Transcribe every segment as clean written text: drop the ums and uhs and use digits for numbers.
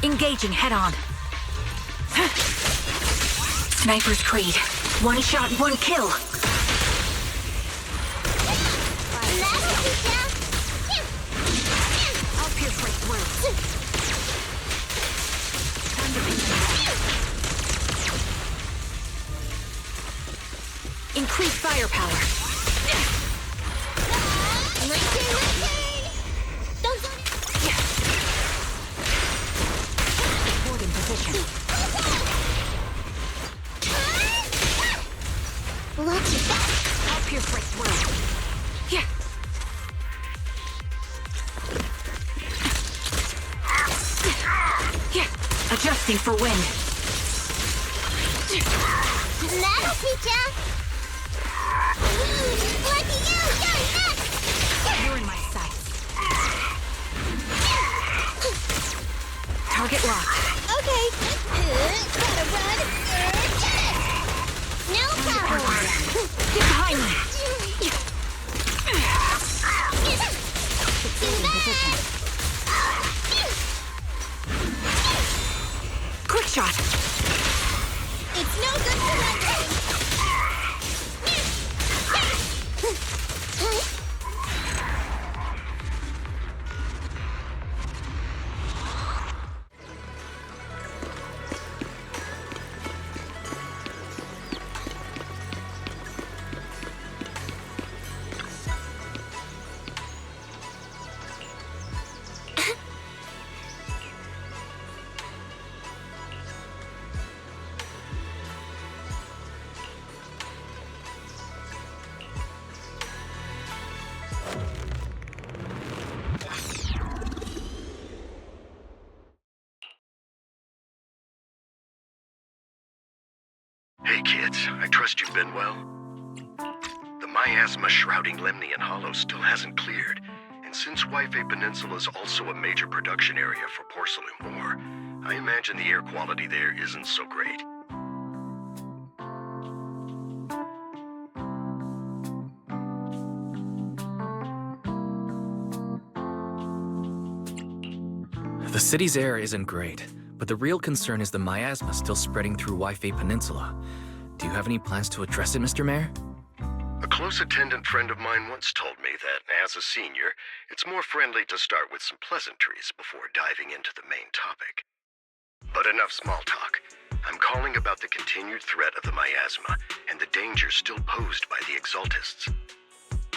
Engaging head-on. Sniper's Creed. One shot, one kill. I'll pierce right through. Increase firepower. Support in position. I'll pierce right through. Yeah. Yeah. Adjusting for wind. That'll teach ya! Lucky you! You're next! You're in my sights. Target locked. Okay. Gotta run. No problem. Get behind me. Too bad. Quick shot. It's no good surrendering. Hey kids, I trust you've been well. The miasma shrouding Lemnian Hollow still hasn't cleared, and since YIPEEEE Peninsula is also a major production area for porcelain ore, I imagine the air quality there isn't so great. The city's air isn't great, but the real concern is the miasma still spreading through YIPEEEE Peninsula. Do you have any plans to address it, Mr. Mayor? A close attendant friend of mine once told me that, as a senior, it's more friendly to start with some pleasantries before diving into the main topic. But enough small talk. I'm calling about the continued threat of the miasma and the danger still posed by the Exaltists.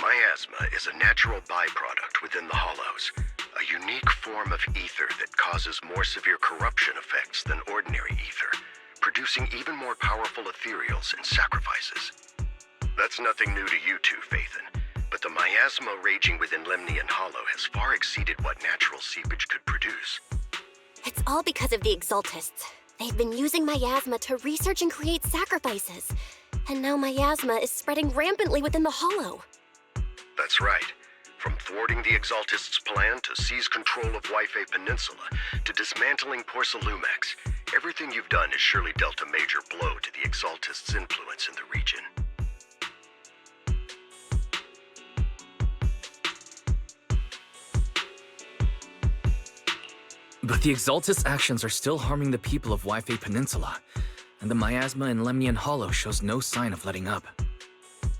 Miasma is a natural byproduct within the Hollows, a unique form of ether that causes more severe corruption effects than ordinary ether, producing even more powerful ethereals and sacrifices. That's nothing new to you two, Phaethon, but the miasma raging within Lemnian Hollow has far exceeded what natural seepage could produce. It's all because of the Exaltists. They've been using miasma to research and create sacrifices. And now miasma is spreading rampantly within the Hollow. That's right. From thwarting the Exaltists' plan to seize control of YIPEEEE Peninsula to dismantling Porcelumex, everything you've done has surely dealt a major blow to the Exaltists' influence in the region. But the Exaltists' actions are still harming the people of YIPEEEE Peninsula, and the miasma in Lemnian Hollow shows no sign of letting up.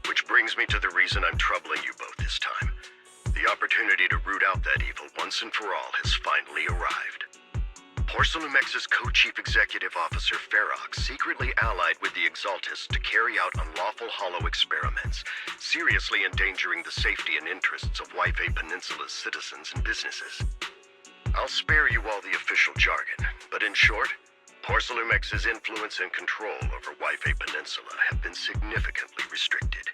Which brings me to the reason I'm troubling you both this time. The opportunity to root out that evil once and for all has finally arrived. Porcelumex's co-chief executive officer Ferox secretly allied with the Exaltists to carry out unlawful hollow experiments, seriously endangering the safety and interests of YIPEEEE Peninsula's citizens and businesses. I'll spare you all the official jargon, but in short, Porcelumex's influence and control over YIPEEEE Peninsula have been significantly restricted.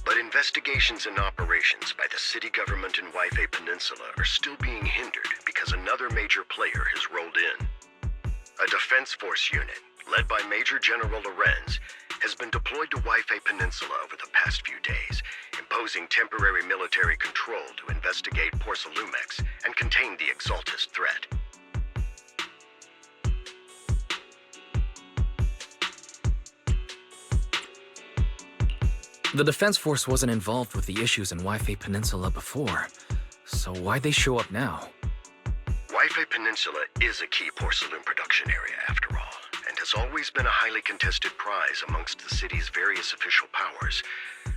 But investigations and operations by the city government in YIPEEEE Peninsula are still being hindered because another major player has rolled in. A defense force unit, led by Major General Lorenz, has been deployed to YIPEEEE Peninsula over the past few days, imposing temporary military control to investigate Porcelumex and contain the Exaltist threat. The Defense Force wasn't involved with the issues in YIPEEEE Peninsula before, so why'd they show up now? YIPEEEE YIPEEEE Peninsula is a key porcelain production area, after all, and has always been a highly contested prize amongst the city's various official powers.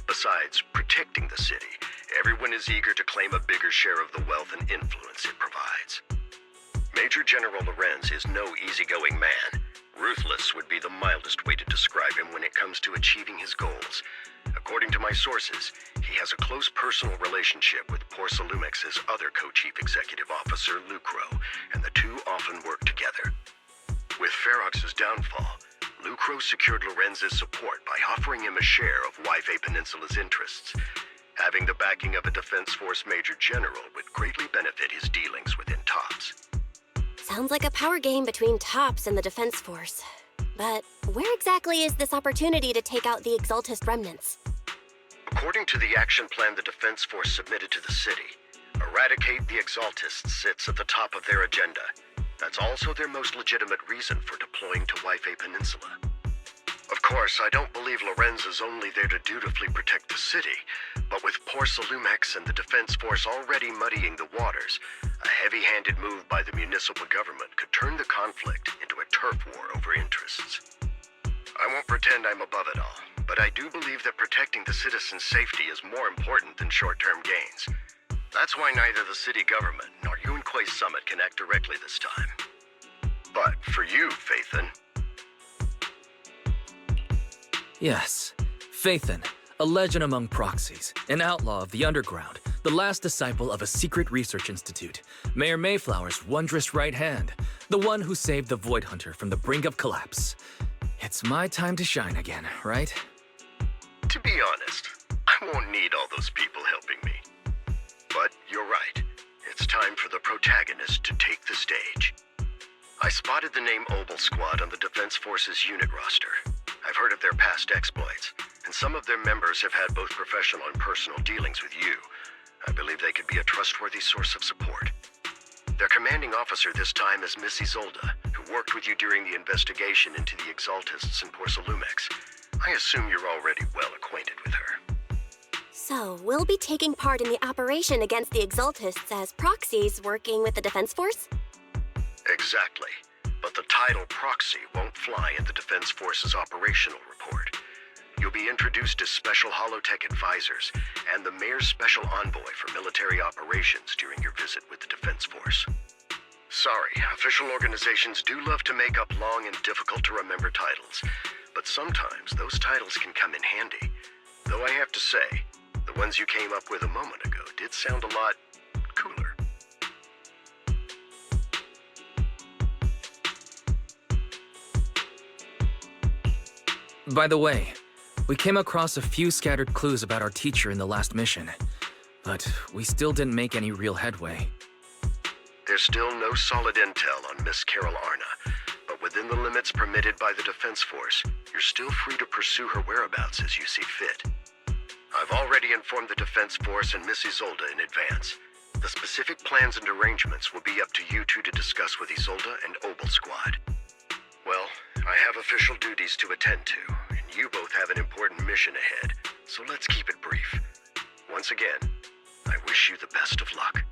Besides protecting the city, everyone is eager to claim a bigger share of the wealth and influence it provides. Major General Lorenz is no easygoing man. Ruthless would be the mildest way to describe him when it comes to achieving his goals. According to my sources, he has a close personal relationship with Porcelumex's other co-chief executive officer, Lucro, and the two often work together. With Ferox's downfall, Lucro secured Lorenz's support by offering him a share of YIPEEEE Peninsula's interests. Having the backing of a Defense Force Major General would greatly benefit his dealings within TOPS. Sounds like a power game between TOPS and the Defense Force. But where exactly is this opportunity to take out the Exaltist remnants? According to the action plan the Defense Force submitted to the city, eradicate the Exaltists sits at the top of their agenda. That's also their most legitimate reason for deploying to YIPEEEE Peninsula. Of course, I don't believe Lorenz is only there to dutifully protect the city, but with Porcelumex and the Defense Force already muddying the waters, a heavy-handed move by the municipal government could turn the conflict into a turf war over interests. I won't pretend I'm above it all, but I do believe that protecting the citizens' safety is more important than short-term gains. That's why neither the city government nor Yunque's summit can act directly this time. But for you, Phaethon... Yes, Phaethon, a legend among proxies, an outlaw of the underground, the last disciple of a secret research institute, Mayor Mayflower's wondrous right hand, the one who saved the Void Hunter from the brink of collapse. It's my time to shine again, right? To be honest, I won't need all those people helping me. But you're right. It's time for the protagonist to take the stage. I spotted the name Obel Squad on the Defense Force's unit roster. I've heard of their past exploits, and some of their members have had both professional and personal dealings with you. I believe they could be a trustworthy source of support. Their commanding officer this time is Miss Isolda, who worked with you during the investigation into the Exaltists and Porcelumex. I assume you're already well acquainted with her. So, we'll be taking part in the operation against the Exaltists as proxies working with the Defense Force? Exactly. But the title proxy won't fly in the Defense Force's operational report. You'll be introduced as Special Holotech Advisors and the Mayor's Special Envoy for Military Operations during your visit with the Defense Force. Sorry, official organizations do love to make up long and difficult-to-remember titles, but sometimes those titles can come in handy. Though I have to say, the ones you came up with a moment ago did sound a lot cooler. By the way, we came across a few scattered clues about our teacher in the last mission, but we still didn't make any real headway. There's still no solid intel on Miss Carol Arna, but within the limits permitted by the Defense Force, you're still free to pursue her whereabouts as you see fit. I've already informed the Defense Force and Miss Isolda in advance. The specific plans and arrangements will be up to you two to discuss with Isolda and Obel Squad. Well, I have official duties to attend to, and you both have an important mission ahead, so let's keep it brief. Once again, I wish you the best of luck.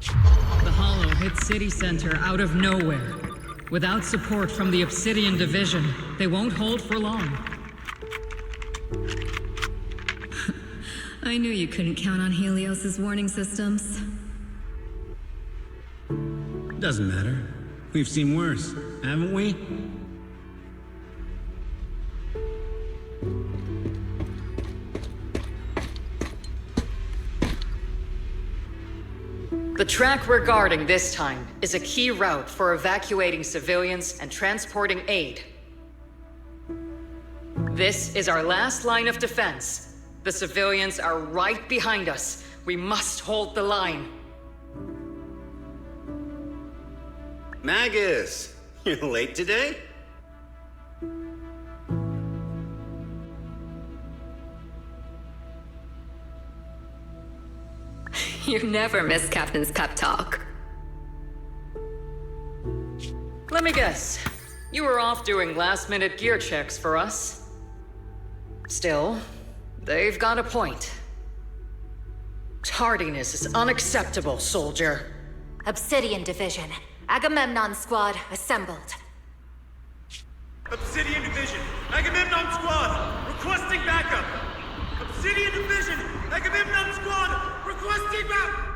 The Hollow hit City Center out of nowhere. Without support from the Obsidian Division, they won't hold for long. I knew you couldn't count on Helios's warning systems. Doesn't matter. We've seen worse, haven't we? The track we're guarding this time is a key route for evacuating civilians and transporting aid. This is our last line of defense. The civilians are right behind us. We must hold the line. Magus, you're late today? You never miss Captain's pep talk. Let me guess. You were off doing last-minute gear checks for us. Still, they've got a point. Tardiness is unacceptable, soldier. Obsidian Division. Agamemnon Squad assembled. Obsidian Division, Agamemnon Squad, requesting backup! Obsidian Division, Agamemnon Squad, requesting backup!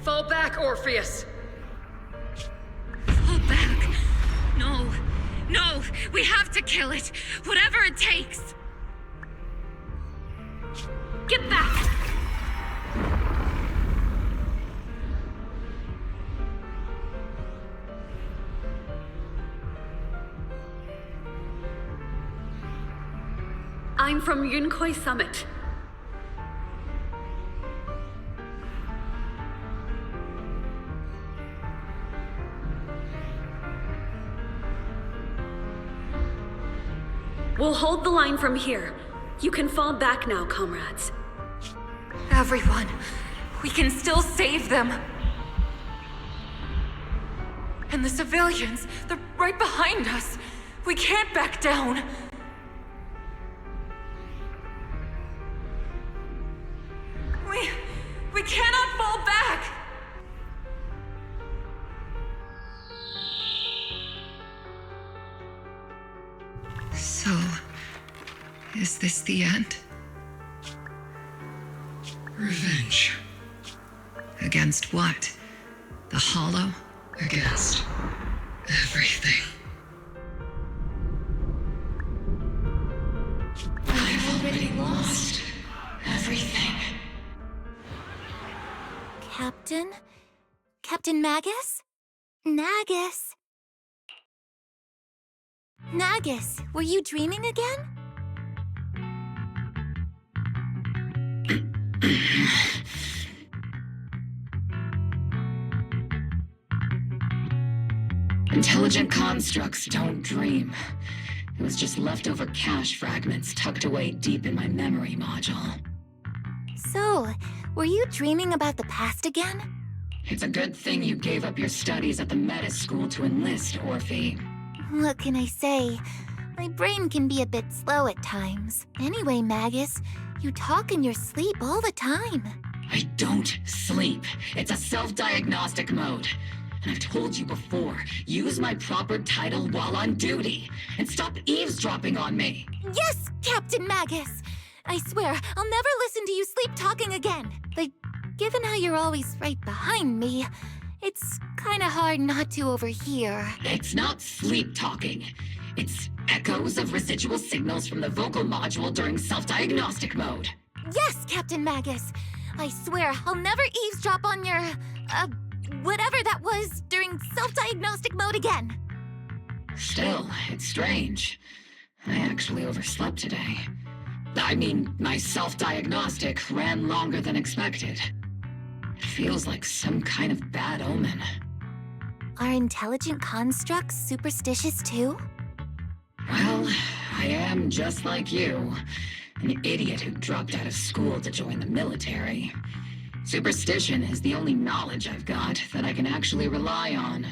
Fall back, Orpheus! Fall back. No. No, we have to kill it. Whatever it takes. Get back! I'm from Yunkoi Summit. We'll hold the line from here. You can fall back now, comrades. Everyone, we can still save them. And the civilians, they're right behind us. We can't back down. We cannot fall back! So, is this the end? Revenge. Against what? The Hollow? Against everything. I've already lost everything. Captain? Captain Magus? Nagus? Nagus, were you dreaming again? Intelligent constructs don't dream. It was just leftover cache fragments tucked away deep in my memory module. So, were you dreaming about the past again? It's a good thing you gave up your studies at the Meta School to enlist, Orphe. What can I say? My brain can be a bit slow at times. Anyway, Magus, you talk in your sleep all the time. I don't sleep. It's a self-diagnostic mode. And I've told you before, use my proper title while on duty. And stop eavesdropping on me. Yes, Captain Magus! I swear, I'll never listen to you sleep talking again. But given how you're always right behind me, it's kinda hard not to overhear. It's not sleep talking. It's echoes of residual signals from the vocal module during self-diagnostic mode. Yes, Captain Magus. I swear, I'll never eavesdrop on your, whatever that was during self-diagnostic mode again. Still, it's strange. I actually overslept today. I mean, my self-diagnostic ran longer than expected. It feels like some kind of bad omen. Are intelligent constructs superstitious too? Well, I am just like you. An idiot who dropped out of school to join the military. Superstition is the only knowledge I've got that I can actually rely on.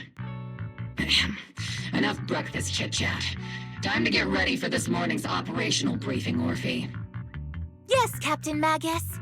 Enough breakfast chit-chat. Time to get ready for this morning's operational briefing, Orphe. Yes, Captain Magus.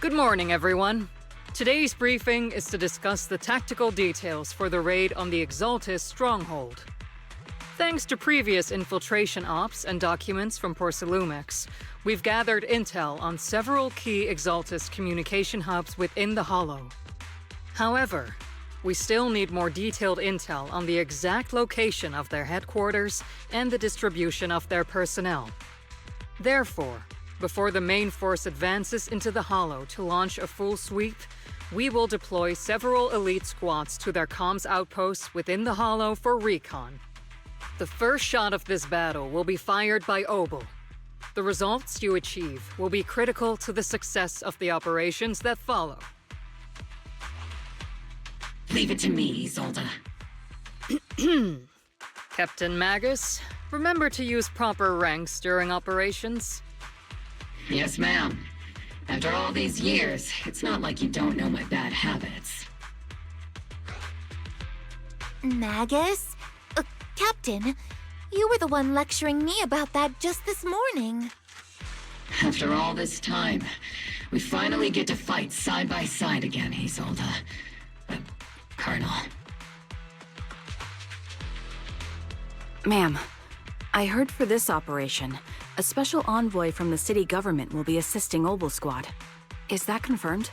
Good morning, everyone. Today's briefing is to discuss the tactical details for the raid on the Exaltus stronghold. Thanks to previous infiltration ops and documents from Porcelumex, we've gathered intel on several key Exaltus communication hubs within the Hollow. However, we still need more detailed intel on the exact location of their headquarters and the distribution of their personnel. Therefore, before the main force advances into the Hollow to launch a full sweep, we will deploy several elite squads to their comms outposts within the Hollow for recon. The first shot of this battle will be fired by Obel. The results you achieve will be critical to the success of the operations that follow. Leave it to me, Isolde. Captain Magus, remember to use proper ranks during operations. Yes, ma'am. After all these years, it's not like you don't know my bad habits. Magus? Captain, you were the one lecturing me about that just this morning. After all this time, we finally get to fight side by side again, Isolde. But Colonel. Ma'am, I heard for this operation, a special envoy from the city government will be assisting Obel Squad. Is that confirmed?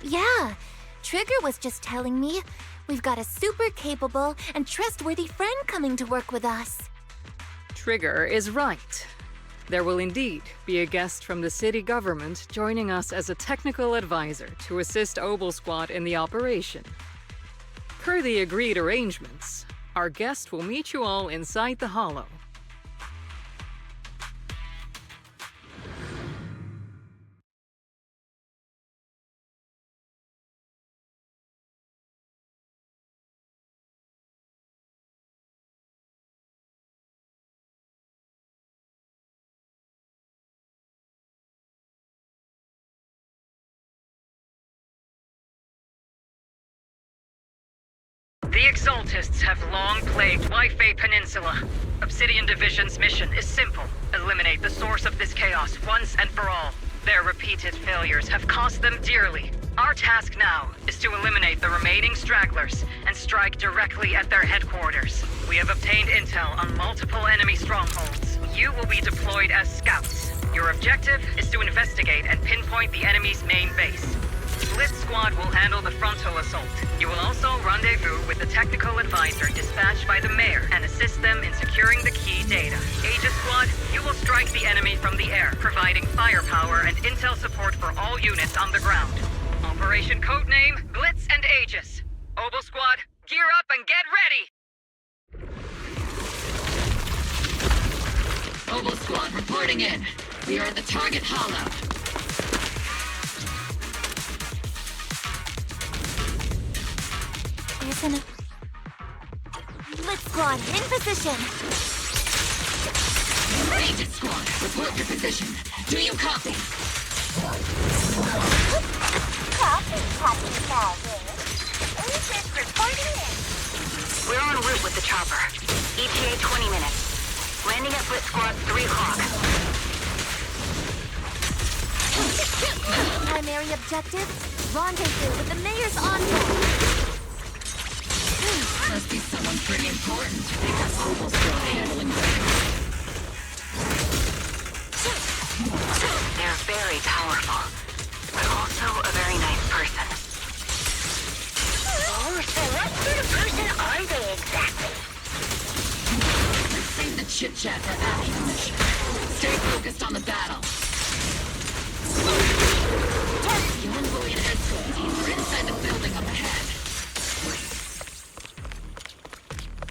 Yeah, Trigger was just telling me we've got a super capable and trustworthy friend coming to work with us. Trigger is right. There will indeed be a guest from the city government joining us as a technical advisor to assist Obel Squad in the operation. Per the agreed arrangements, our guest will meet you all inside the Hollow. The Exaltists have long plagued YIPEEEE Peninsula. Obsidian Division's mission is simple. Eliminate the source of this chaos once and for all. Their repeated failures have cost them dearly. Our task now is to eliminate the remaining stragglers and strike directly at their headquarters. We have obtained intel on multiple enemy strongholds. You will be deployed as scouts. Your objective is to investigate and pinpoint the enemy's main base. Blitz Squad will handle the frontal assault. You will also rendezvous with the technical advisor dispatched by the mayor and assist them in securing the key data. Aegis Squad, you will strike the enemy from the air, providing firepower and intel support for all units on the ground. Operation codename Blitz and Aegis. Obel Squad, gear up and get ready! Obel Squad reporting in. We are at the target hollow. There's an... Blitz Squad, in position! Aegis Squad, report your position. Do you copy? Copy, Aegis reporting in. We're en route with the chopper. ETA 20 minutes. Landing at Blitz Squad 3 o'clock. Primary objective, rendezvous with the mayor's envoy. Must be someone pretty important because Obel Squad handling things. They're very powerful, but also a very nice person. Oh, so what sort of person are they exactly? Let's save the chit-chat for after the mission. Stay focused on the battle. The envoy and escort team are inside the building up ahead.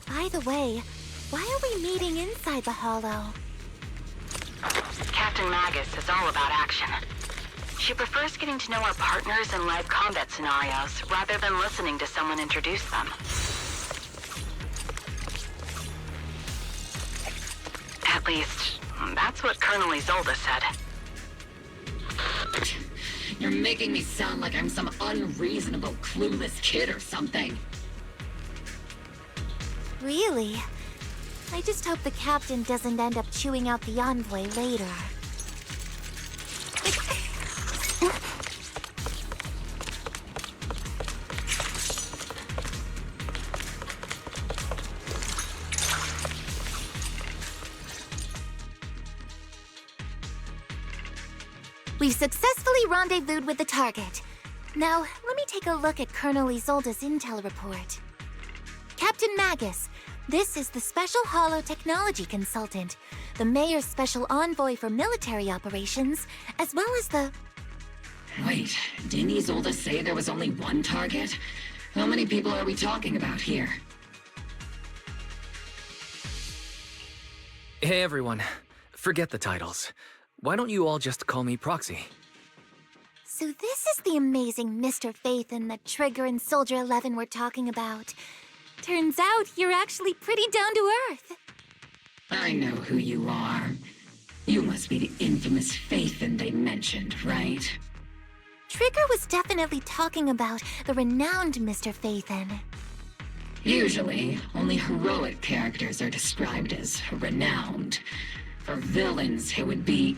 By the way, why are we meeting inside the Hollow? Captain Magus is all about action. She prefers getting to know our partners in live combat scenarios rather than listening to someone introduce them. At least, that's what Colonel Isolde said. You're making me sound like I'm some unreasonable, clueless kid or something. Really? I just hope the captain doesn't end up chewing out the envoy later. We've successfully rendezvoused with the target. Now, let me take a look at Colonel Isolde's intel report. Captain Magus, this is the Special Hollow Technology Consultant, the Mayor's Special Envoy for Military Operations, as well as the... Wait, didn't Isolde say there was only one target? How many people are we talking about here? Hey everyone, forget the titles. Why don't you all just call me Proxy? So this is the amazing Mr. Phaethon that Trigger and Soldier 11 were talking about. Turns out you're actually pretty down to earth. I know who you are. You must be the infamous Phaethon they mentioned, right? Trigger was definitely talking about the renowned Mr. Phaethon. Usually, only heroic characters are described as renowned. For villains, it would be...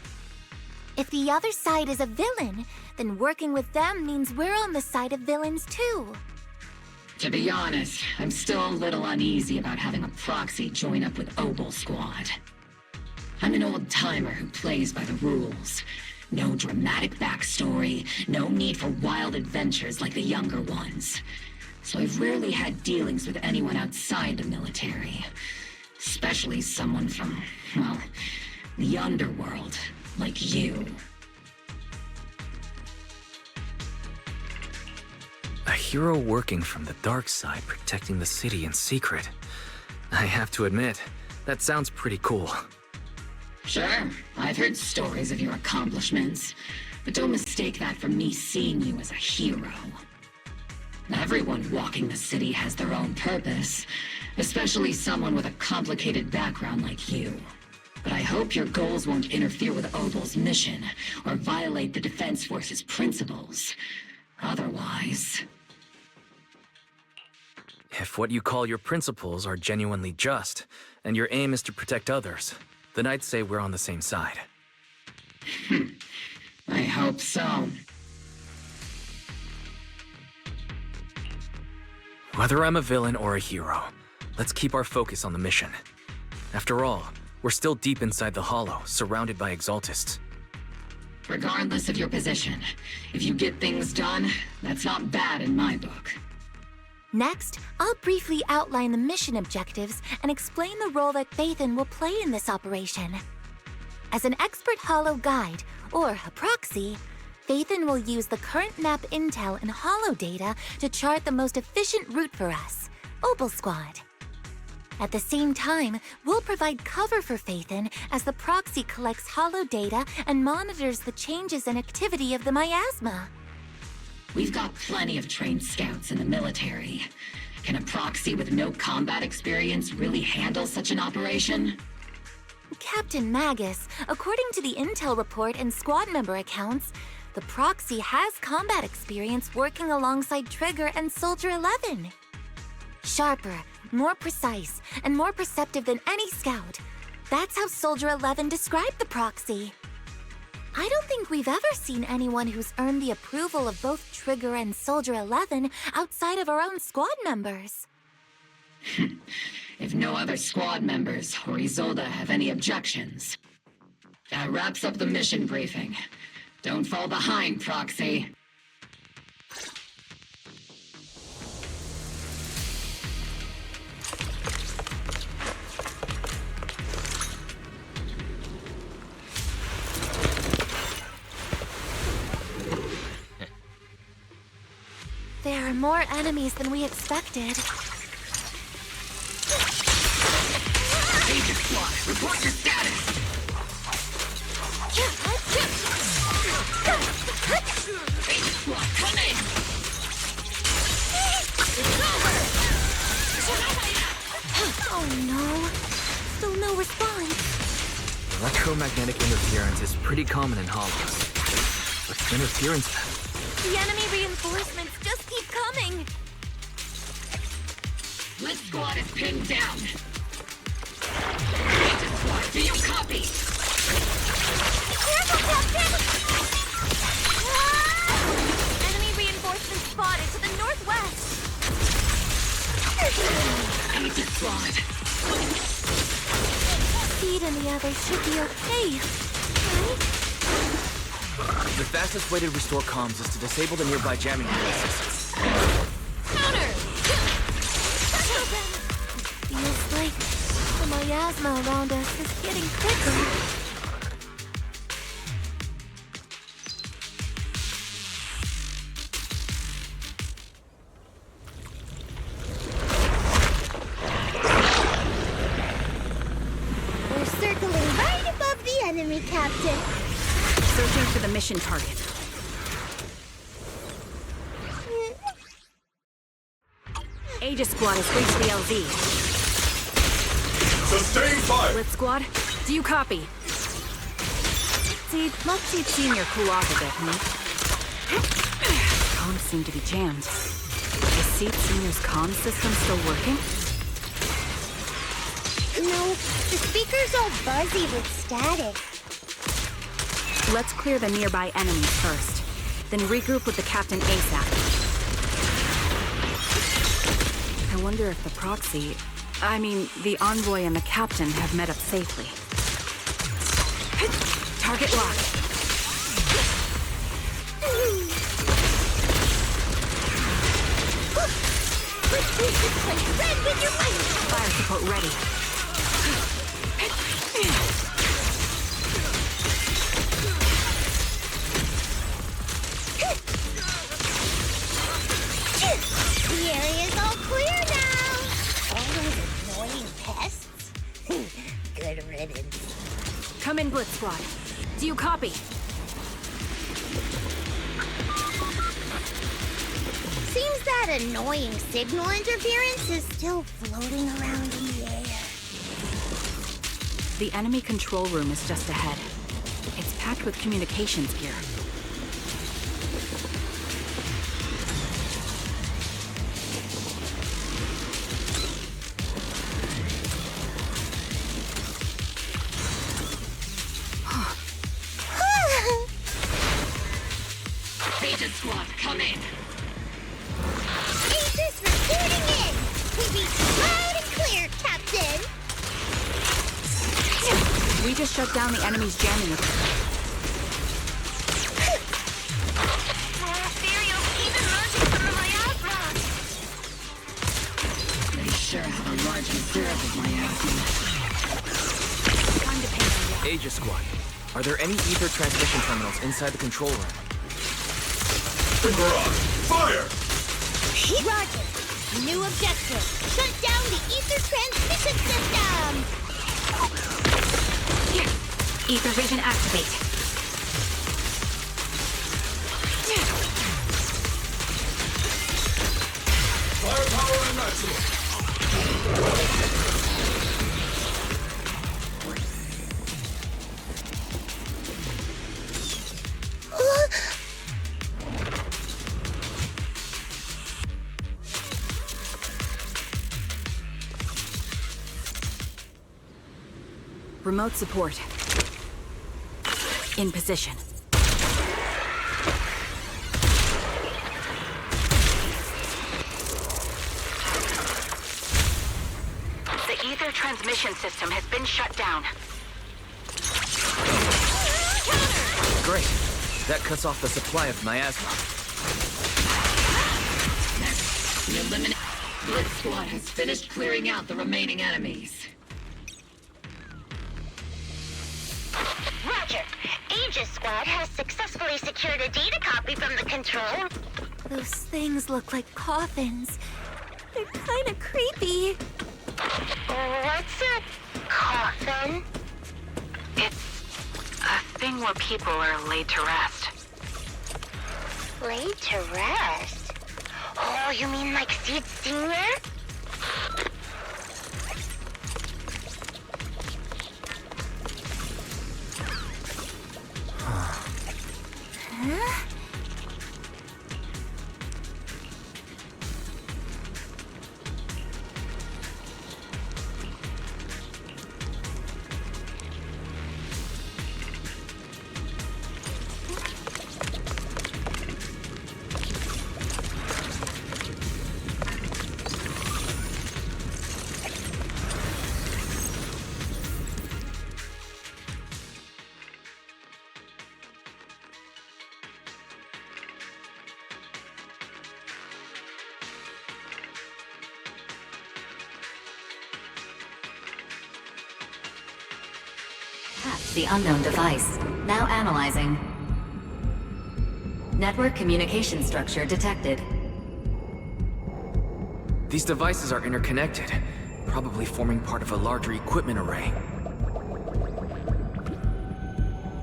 If the other side is a villain, then working with them means we're on the side of villains too. To be honest, I'm still a little uneasy about having a proxy join up with Obel Squad. I'm an old-timer who plays by the rules. No dramatic backstory, no need for wild adventures like the younger ones. So I've rarely had dealings with anyone outside the military. Especially someone from, well, the underworld, like you. A hero working from the dark side, protecting the city in secret. I have to admit, that sounds pretty cool. Sure, I've heard stories of your accomplishments, but don't mistake that for me seeing you as a hero. Everyone walking the city has their own purpose, especially someone with a complicated background like you. But I hope your goals won't interfere with Obel's mission, or violate the Defense Force's principles. Otherwise... If what you call your principles are genuinely just, and your aim is to protect others, then I'd say we're on the same side. I hope so. Whether I'm a villain or a hero, let's keep our focus on the mission. After all, we're still deep inside the Hollow, surrounded by Exaltists. Regardless of your position, if you get things done, that's not bad in my book. Next, I'll briefly outline the mission objectives and explain the role that Phaethon will play in this operation. As an expert Hollow guide, or a proxy, Phaethon will use the current map intel and Hollow data to chart the most efficient route for us, Obel Squad. At the same time, we'll provide cover for Phaethon as the proxy collects Hollow data and monitors the changes and activity of the miasma. We've got plenty of trained scouts in the military. Can a proxy with no combat experience really handle such an operation? Captain Magus, according to the intel report and squad member accounts, the proxy has combat experience working alongside Trigger and Soldier 11. Sharper, more precise, and more perceptive than any scout. That's how Soldier 11 described the proxy. I don't think we've ever seen anyone who's earned the approval of both Trigger and Soldier 11 outside of our own squad members. If no other squad members or Isolde have any objections. That wraps up the mission briefing. Don't fall behind, Proxy. There are more enemies than we expected. Agent Squad, report your status! Agent Squad, come in! It's over! Oh no. Still no response. Electromagnetic interference is pretty common in Hollows. What's interference then? The enemy reinforcements just keep coming. This squad is pinned down. Agent Squad, do you copy? Careful, Captain! Ah! Enemy reinforcements spotted to the northwest. Agent Squad. Speed and the others should be okay, right? The fastest way to restore comms is to disable the nearby jamming devices. Counter! Feels like the miasma around us is getting quicker. We're circling right above the enemy, Captain. Searching for the mission target. Aegis Squad has reached the LZ. Sustain fire! Blitz Squad, do you copy? See, Luxie'd Senior cool off a bit, Comms seem to be jammed. Is Seat Senior's comm system still working? No, the speaker's all buzzy with static. Let's clear the nearby enemies first, then regroup with the Captain ASAP. wonder if the proxy... the envoy and the captain have met up safely. Target locked. Red with your might! Fire support ready. The area's all clear now! All those annoying pests? Good riddance. Come in, Blitz Squad. Do you copy? Seems that annoying signal interference is still floating around in the air. The enemy control room is just ahead. It's packed with communications gear. Beta Squad, come in. Aegis reporting in! We reach loud and clear, Captain! We just shut down the enemy's jamming equipment. They sure have a large reserve of miasma. Time to pay. Aegis Squad, are there any ether transmission terminals inside the control room? The garage! Fire! Roger. New objective. Shut down the ether transmission system! Ether vision activate. Firepower and maximum! Remote support. In position. The ether transmission system has been shut down. Great. That cuts off the supply of miasma. The eliminate Blitz Squad has finished clearing out the remaining enemies. Roger. Aegis Squad has successfully secured a data copy from the control. Those things look like coffins. They're kind of creepy. What's a coffin? It's a thing where people are laid to rest. Laid to rest? Oh, you mean like Seed Senior? Huh? The unknown device. Now analyzing. Network communication structure detected. These devices are interconnected, probably forming part of a larger equipment array.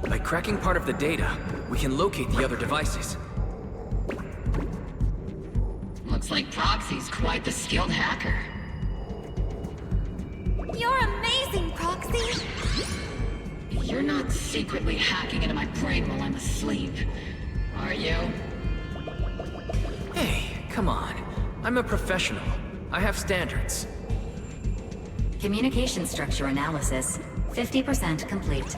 By cracking part of the data, we can locate the other devices. Looks like Proxy's quite the skilled hacker. You're amazing, Proxy! You're not secretly hacking into my brain while I'm asleep, are you? Hey, come on. I'm a professional. I have standards. Communication structure analysis. 50% complete.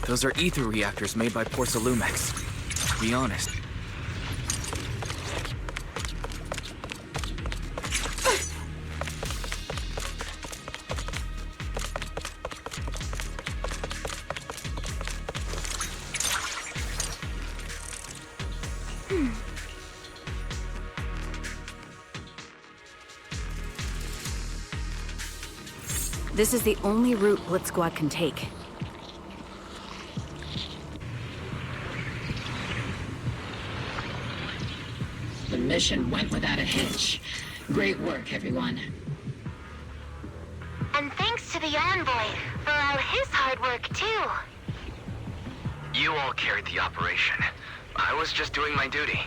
those are ether reactors made by Porcelumex. To be honest. This is the only route Blitz Squad can take. The mission went without a hitch. Great work, everyone. And thanks to the Envoy for all his hard work, too. You all carried the operation. I was just doing my duty.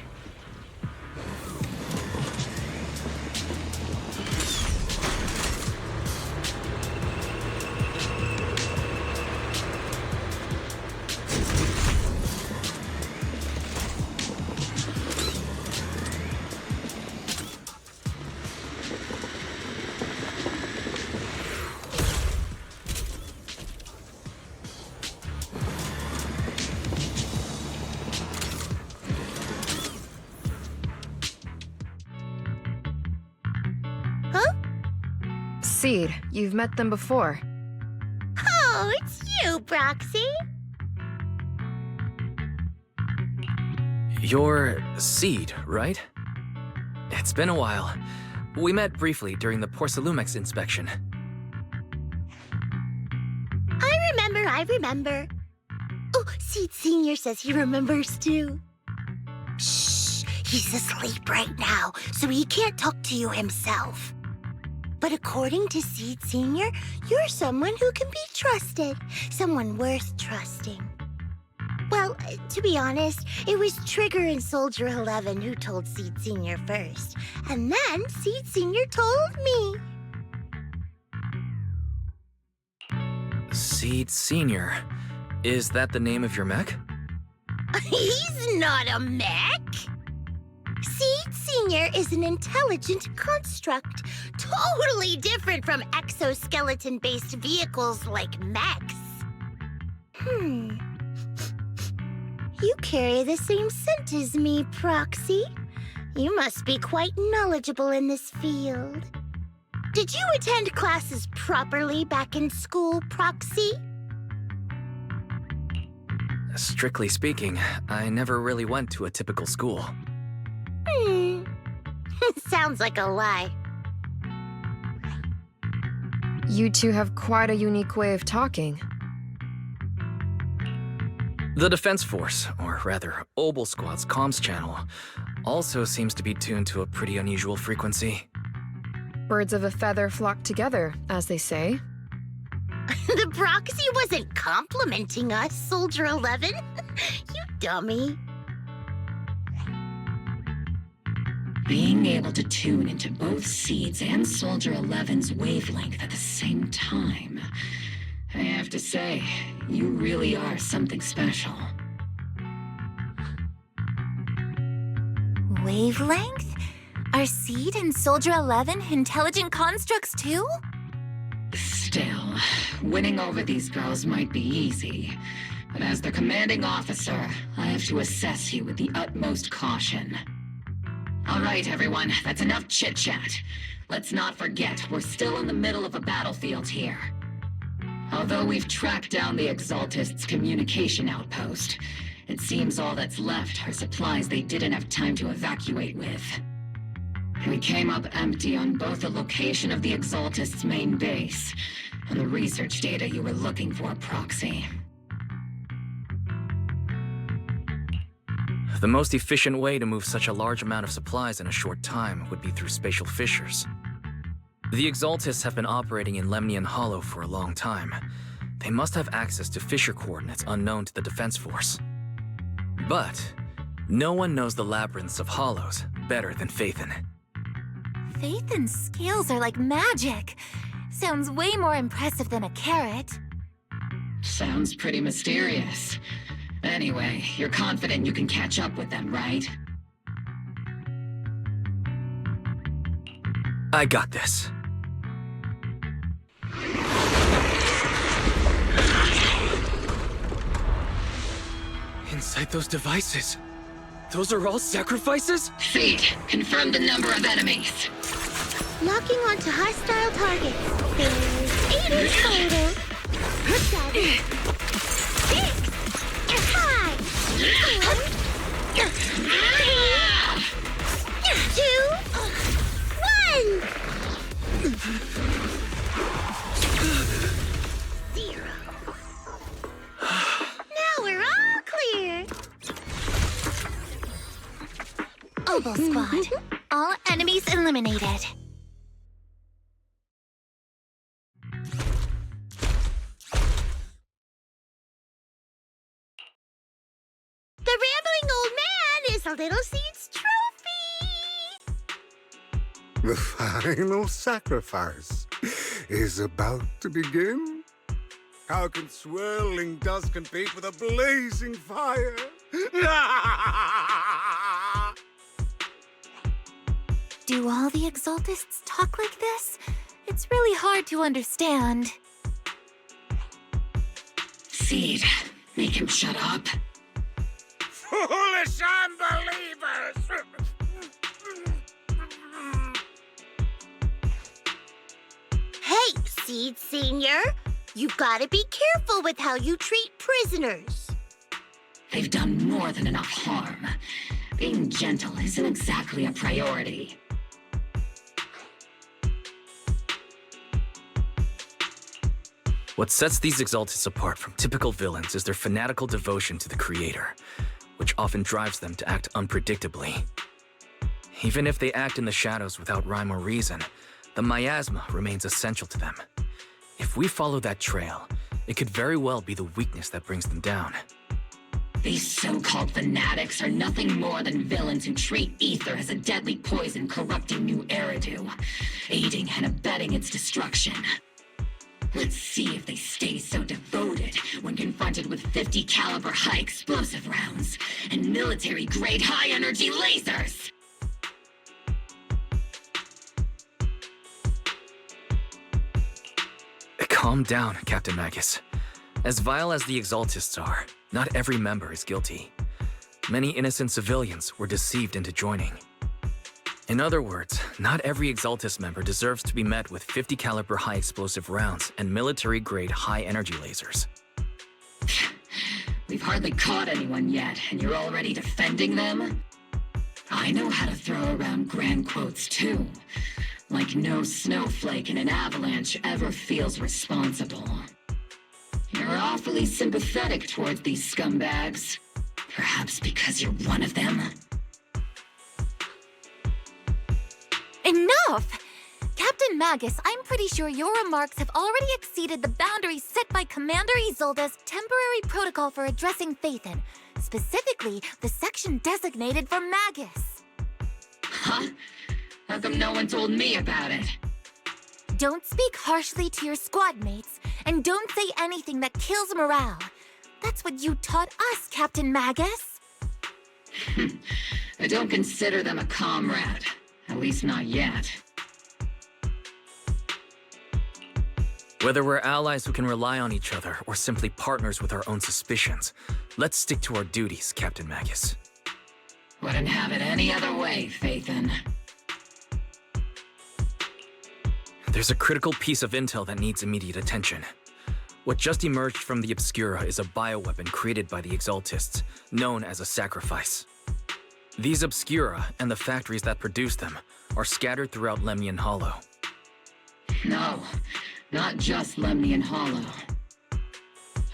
Seed, you've met them before. Oh, it's you, Proxy. You're Seed, right? It's been a while. We met briefly during the Porcelumex inspection. I remember. Oh, Seed Sr. says he remembers too. Shh, he's asleep right now, so he can't talk to you himself. But according to Seed Sr., you're someone who can be trusted. Someone worth trusting. Well, to be honest, it was Trigger and Soldier 11 who told Seed Sr. first. And then Seed Sr. told me. Seed Sr. Is that the name of your mech? He's not a mech. Seed Sr. is an intelligent construct, totally different from exoskeleton-based vehicles like mechs. You carry the same scent as me, Proxy. You must be quite knowledgeable in this field. Did you attend classes properly back in school, Proxy? Strictly speaking, I never really went to a typical school. Sounds like a lie. You two have quite a unique way of talking. The Defense Force, or rather, Obel Squad's comms channel, also seems to be tuned to a pretty unusual frequency. Birds of a feather flock together, as they say. The Proxy wasn't complimenting us, Soldier 11. You dummy. Being able to tune into both Seed's and Soldier 11's wavelength at the same time. I have to say, you really are something special. Wavelength? Are Seed and Soldier 11 intelligent constructs too? Still, winning over these girls might be easy. But as their commanding officer, I have to assess you with the utmost caution. All right, everyone, that's enough chit-chat. Let's not forget, we're still in the middle of a battlefield here. Although we've tracked down the Exaltists' communication outpost, it seems all that's left are supplies they didn't have time to evacuate with. We came up empty on both the location of the Exaltists' main base and the research data you were looking for, Proxy. The most efficient way to move such a large amount of supplies in a short time would be through spatial fissures. The Exaltists have been operating in Lemnian Hollow for a long time. They must have access to fissure coordinates unknown to the Defense Force. But no one knows the labyrinths of hollows better than Phaethon. Phaethon's scales are like magic. Sounds way more impressive than a carrot. Sounds pretty mysterious. Anyway, you're confident you can catch up with them, right? I got this. Inside those devices, those are all sacrifices? Seed, confirm the number of enemies. Locking onto hostile targets. There's 8 in total. 7, 6, 5, 4, 3, 2, 1. 0. Now we're all clear. Oval Squad. All enemies eliminated. The rambling old man is a Little Seed's trophy! The final sacrifice is about to begin. How can swirling dust compete with a blazing fire? Do all the Exaltists talk like this? It's really hard to understand. Seed, make him shut up. Foolish unbelievers! Hey, Seed Senior! You've got to be careful with how you treat prisoners. They've done more than enough harm. Being gentle isn't exactly a priority. What sets these Exaltists apart from typical villains is their fanatical devotion to the Creator, which often drives them to act unpredictably. Even if they act in the shadows without rhyme or reason, the miasma remains essential to them. If we follow that trail, it could very well be the weakness that brings them down. These so-called fanatics are nothing more than villains who treat ether as a deadly poison corrupting new Eridu, aiding and abetting its destruction. Let's see if they stay so devoted when confronted with 50 caliber high explosive rounds and military-grade high-energy lasers! Calm down, Captain Magus. As vile as the Exaltists are, not every member is guilty. Many innocent civilians were deceived into joining. In other words, not every Exaltist member deserves to be met with 50 caliber high explosive rounds and military-grade high-energy lasers. We've hardly caught anyone yet, and you're already defending them? I know how to throw around grand quotes too. Like no snowflake in an avalanche ever feels responsible. You're awfully sympathetic towards these scumbags. Perhaps because you're one of them? Enough! Captain Magus, I'm pretty sure your remarks have already exceeded the boundaries set by Commander Isolde's temporary protocol for addressing Phaethon, specifically the section designated for Magus. Huh? How come no one told me about it? Don't speak harshly to your squad mates, and don't say anything that kills morale. That's what you taught us, Captain Magus. I don't consider them a comrade. At least not yet. Whether we're allies who can rely on each other or simply partners with our own suspicions, let's stick to our duties, Captain Magus. Wouldn't have it any other way, Phaethon. There's a critical piece of intel that needs immediate attention. What just emerged from the Obscura is a bioweapon created by the Exaltists, known as a sacrifice. These Obscura, and the factories that produce them, are scattered throughout Lemnian Hollow. No, not just Lemnian Hollow.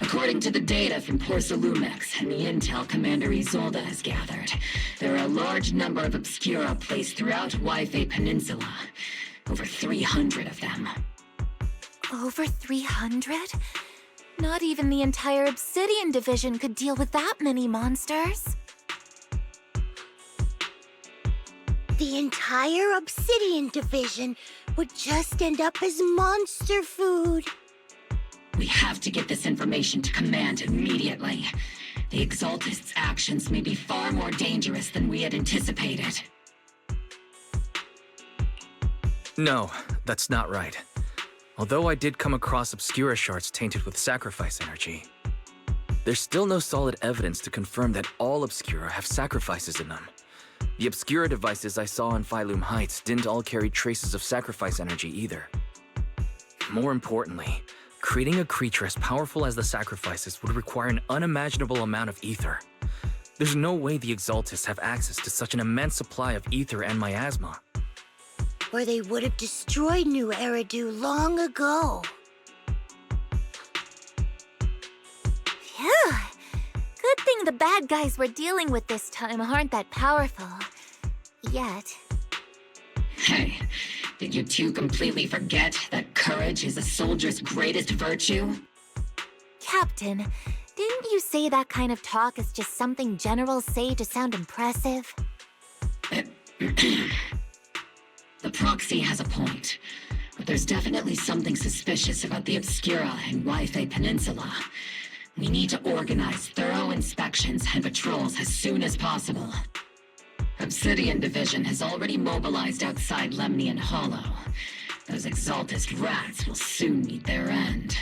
According to the data from Porcelumex and the intel Commander Isolde has gathered, there are a large number of Obscura placed throughout YIPEEEE Peninsula. Over 300 of them. Over 300? Not even the entire Obsidian Division could deal with that many monsters. The entire Obsidian Division would just end up as monster food. We have to get this information to Command immediately. The Exaltists' actions may be far more dangerous than we had anticipated. No, that's not right. Although I did come across Obscura shards tainted with sacrifice energy. there's still no solid evidence to confirm that all Obscura have sacrifices in them. The Obscura devices I saw on Phylum Heights didn't all carry traces of sacrifice energy either. More importantly, creating a creature as powerful as the sacrifices would require an unimaginable amount of ether. There's no way the Exaltists have access to such an immense supply of ether and miasma. Or they would have destroyed New Eridu long ago. Phew. Good thing the bad guys we're dealing with this time aren't that powerful. Yet. Hey, did you two completely forget that courage is a soldier's greatest virtue? Captain, didn't you say that kind of talk is just something generals say to sound impressive? The proxy has a point, but there's definitely something suspicious about the Obscura and YIPEEEE Peninsula. We need to organize thorough inspections and patrols as soon as possible. Obsidian Division has already mobilized outside Lemnian Hollow. Those Exaltist rats will soon meet their end.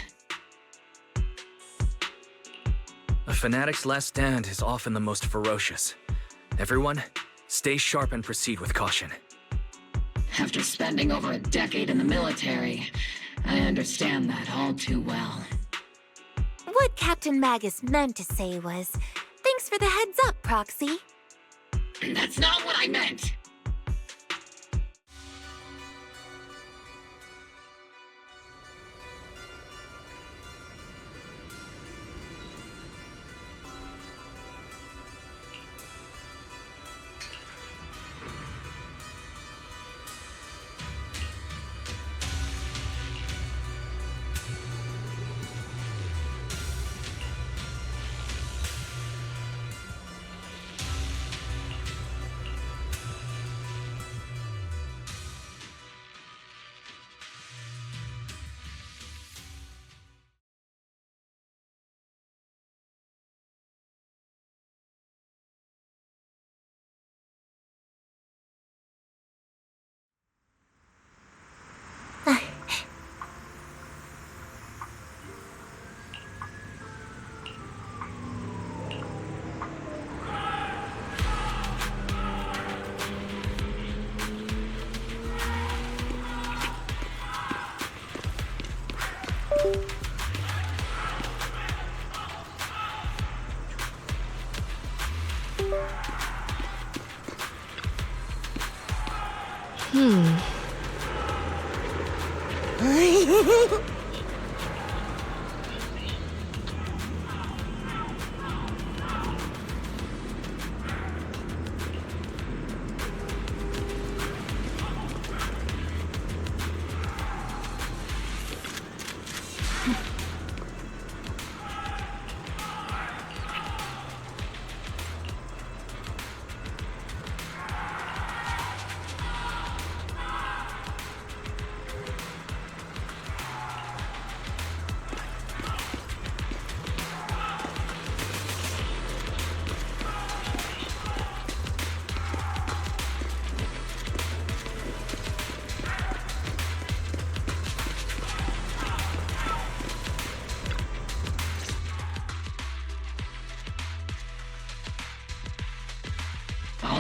A fanatic's last stand is often the most ferocious. Everyone, stay sharp and proceed with caution. After spending over a decade in the military, I understand that all too well. What Captain Magus meant to say was, thanks for the heads up, Proxy. That's not what I meant!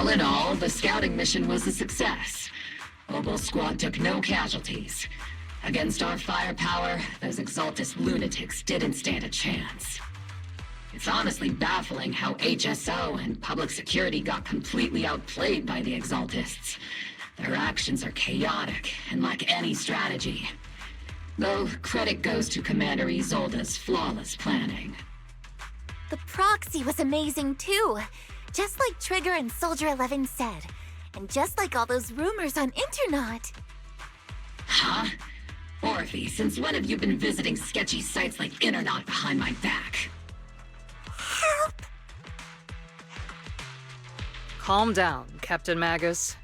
All in all, the scouting mission was a success. Obel Squad took no casualties. Against our firepower, those Exaltist lunatics didn't stand a chance. It's honestly baffling how HSO and public security got completely outplayed by the Exaltists. Their actions are chaotic and lack any strategy. Though credit goes to Commander Isolde's flawless planning. The proxy was amazing too. Just like Trigger and Soldier 11 said. And just like all those rumors on Internet. Huh? Orphe, since when have you been visiting sketchy sites like Internet behind my back? Help! Calm down, Captain Magus.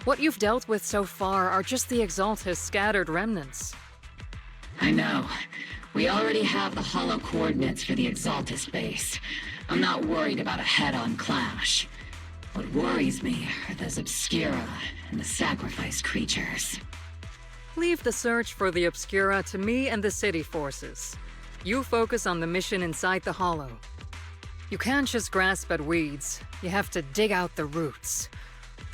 What you've dealt with so far are just the Exaltist scattered remnants. I know. We already have the hollow coordinates for the Exaltist base. I'm not worried about a head-on clash. What worries me are those Obscura and the sacrifice creatures. Leave the search for the Obscura to me and the city forces. You focus on the mission inside the hollow. You can't just grasp at weeds. You have to dig out the roots.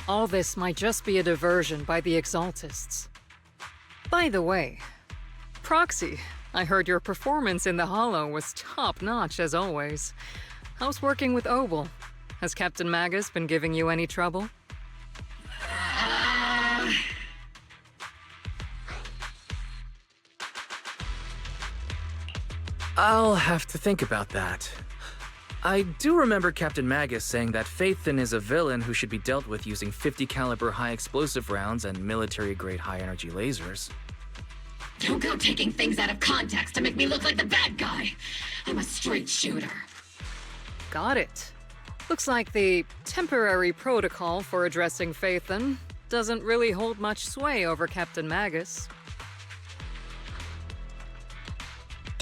All this might just be a diversion by the Exaltists. By the way, Proxy, I heard your performance in the hollow was top-notch as always. How's working with Obel? Has Captain Magus been giving you any trouble? I'll have to think about that. I do remember Captain Magus saying that Phaethon is a villain who should be dealt with using 50 caliber high explosive rounds and military-grade high-energy lasers. Don't go taking things out of context to make me look like the bad guy. I'm a straight shooter. Got it. Looks like the temporary protocol for addressing Phaethon doesn't really hold much sway over Captain Magus.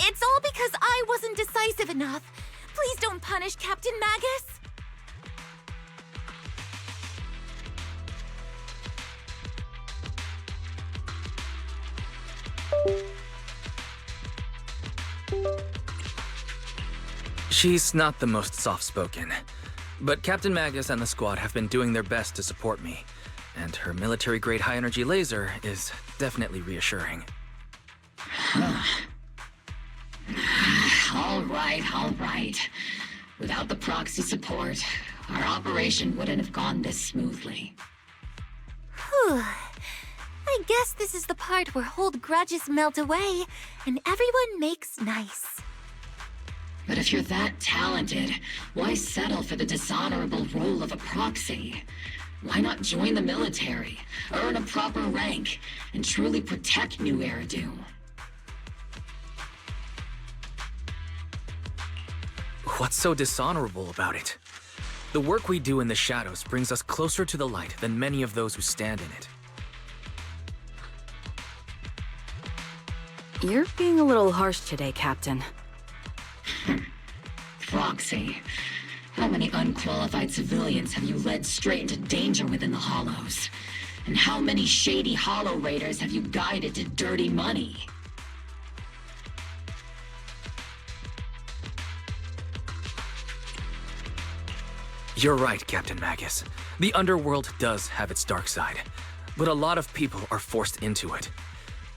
It's all because I wasn't decisive enough. Please don't punish Captain Magus. She's not the most soft-spoken, but Captain Magus and the squad have been doing their best to support me, and her military-grade high-energy laser is definitely reassuring. All right. Without the proxy support, our operation wouldn't have gone this smoothly. Whew. I guess this is the part where old grudges melt away and everyone makes nice. But if you're that talented, why settle for the dishonorable role of a proxy? Why not join the military, earn a proper rank, and truly protect New Eridu? What's so dishonorable about it? The work we do in the shadows brings us closer to the light than many of those who stand in it. You're being a little harsh today, Captain. Proxy, how many unqualified civilians have you led straight into danger within the Hollows? And how many shady Hollow Raiders have you guided to dirty money? You're right, Captain Magus. The underworld does have its dark side, but a lot of people are forced into it.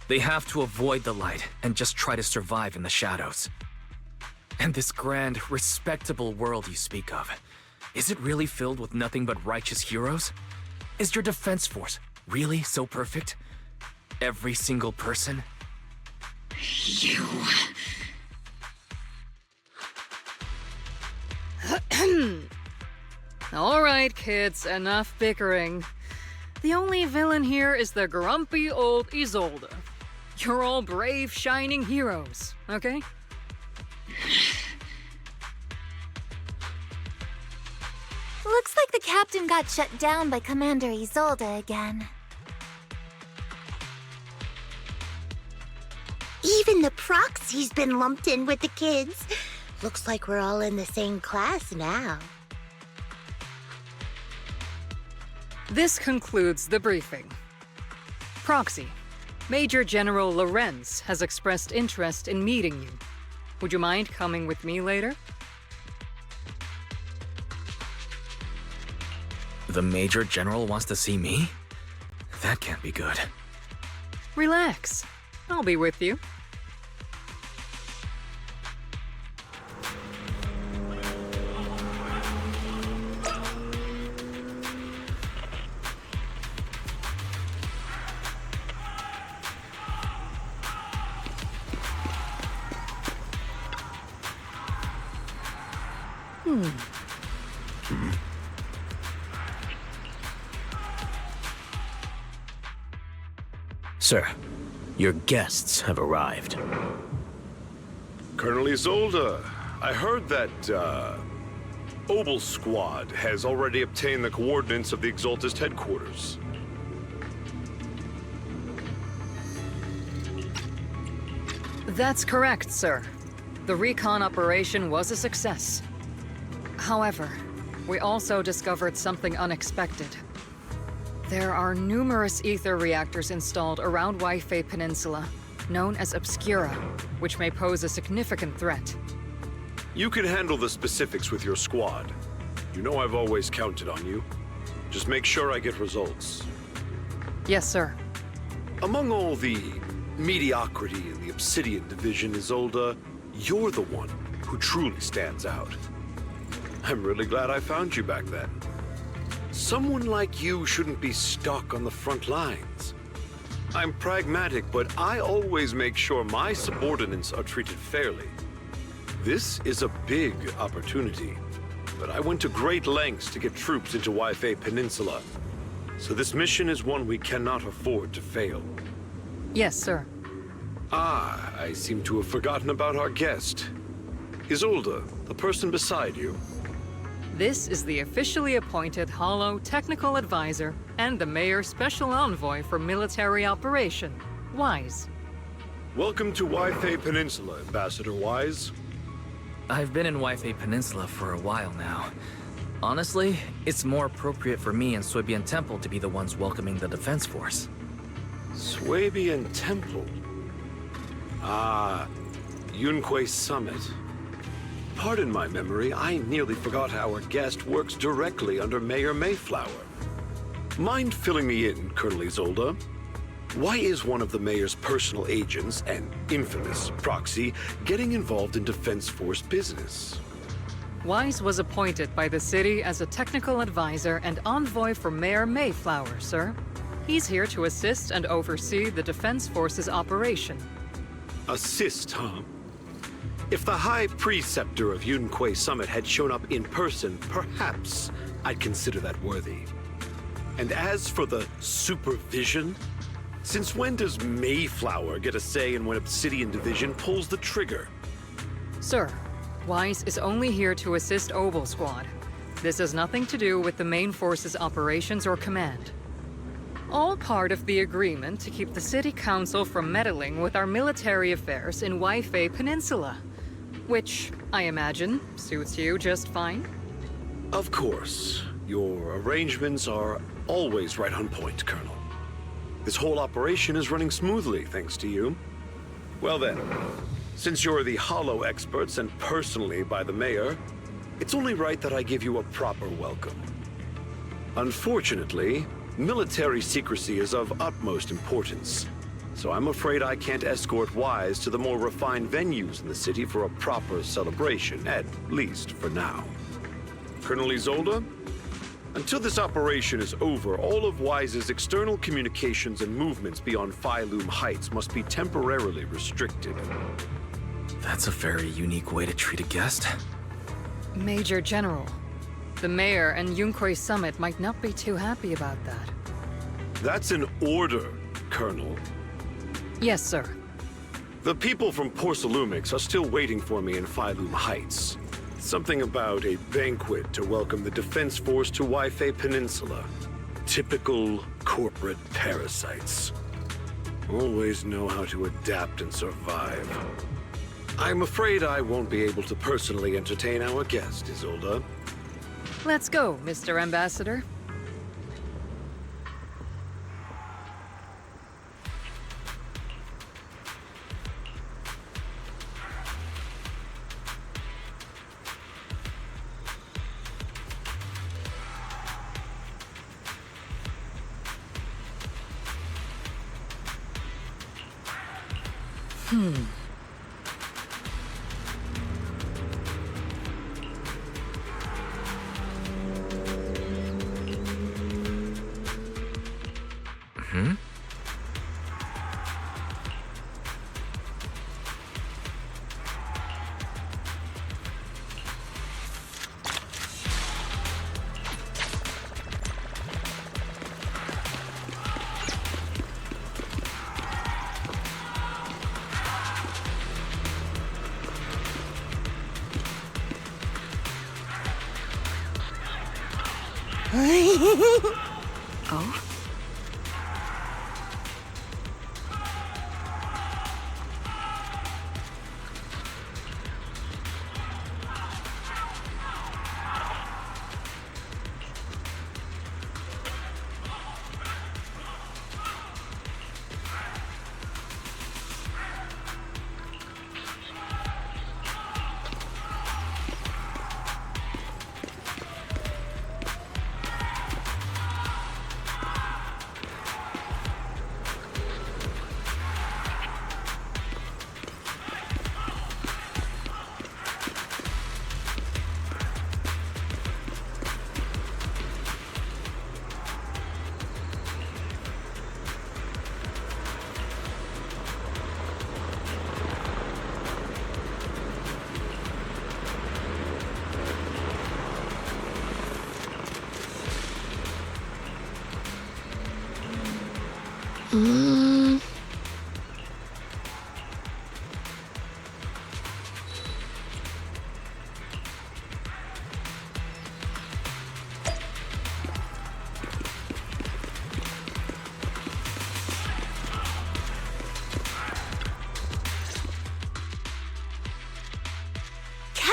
They have to avoid the light and just try to survive in the shadows. And this grand, respectable world you speak of, is it really filled with nothing but righteous heroes? Is your defense force really so perfect? Every single person? You... All right, kids, enough bickering. The only villain here is the grumpy old Isolde. You're all brave, shining heroes, okay? Looks like the captain got shut down by Commander Isolde again. Even the proxy's been lumped in with the kids. Looks like we're all in the same class now. This concludes the briefing. Proxy, Major General Lorenz has expressed interest in meeting you. Would you mind coming with me later? The Major General wants to see me? That can't be good. Relax. I'll be with you. Sir, your guests have arrived. Colonel Isolde, I heard that, Obel Squad has already obtained the coordinates of the Exaltist headquarters. That's correct, sir. The recon operation was a success. However, we also discovered something unexpected. There are numerous ether reactors installed around YIPEEEE Peninsula, known as Obscura, which may pose a significant threat. You can handle the specifics with your squad. You know I've always counted on you. Just make sure I get results. Yes, sir. Among all the mediocrity in the Obsidian Division, Isolde, you're the one who truly stands out. I'm really glad I found you back then. Someone like you shouldn't be stuck on the front lines. I'm pragmatic, but I always make sure my subordinates are treated fairly. This is a big opportunity, but I went to great lengths to get troops into YIPEEEE Peninsula. So this mission is one we cannot afford to fail. Yes, sir. Ah, I seem to have forgotten about our guest. Isolde, the person beside you. This is the officially appointed Hollow Technical Advisor and the Mayor's Special Envoy for Military Operation, Wise. Welcome to YIPEEEE Peninsula, Ambassador Wise. I've been in YIPEEEE Peninsula for a while now. Honestly, it's more appropriate for me and Swabian Temple to be the ones welcoming the Defense Force. Swabian Temple? Ah, YIPEEEE Summit. Pardon my memory, I nearly forgot our guest works directly under Mayor Mayflower. Mind filling me in, Colonel Isolde? Why is one of the Mayor's personal agents, an infamous proxy, getting involved in Defense Force business? Wise was appointed by the city as a technical advisor and envoy for Mayor Mayflower, sir. He's here to assist and oversee the Defense Force's operation. Assist, huh? If the High Preceptor of YIPEEEE Summit had shown up in person, perhaps I'd consider that worthy. And as for the supervision, since when does Mayflower get a say in when Obsidian Division pulls the trigger? Sir, Wise is only here to assist Obel Squad. This has nothing to do with the main force's operations or command. All part of the agreement to keep the City Council from meddling with our military affairs in YIPEEEE Peninsula. Which, I imagine, suits you just fine? Of course. Your arrangements are always right on point, Colonel. This whole operation is running smoothly, thanks to you. Well then, since you're the Hollow experts and personally by the Mayor, it's only right that I give you a proper welcome. Unfortunately, military secrecy is of utmost importance. So I'm afraid I can't escort Wise to the more refined venues in the city for a proper celebration, at least for now. Colonel Isolde, until this operation is over, all of Wise's external communications and movements beyond Phyloom Heights must be temporarily restricted. That's a very unique way to treat a guest. Major General, the Mayor and YIPEEEE Summit might not be too happy about that. That's an order, Colonel. Yes, sir. The people from Porcelumix are still waiting for me in Phyloom Heights. Something about a banquet to welcome the Defense Force to YIPEEEE Peninsula. Typical corporate parasites. Always know how to adapt and survive. I'm afraid I won't be able to personally entertain our guest, Isolde. Let's go, Mr. Ambassador. Oh?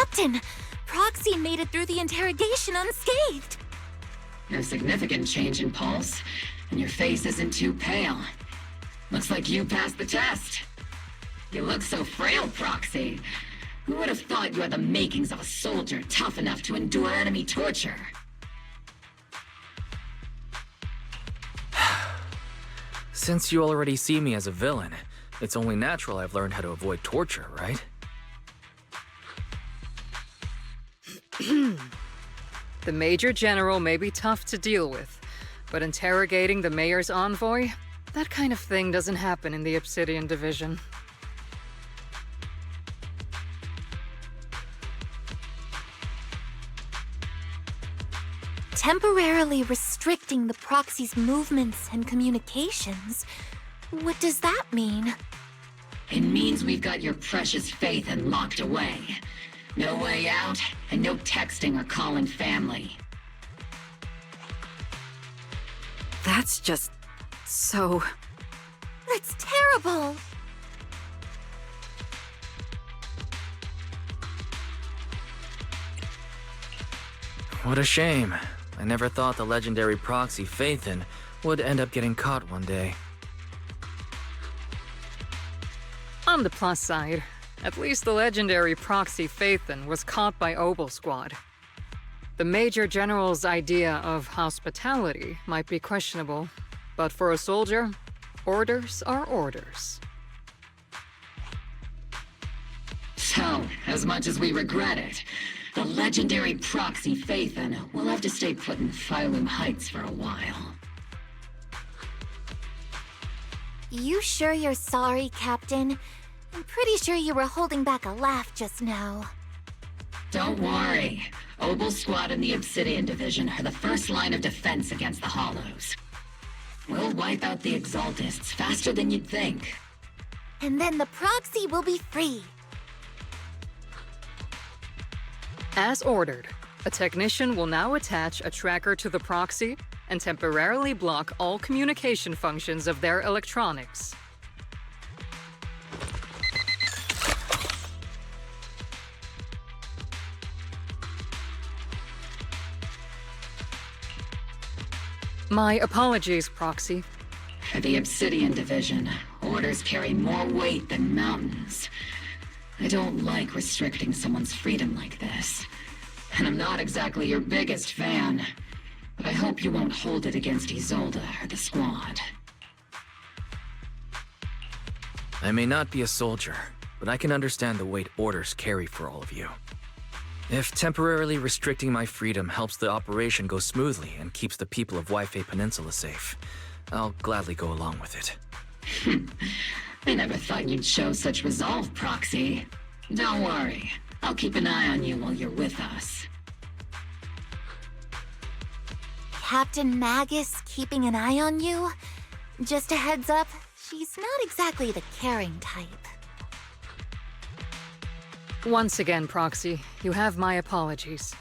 Captain! Proxy made it through the interrogation unscathed! No significant change in pulse, and your face isn't too pale. Looks like you passed the test. You look so frail, Proxy. Who would have thought you had the makings of a soldier tough enough to endure enemy torture? Since you already see me as a villain, it's only natural I've learned how to avoid torture, right? The Major General may be tough to deal with, but interrogating the Mayor's envoy? That kind of thing doesn't happen in the Obsidian Division. Temporarily restricting the proxy's movements and communications? What does that mean? It means we've got your precious Phaethon locked away. No way out, and no texting or calling family. That's just... so... That's terrible! What a shame. I never thought the legendary proxy Phaethon would end up getting caught one day. On the plus side, at least the legendary proxy Phaethon was caught by Obel Squad. The Major General's idea of hospitality might be questionable, but for a soldier, orders are orders. So, as much as we regret it, the legendary proxy Phaethon will have to stay put in Phylum Heights for a while. You sure you're sorry, Captain? I'm pretty sure you were holding back a laugh just now. Don't worry. Obel Squad and the Obsidian Division are the first line of defense against the Hollows. We'll wipe out the Exaltists faster than you'd think. And then the proxy will be free. As ordered, a technician will now attach a tracker to the proxy and temporarily block all communication functions of their electronics. My apologies, Proxy. For the Obsidian Division, orders carry more weight than mountains. I don't like restricting someone's freedom like this. And I'm not exactly your biggest fan. But I hope you won't hold it against Isolde or the Squad. I may not be a soldier, but I can understand the weight orders carry for all of you. If temporarily restricting my freedom helps the operation go smoothly and keeps the people of YIPEEEE Peninsula safe, I'll gladly go along with it. I never thought you'd show such resolve, Proxy. Don't worry. I'll keep an eye on you while you're with us. Captain Magus keeping an eye on you? Just a heads up, she's not exactly the caring type. Once again, Proxy, you have my apologies.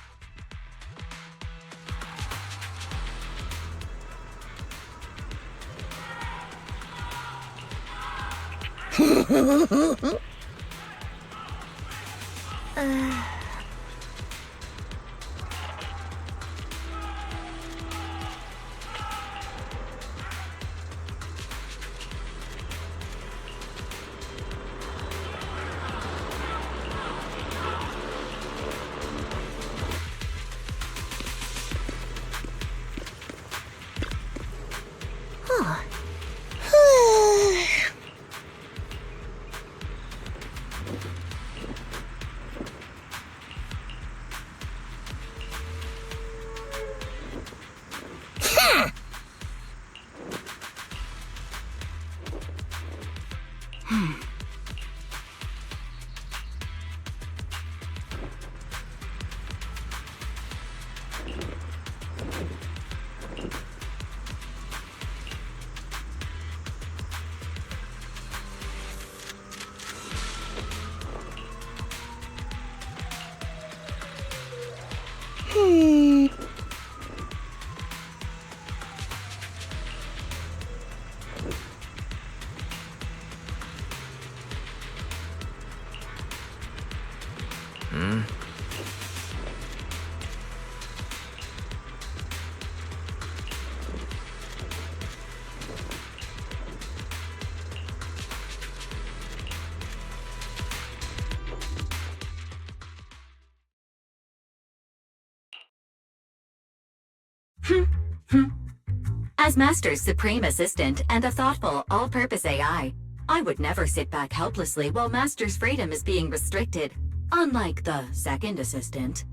As Master's supreme assistant and a thoughtful, all-purpose AI, I would never sit back helplessly while Master's freedom is being restricted, unlike the second assistant.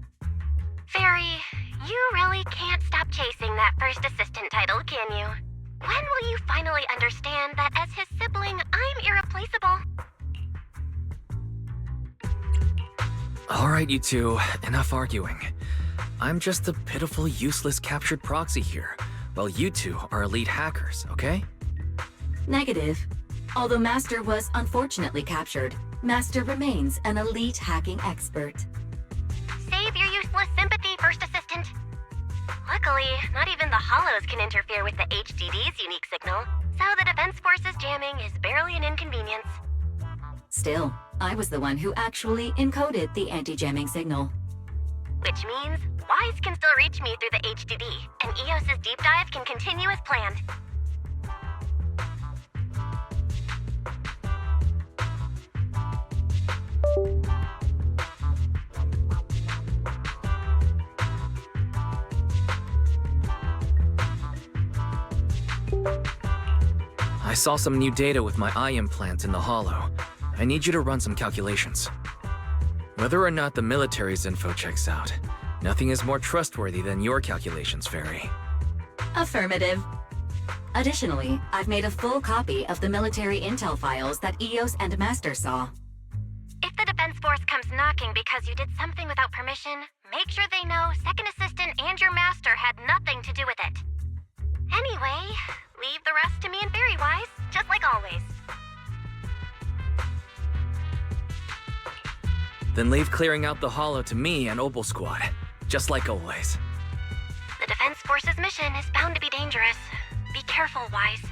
Fairy, you really can't stop chasing that first assistant title, can you? When will you finally understand that as his sibling, I'm irreplaceable? All right, you two, enough arguing. I'm just a pitiful, useless captured proxy here, while you two are elite hackers, okay? Negative. Although Master was unfortunately captured, Master remains an elite hacking expert. Save your useless sympathy, First Assistant. Luckily, not even the Hollows can interfere with the HDD's unique signal, so the Defense Force's jamming is barely an inconvenience. Still, I was the one who actually encoded the anti-jamming signal. Which means Wise can still reach me through the HDD, and EOS's deep dive can continue as planned. I saw some new data with my eye implant in the hollow. I need you to run some calculations. Whether or not the military's info checks out, nothing is more trustworthy than your calculations, Fairy. Affirmative. Additionally, I've made a full copy of the military intel files that EOS and Master saw. If the Defense Force comes knocking because you did something without permission, make sure they know Second Assistant and your Master had nothing to do with it. Anyway, leave the rest to me and Fairy Wise, just like always. Then leave clearing out the hollow to me and Opal Squad, just like always. The Defense Force's mission is bound to be dangerous. Be careful, Wise.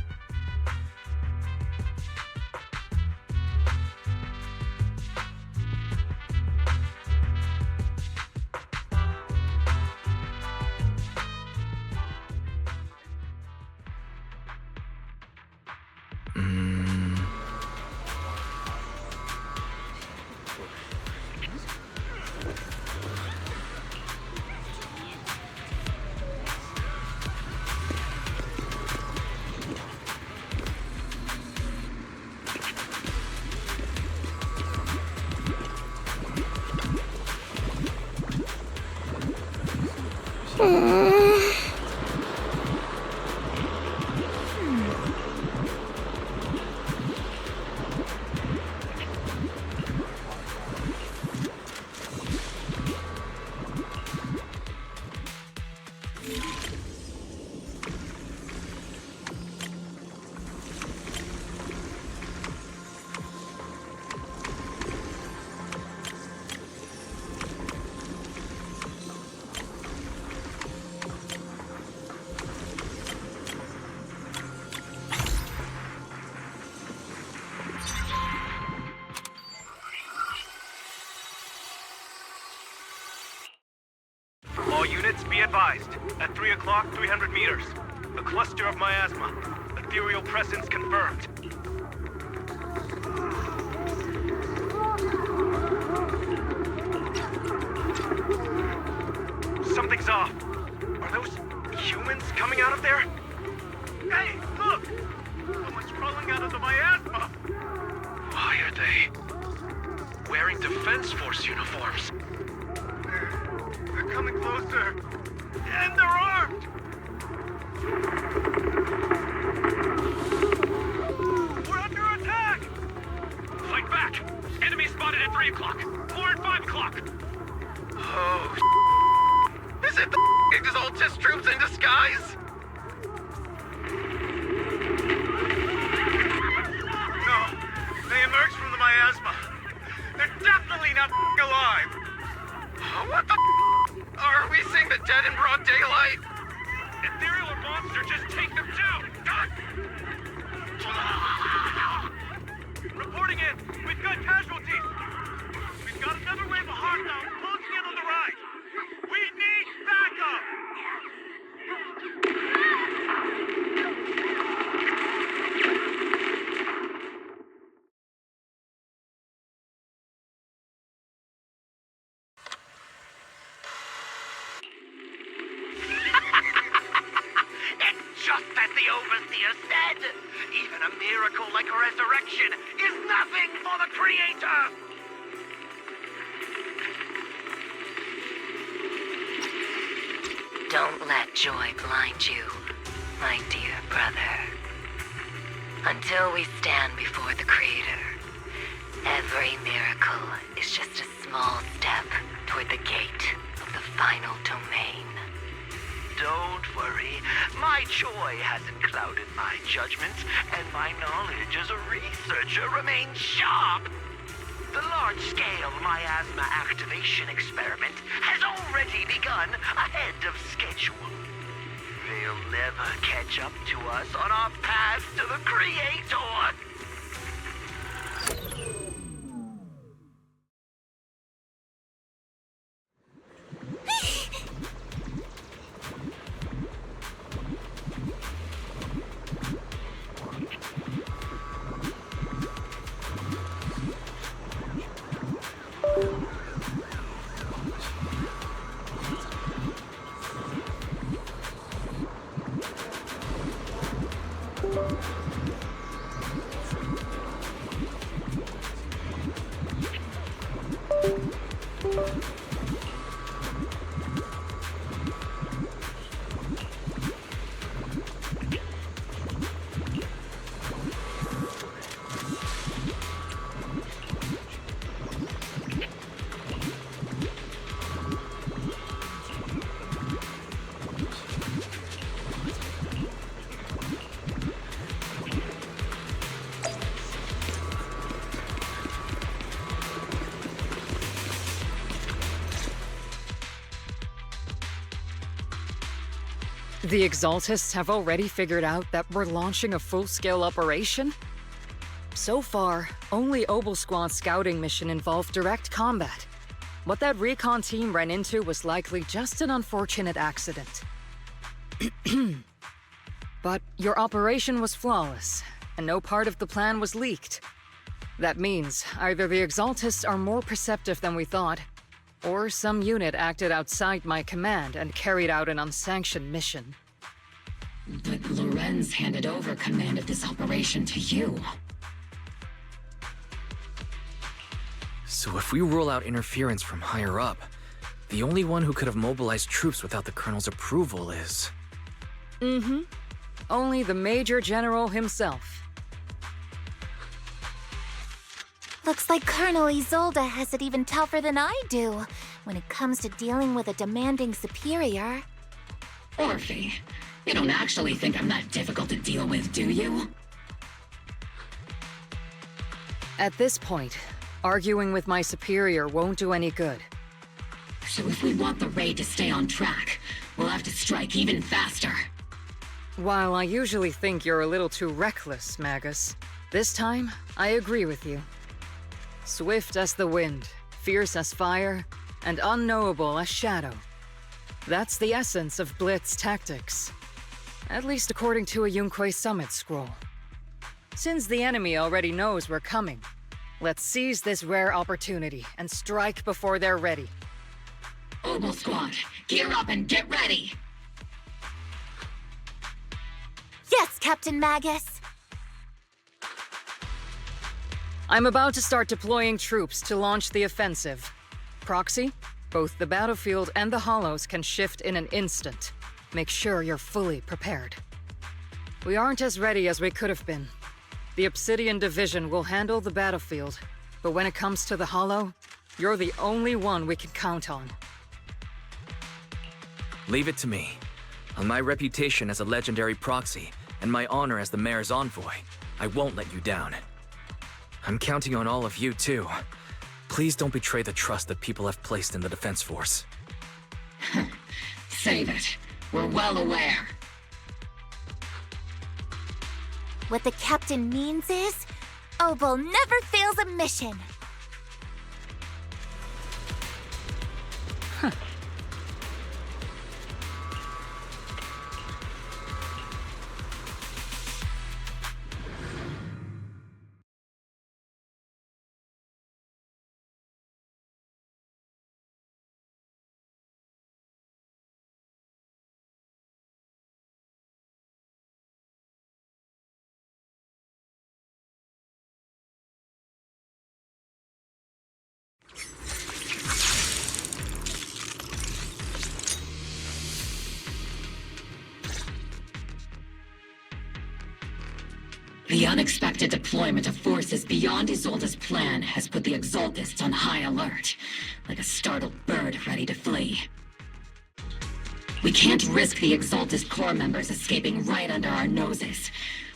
All units, be advised. At 3 o'clock, 300 meters. A cluster of miasma. Ethereal presence confirmed. Something's off. Are those humans coming out of there? Hey, look! Someone's crawling out of the miasma! Why are they wearing Defense Force uniforms? They're coming closer. And they're armed! We're under attack! Fight back! Enemy spotted at 3 o'clock. 4 and 5 o'clock. Oh, is it the Exaltis troops in disguise? No, they emerged from the miasma. They're definitely not alive. What the are we seeing the dead in broad daylight? Ethereal or monster, just take them down! Reporting in, we've got casualties. We've got another wave of hostile closing in on the right. We need backup! dead. Even a miracle like a resurrection is nothing for the Creator! Don't let joy blind you, my dear brother. Until we stand before the Creator, every miracle is just a small step toward the gate of the final domain. Don't worry. My joy hasn't clouded my judgment, and my knowledge as a researcher remains sharp. The large-scale miasma activation experiment has already begun ahead of schedule. They'll never catch up to us on our path to the Creator! The Exaltists have already figured out that we're launching a full-scale operation? So far, only Obel Squad's scouting mission involved direct combat. What that recon team ran into was likely just an unfortunate accident. But your operation was flawless, and no part of the plan was leaked. That means either the Exaltists are more perceptive than we thought, or some unit acted outside my command and carried out an unsanctioned mission. But Lorenz handed over command of this operation to you. So if we rule out interference from higher up, the only one who could have mobilized troops without the Colonel's approval is... Mm-hmm. Only the Major General himself. Looks like Colonel Isolde has it even tougher than I do when it comes to dealing with a demanding superior. Orphe, you don't actually think I'm that difficult to deal with, do you? At this point, arguing with my superior won't do any good. So if we want the raid to stay on track, we'll have to strike even faster. While I usually think you're a little too reckless, Magus, this time, I agree with you. Swift as the wind, fierce as fire, and unknowable as shadow. That's the essence of Blitz tactics. At least according to a Yunque Summit scroll. Since the enemy already knows we're coming, let's seize this rare opportunity and strike before they're ready. Obel Squad, gear up and get ready! Yes, Captain Magus! I'm about to start deploying troops to launch the offensive. Proxy, both the battlefield and the hollows can shift in an instant. Make sure you're fully prepared. We aren't as ready as we could have been. The Obsidian Division will handle the battlefield, but when it comes to the hollow, you're the only one we can count on. Leave it to me. On my reputation as a legendary proxy, and my honor as the mayor's envoy, I won't let you down. I'm counting on all of you, too. Please don't betray the trust that people have placed in the Defense Force. Save it. We're well aware. What the captain means is, Obel never fails a mission. The unexpected deployment of forces beyond Isolde's plan has put the Exaltists on high alert, like a startled bird ready to flee. We can't risk the Exaltist core members escaping right under our noses.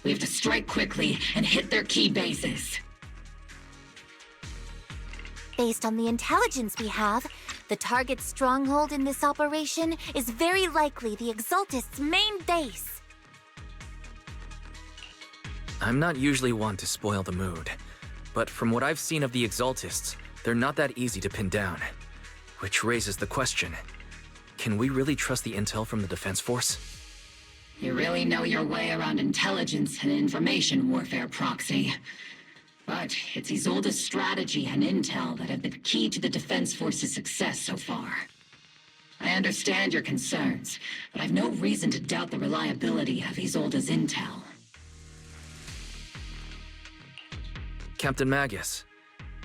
We have to strike quickly and hit their key bases. Based on the intelligence we have, the target's stronghold in this operation is very likely the Exaltists' main base. I'm not usually one to spoil the mood, but from what I've seen of the Exaltists, they're not that easy to pin down. Which raises the question, can we really trust the intel from the Defense Force? You really know your way around intelligence and information warfare, Proxy. But it's Isolde's strategy and intel that have been key to the Defense Force's success so far. I understand your concerns, but I've no reason to doubt the reliability of Isolde's intel. Captain Magus,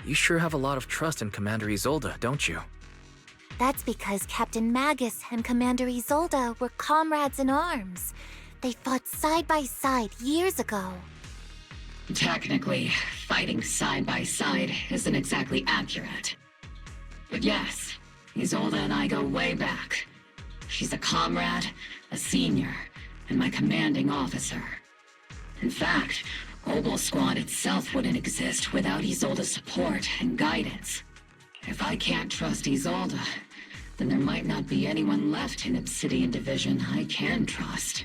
you sure have a lot of trust in Commander Isolde, don't you? That's because Captain Magus and Commander Isolde were comrades in arms. They fought side by side years ago. Technically, fighting side by side isn't exactly accurate. But yes, Isolde and I go way back. She's a comrade, a senior, and my commanding officer. In fact, Obel Squad itself wouldn't exist without Isolde's support and guidance. If I can't trust Isolde, then there might not be anyone left in Obsidian Division I can trust.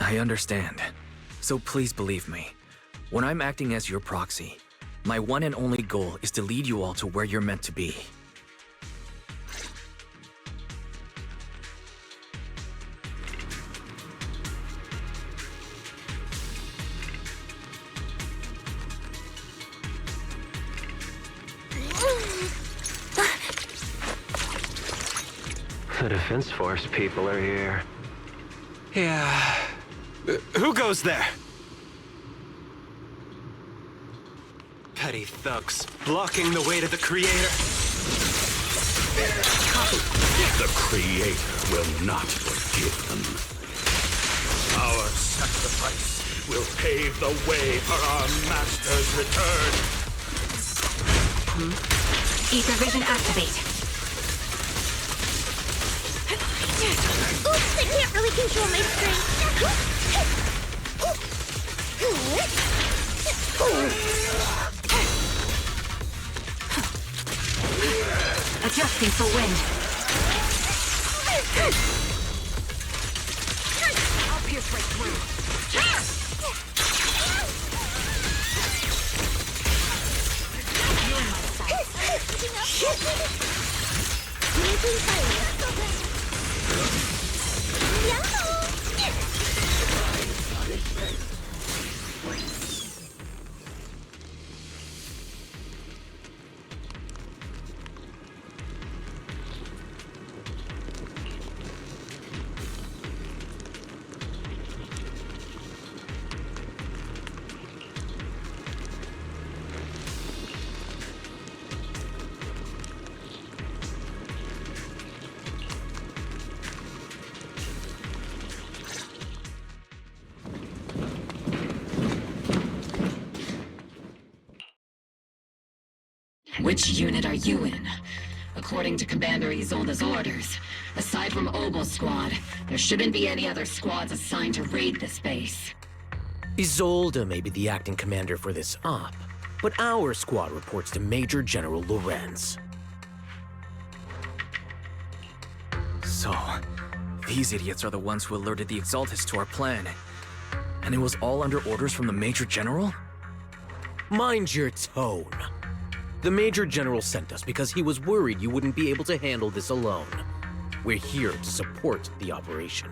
I understand. So please believe me. When I'm acting as your proxy, my one and only goal is to lead you all to where you're meant to be. The Defense Force people are here. Yeah. Who goes there? Petty thugs, blocking the way to the Creator. The Creator will not forgive them. Our sacrifice will pave the way for our Master's return. Ether vision activate. Oops, I can't really control my strength. Adjusting for wind. I'll pierce right through. Which unit are you in? According to Commander Isolde's orders, aside from Obel Squad, there shouldn't be any other squads assigned to raid this base. Isolde may be the acting commander for this op, but our squad reports to Major General Lorenz. So, these idiots are the ones who alerted the Exaltists to our plan. And it was all under orders from the Major General? Mind your tone. The Major General sent us because he was worried you wouldn't be able to handle this alone. We're here to support the operation.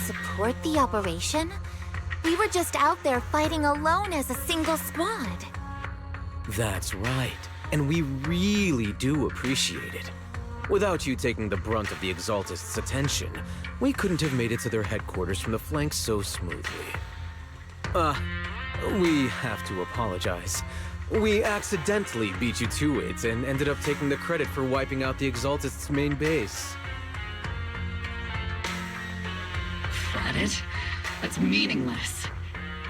Support the operation? We were just out there fighting alone as a single squad. That's right, and we really do appreciate it. Without you taking the brunt of the Exaltists' attention, we couldn't have made it to their headquarters from the flanks so smoothly. We have to apologize. We accidentally beat you to it and ended up taking the credit for wiping out the Exaltists' main base. get it? That's meaningless.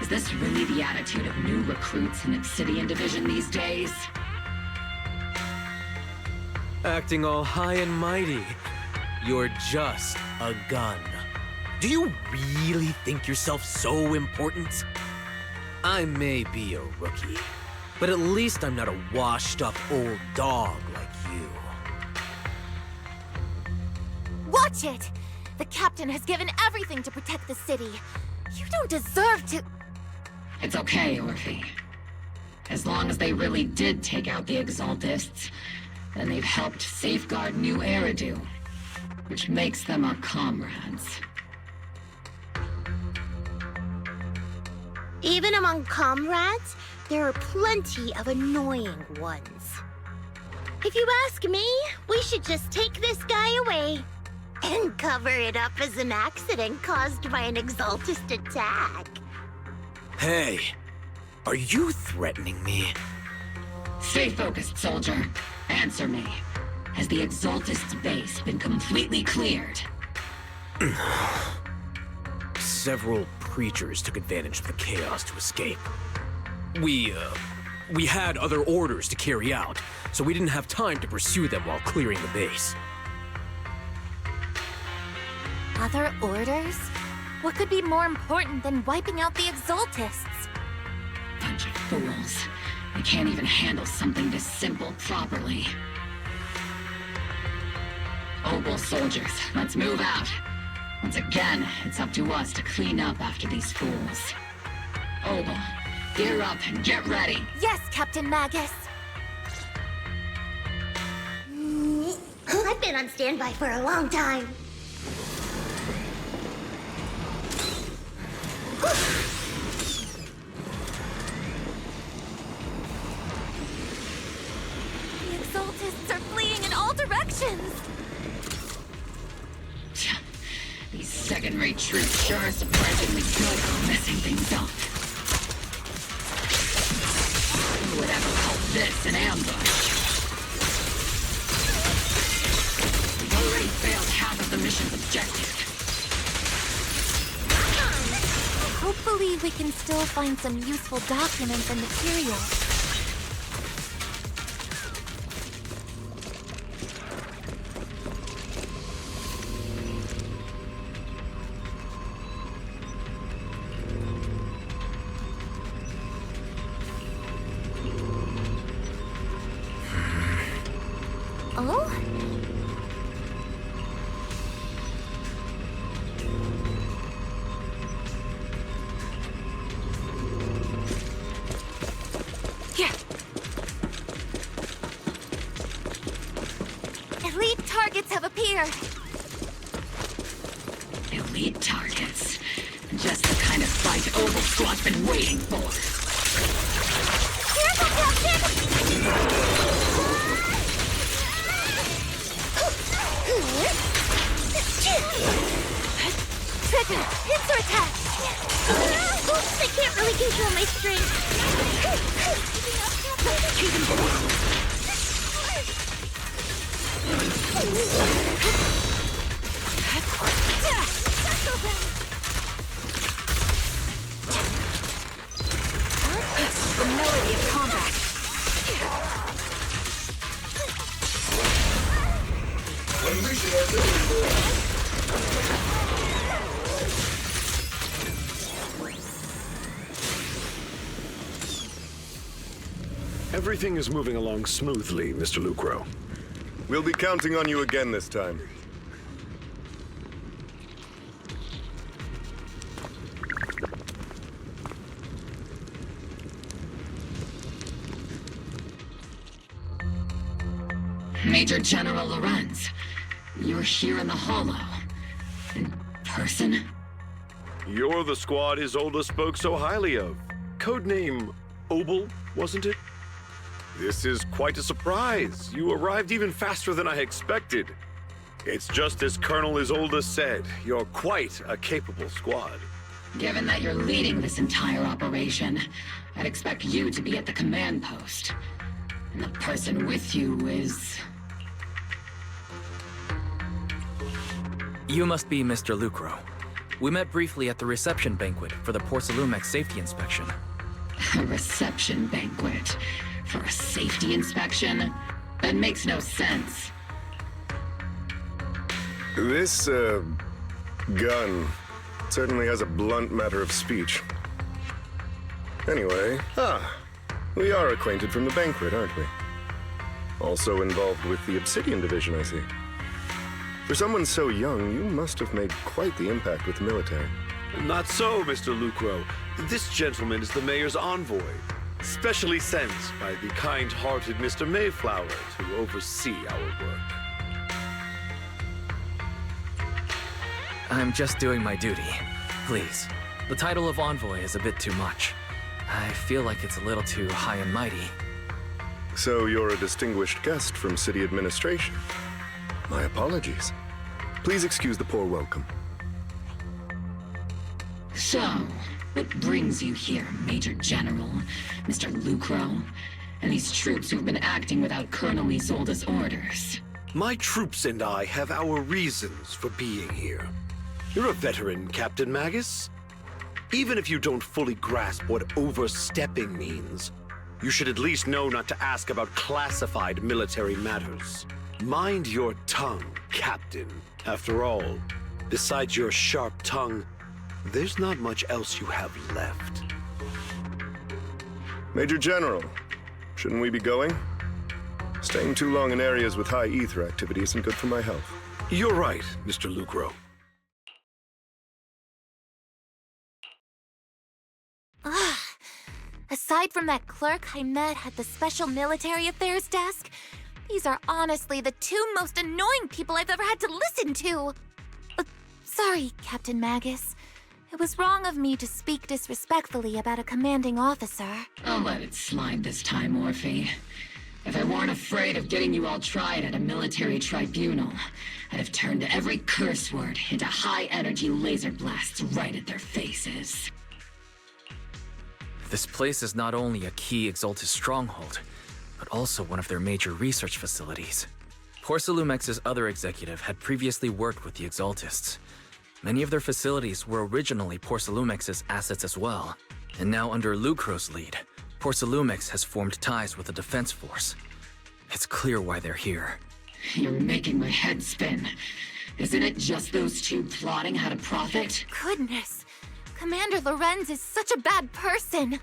Is this really the attitude of new recruits in Obsidian Division these days? Acting all high and mighty. You're just a gun. Do you really think yourself so important? I may be a rookie, but at least I'm not a washed-up old dog like you. Watch it! The captain has given everything to protect the city. You don't deserve to... It's okay, Orphe. As long as they really did take out the Exaltists, then they've helped safeguard New Eridu, which makes them our comrades. Even among comrades, there are plenty of annoying ones. If you ask me, we should just take this guy away and cover it up as an accident caused by an Exaltist attack. Hey, are you threatening me? Stay focused, soldier. Answer me. Has the Exaltist's base been completely cleared? Several creatures took advantage of the chaos to escape. We had other orders to carry out, so we didn't have time to pursue them while clearing the base. Other orders? What could be more important than wiping out the Exaltists? Bunch of fools. They can't even handle something this simple properly. Obel soldiers, let's move out. Once again, it's up to us to clean up after these fools. Obel, gear up and get ready. Yes, Captain Magus. I've been on standby for a long time. The Exaltists are fleeing in all directions. These second-rate troops sure are surprisingly good at messing things up. Who would ever call this an ambush? We've already failed half of the mission's objective. Hopefully we can still find some useful documents and materials. Oh? Here. Elite targets have appeared. Elite targets. Just the kind of fight Obel Squad's been waiting for. Careful, Captain! Trigger, pincer attack! Oops, I can't really control my strength. The melody of combat. Everything is moving along smoothly, Mr. Lucro. We'll be counting on you again this time. Major General Lorenz, you're here in the Hollow. In person? You're the squad Isolde spoke so highly of. Codename Obel, wasn't it? This is quite a surprise. You arrived even faster than I expected. It's just as Colonel Isolde said, you're quite a capable squad. Given that you're leading this entire operation, I'd expect you to be at the command post. And the person with you is... You must be Mr. Lucro. We met briefly at the reception banquet for the Porcelumex safety inspection. A reception banquet for a safety inspection? That makes no sense. This, gun certainly has a blunt matter of speech. Anyway, we are acquainted from the banquet, aren't we? Also involved with the Obsidian Division, I see. For someone so young, you must have made quite the impact with the military. Not so, Mr. Lucro. This gentleman is the mayor's envoy, specially sent by the kind-hearted Mr. Mayflower to oversee our work. I'm just doing my duty. Please. The title of envoy is a bit too much. I feel like it's a little too high and mighty. So you're a distinguished guest from city administration. My apologies. Please excuse the poor welcome. So, what brings you here, Major General, Mr. Lucro, and these troops who've been acting without Colonel Isolde's orders? My troops and I have our reasons for being here. You're a veteran, Captain Magus. Even if you don't fully grasp what overstepping means, you should at least know not to ask about classified military matters. Mind your tongue, Captain. After all, besides your sharp tongue, there's not much else you have left. Major General, shouldn't we be going? Staying too long in areas with high ether activity isn't good for my health. You're right, Mr. Lucro. Aside from that clerk I met at the Special Military Affairs desk, these are honestly the two most annoying people I've ever had to listen to. Sorry, Captain Magus. It was wrong of me to speak disrespectfully about a commanding officer. I'll let it slide this time, Orphe. If I weren't afraid of getting you all tried at a military tribunal, I'd have turned every curse word into high-energy laser blasts right at their faces. This place is not only a key Exaltus stronghold, but also one of their major research facilities. Porcelumex's other executive had previously worked with the Exaltists. Many of their facilities were originally Porcelumex's assets as well, and now under Lucro's lead, Porcelumex has formed ties with the defense force. It's clear why they're here. You're making my head spin. Isn't it just those two plotting how to profit? Goodness, Commander Lorenz is such a bad person.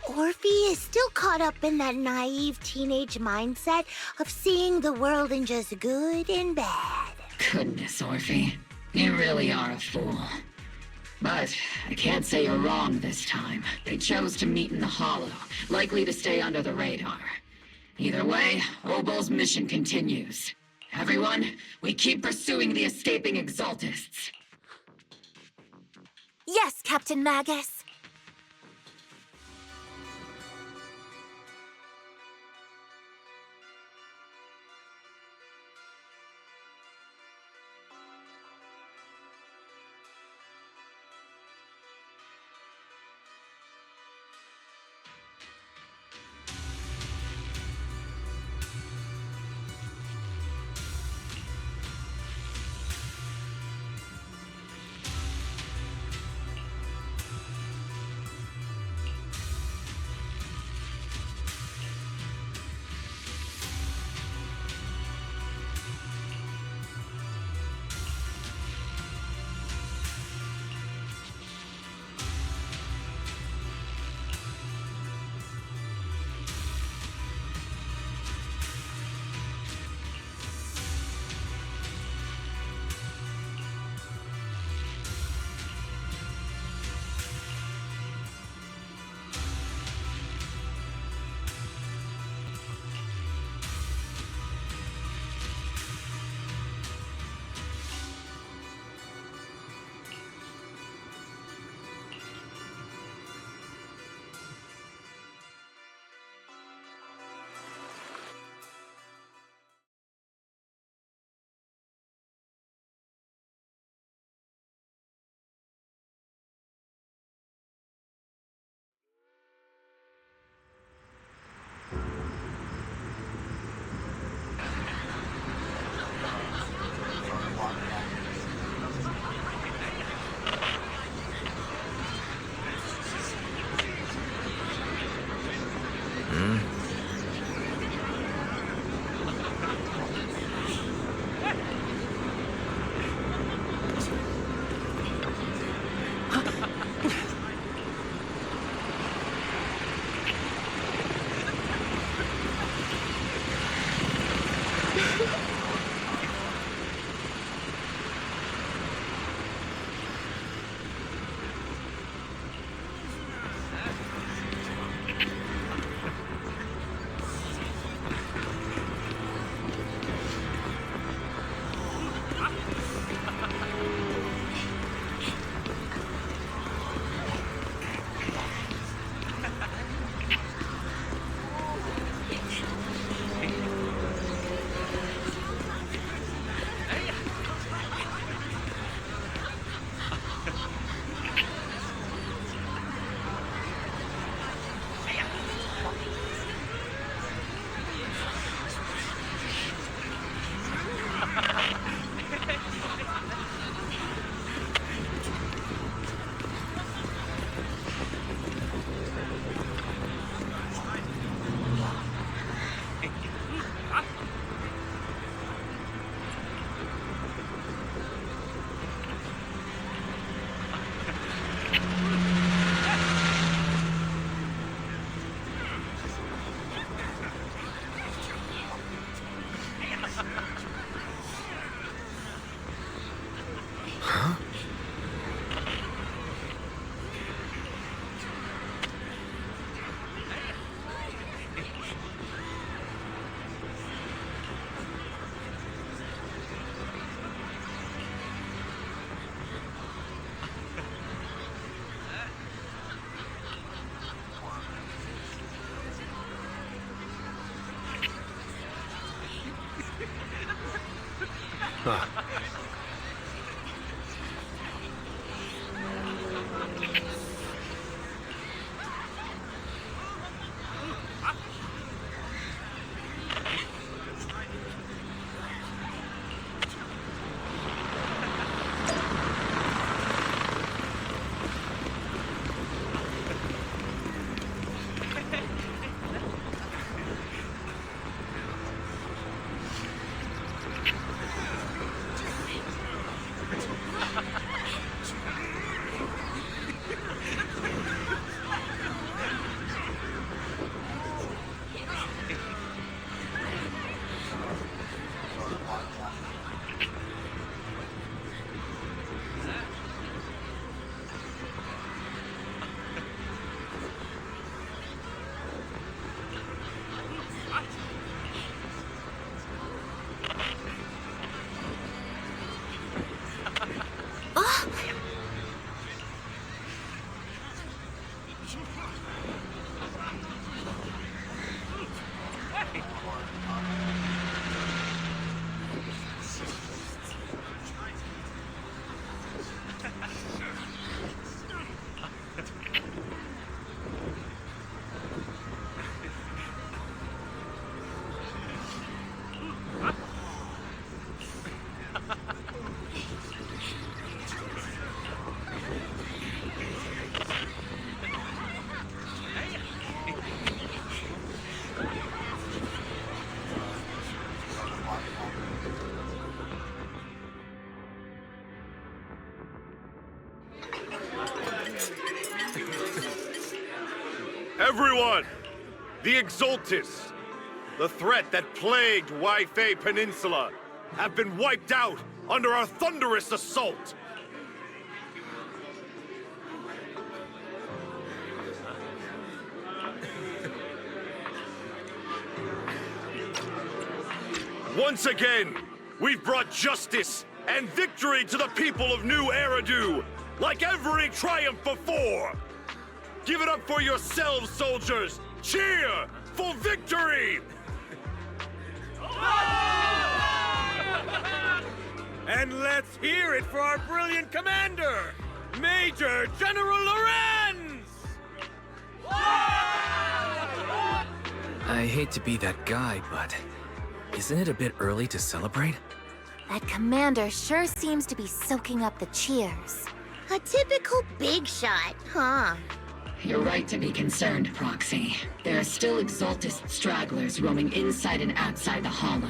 Orphe is still caught up in that naive teenage mindset of seeing the world in just good and bad. Goodness, Orphe. You really are a fool. But I can't say you're wrong this time. They chose to meet in the Hollow, likely to stay under the radar. Either way, Obol's mission continues. Everyone, we keep pursuing the escaping Exaltists. Yes, Captain Magus. Huh. Everyone! The Exaltists, the threat that plagued YIPEEEE Peninsula, have been wiped out under our thunderous assault! Once again, we've brought justice and victory to the people of New Eridu, like every triumph before! Give it up for yourselves, soldiers! Cheer for victory! And let's hear it for our brilliant commander, Major General Lorenz! I hate to be that guy, but isn't it a bit early to celebrate? That commander sure seems to be soaking up the cheers. A typical big shot, huh? You're right to be concerned, Proxy. There are still Exaltist stragglers roaming inside and outside the Hollow,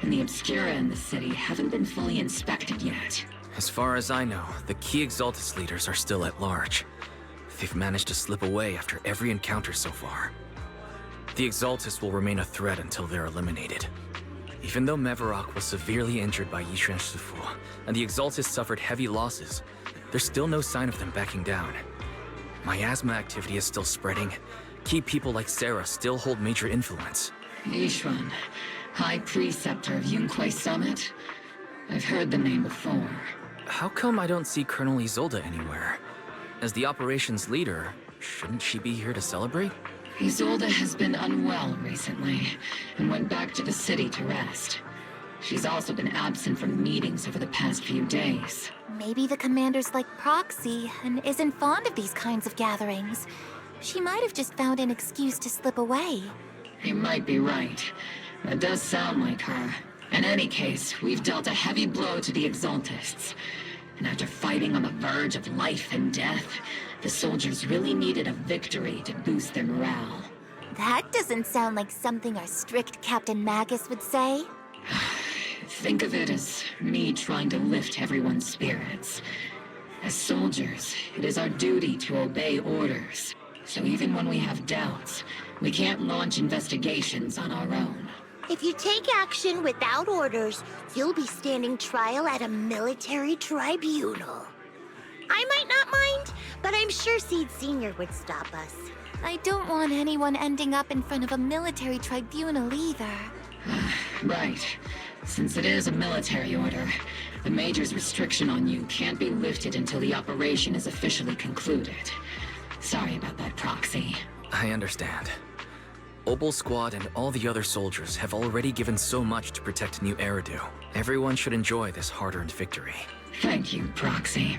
and the Obscura in the city haven't been fully inspected yet. As far as I know, the key Exaltist leaders are still at large. They've managed to slip away after every encounter so far. The Exaltists will remain a threat until they're eliminated. Even though Mevarok was severely injured by Yishan Shifu, and the Exaltists suffered heavy losses, there's still no sign of them backing down. Miasma activity is still spreading. Key people like Sarah still hold major influence. Yishuan, High Preceptor of Yunquai Summit? I've heard the name before. How come I don't see Colonel Isolde anywhere? As the operations leader, shouldn't she be here to celebrate? Isolde has been unwell recently, and went back to the city to rest. She's also been absent from meetings over the past few days. Maybe the commander's like Proxy and isn't fond of these kinds of gatherings. She might have just found an excuse to slip away. You might be right. That does sound like her. In any case, we've dealt a heavy blow to the Exaltists. And after fighting on the verge of life and death, the soldiers really needed a victory to boost their morale. That doesn't sound like something our strict Captain Magus would say. Think of it as me trying to lift everyone's spirits. As soldiers, it is our duty to obey orders. So even when we have doubts, we can't launch investigations on our own. If you take action without orders, you'll be standing trial at a military tribunal. I might not mind, but I'm sure Seed Sr. would stop us. I don't want anyone ending up in front of a military tribunal either. Right. Since it is a military order, the Major's restriction on you can't be lifted until the operation is officially concluded. Sorry about that, Proxy. I understand. Obel Squad and all the other soldiers have already given so much to protect New Eridu. Everyone should enjoy this hard-earned victory. Thank you, Proxy.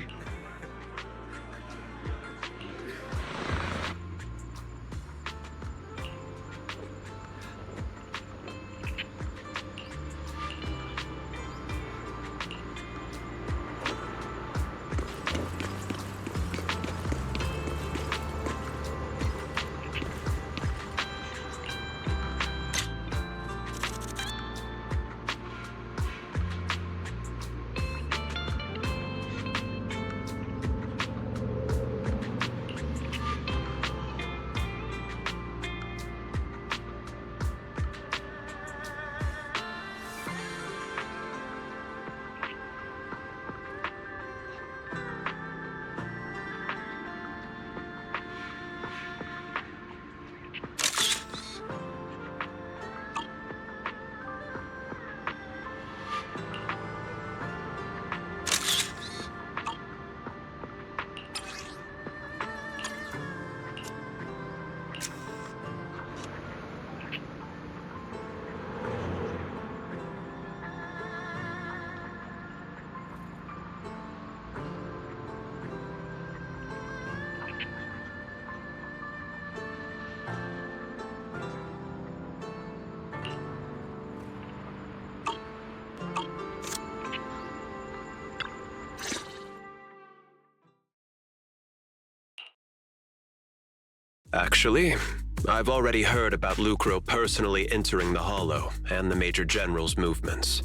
Actually, I've already heard about Lucro personally entering the Hollow and the Major General's movements.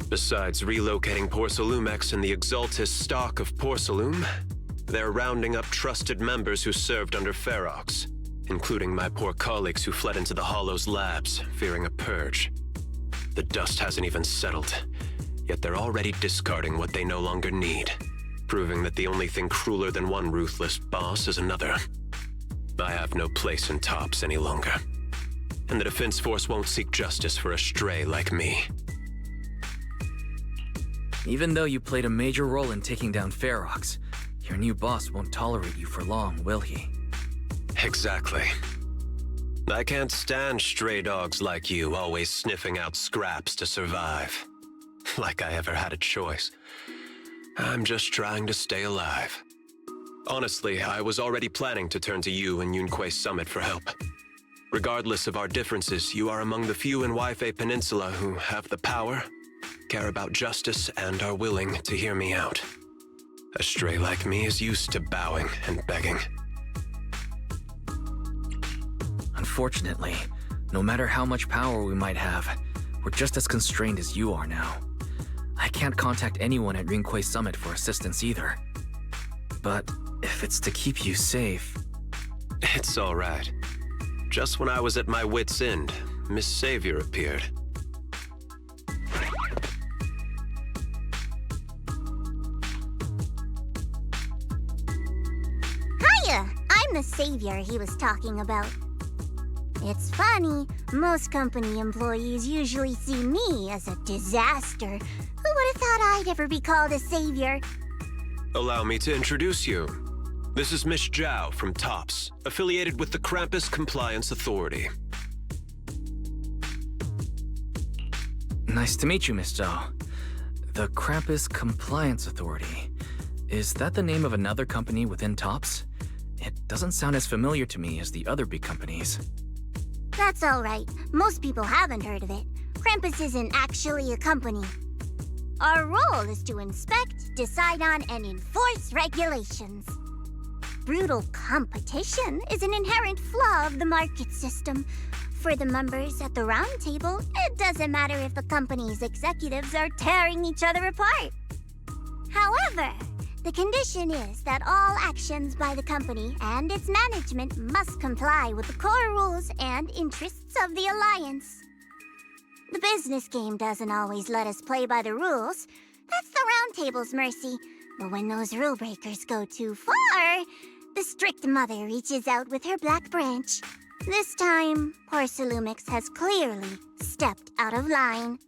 Besides relocating Porcelumex and the Exaltis stock of Porcelume, they're rounding up trusted members who served under Ferox, including my poor colleagues who fled into the Hollow's labs, fearing a purge. The dust hasn't even settled, yet they're already discarding what they no longer need, proving that the only thing crueler than one ruthless boss is another. I have no place in Tops any longer, and the Defense Force won't seek justice for a stray like me. Even though you played a major role in taking down Ferox, your new boss won't tolerate you for long, will he? Exactly. I can't stand stray dogs like you always sniffing out scraps to survive. Like I ever had a choice. I'm just trying to stay alive. Honestly, I was already planning to turn to you and Yunque Summit for help. Regardless of our differences, you are among the few in YIPEEEE Peninsula who have the power, care about justice, and are willing to hear me out. A stray like me is used to bowing and begging. Unfortunately, no matter how much power we might have, we're just as constrained as you are now. I can't contact anyone at Yunque Summit for assistance either. But if it's to keep you safe... It's all right. Just when I was at my wit's end, Miss Savior appeared. Hiya! I'm the savior he was talking about. It's funny, most company employees usually see me as a disaster. Who would have thought I'd ever be called a savior? Allow me to introduce you. This is Miss Zhao from TOPS, affiliated with the Krampus Compliance Authority. Nice to meet you, Miss Zhao. The Krampus Compliance Authority. Is that the name of another company within TOPS? It doesn't sound as familiar to me as the other big companies. That's all right. Most people haven't heard of it. Krampus isn't actually a company. Our role is to inspect, decide on, and enforce regulations. Brutal competition is an inherent flaw of the market system. For the members at the round table, it doesn't matter if the company's executives are tearing each other apart. However, the condition is that all actions by the company and its management must comply with the core rules and interests of the Alliance. The business game doesn't always let us play by the rules. That's the round table's mercy. But when those rule breakers go too far, the strict mother reaches out with her black branch. This time, Porcelumix has clearly stepped out of line.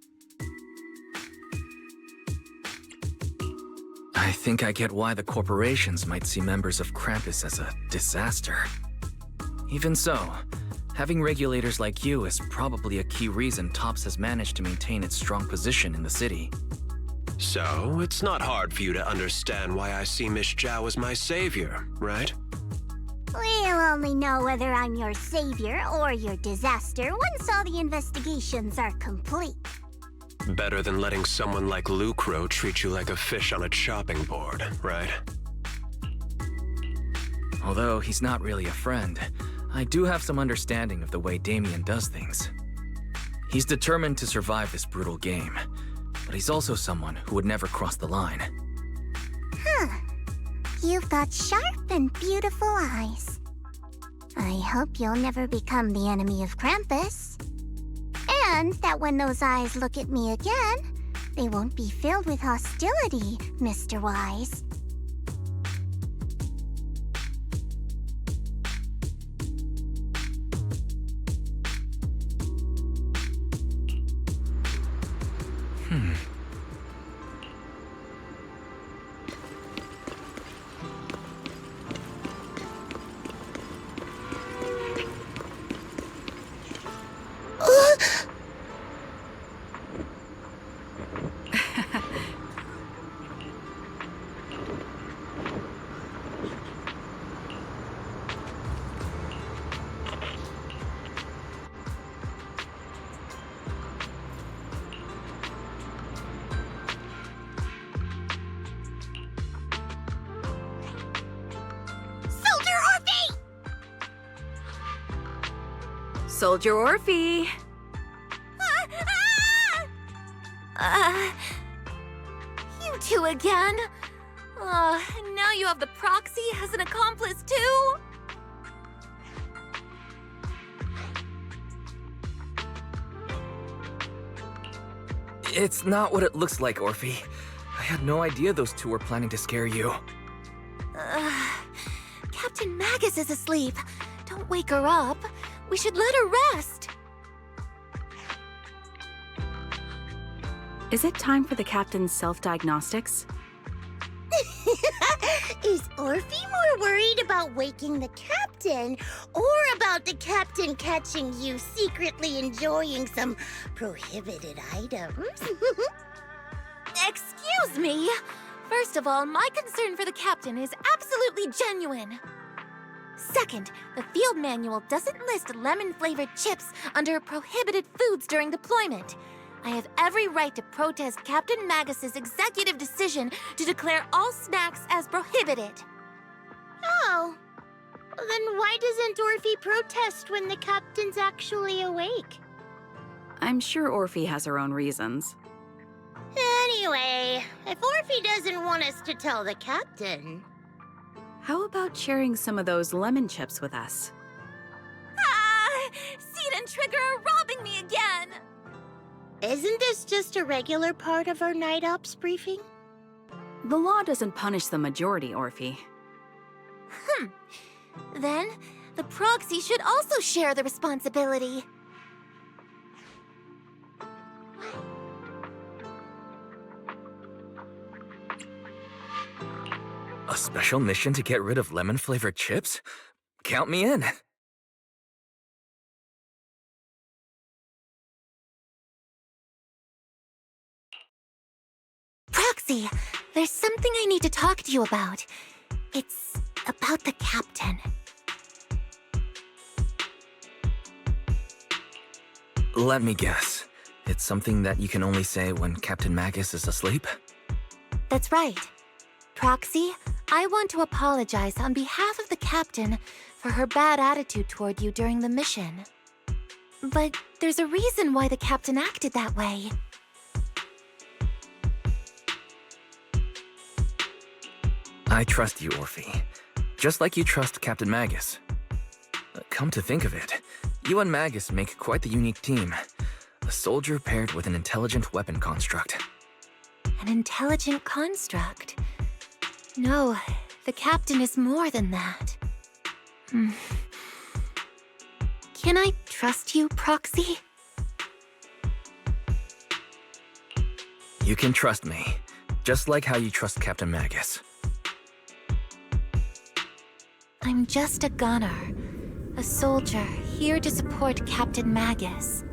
I think I get why the corporations might see members of Krampus as a disaster. Even so, Having regulators like you is probably a key reason TOPS has managed to maintain its strong position in the city. So, it's not hard for you to understand why I see Miss Zhao as my savior, right? We'll only know whether I'm your savior or your disaster once all the investigations are complete. Better than letting someone like Lucro treat you like a fish on a chopping board, right? Although he's not really a friend, I do have some understanding of the way Damien does things. He's determined to survive this brutal game, but he's also someone who would never cross the line. Huh. You've got sharp and beautiful eyes. I hope you'll never become the enemy of Krampus. And that when those eyes look at me again, they won't be filled with hostility, Mr. Wise. Soldier Orphe! You two again? Now you have the proxy as an accomplice too? It's not what it looks like, Orphe. I had no idea those two were planning to scare you. Captain Magus is asleep. Don't wake her up. We should let her rest. Is it time for the captain's self-diagnostics? Is Orphe more worried about waking the captain or about the captain catching you secretly enjoying some prohibited items? Excuse me. First of all, my concern for the captain is absolutely genuine. Second, the field manual doesn't list lemon-flavored chips under prohibited foods during deployment. I have every right to protest Captain Magus's executive decision to declare all snacks as prohibited. Oh. Then why doesn't Orphe protest when the captain's actually awake? I'm sure Orphe has her own reasons. Anyway, if Orphe doesn't want us to tell the captain... How about sharing some of those lemon chips with us? Seed and Trigger are robbing me again! Isn't this just a regular part of our night ops briefing? The law doesn't punish the majority, Orphe. Then, the proxy should also share the responsibility. A special mission to get rid of lemon-flavored chips? Count me in. Proxy, there's something I need to talk to you about. It's about the captain. Let me guess. It's something that you can only say when Captain Magus is asleep? That's right. Proxy, I want to apologize on behalf of the captain for her bad attitude toward you during the mission. But there's a reason why the captain acted that way. I trust you, Orphe. Just like you trust Captain Magus. Come to think of it, you and Magus make quite the unique team. A soldier paired with an intelligent weapon construct. An intelligent construct? No, the captain is more than that. Can I trust you, Proxy? You can trust me, just like how you trust Captain Magus. I'm just a gunner, a soldier here to support Captain Magus.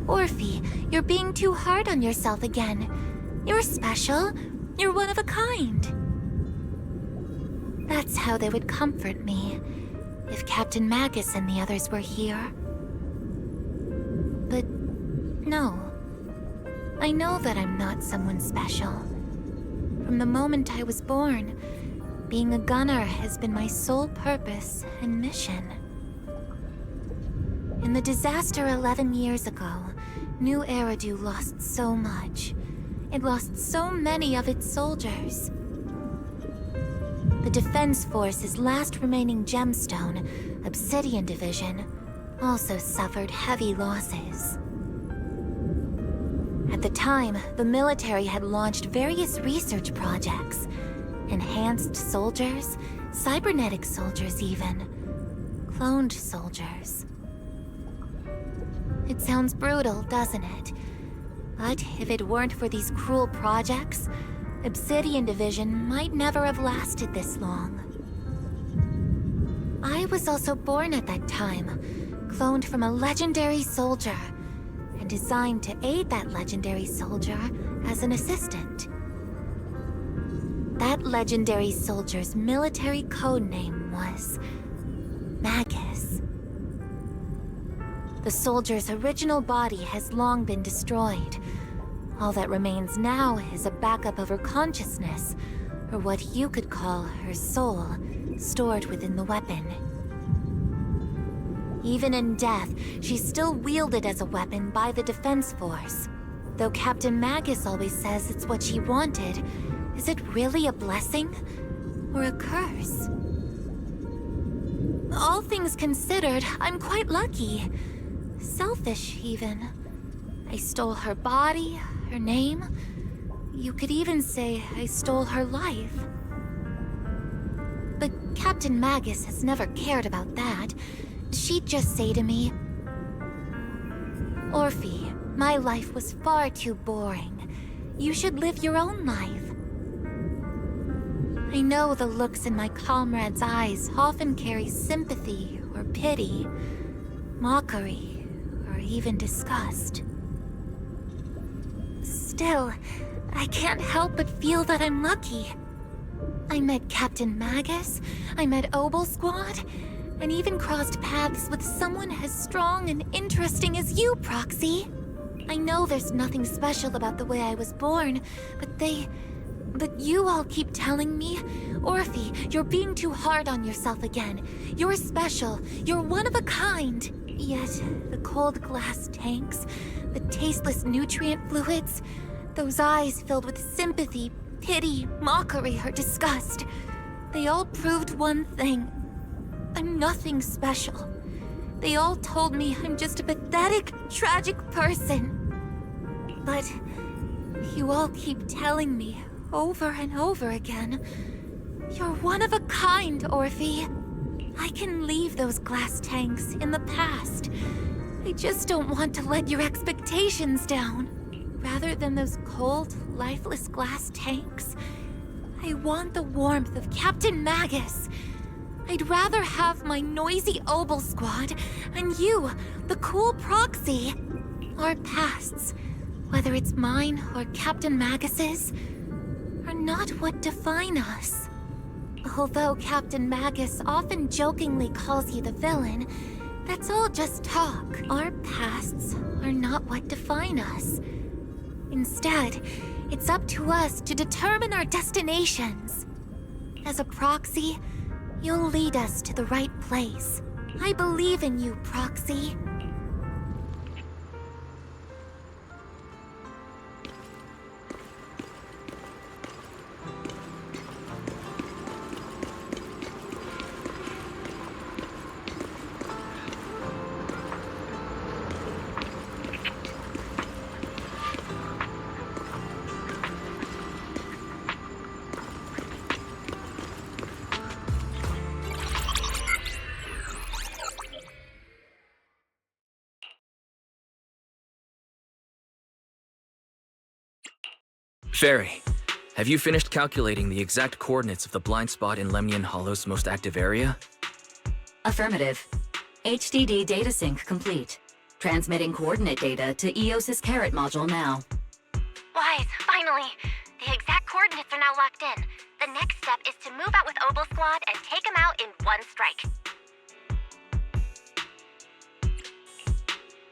Orphe, you're being too hard on yourself again. You're special. You're one of a kind. That's how they would comfort me, if Captain Magus and the others were here. But no. I know that I'm not someone special. From the moment I was born, being a gunner has been my sole purpose and mission. In the disaster 11 years ago, New Eridu lost so much. It lost so many of its soldiers. The Defense Force's last remaining gemstone, Obsidian Division, also suffered heavy losses. At the time, the military had launched various research projects. Enhanced soldiers, cybernetic soldiers even. Cloned soldiers. It sounds brutal, doesn't it? But if it weren't for these cruel projects, Obsidian Division might never have lasted this long. I was also born at that time, cloned from a legendary soldier, and designed to aid that legendary soldier as an assistant. That legendary soldier's military codename was Magus. The soldier's original body has long been destroyed. All that remains now is a backup of her consciousness, or what you could call her soul, stored within the weapon. Even in death, she's still wielded as a weapon by the Defense Force. Though Captain Magus always says it's what she wanted, is it really a blessing or a curse? All things considered, I'm quite lucky. Selfish, even. I stole her body, her name. You could even say I stole her life. But Captain Magus has never cared about that. She'd just say to me, Orphe, my life was far too boring. You should live your own life. I know the looks in my comrades' eyes often carry sympathy or pity, mockery, or even disgust. Still, I can't help but feel that I'm lucky. I met Captain Magus, I met Obel Squad, and even crossed paths with someone as strong and interesting as you, Proxy. I know there's nothing special about the way I was born, but you all keep telling me, Orphe, you're being too hard on yourself again. You're special, you're one of a kind. Yet, the cold glass tanks, the tasteless nutrient fluids, those eyes filled with sympathy, pity, mockery, or disgust, they all proved one thing. I'm nothing special. They all told me I'm just a pathetic, tragic person. But you all keep telling me over and over again, you're one of a kind, Orphe. I can leave those glass tanks in the past. I just don't want to let your expectations down. Rather than those cold, lifeless glass tanks, I want the warmth of Captain Magus. I'd rather have my noisy Obel Squad and you, the cool Proxy. Our pasts, whether it's mine or Captain Magus's, are not what define us. Although Captain Magus often jokingly calls you the villain, that's all just talk. Our pasts are not what define us. Instead, it's up to us to determine our destinations. As a Proxy, you'll lead us to the right place. I believe in you, Proxy. Fairy, have you finished calculating the exact coordinates of the blind spot in Lemnian Hollow's most active area? Affirmative. HDD data sync complete. Transmitting coordinate data to EOS's Carrot module now. Wise, finally! The exact coordinates are now locked in. The next step is to move out with Obel Squad and take them out in one strike.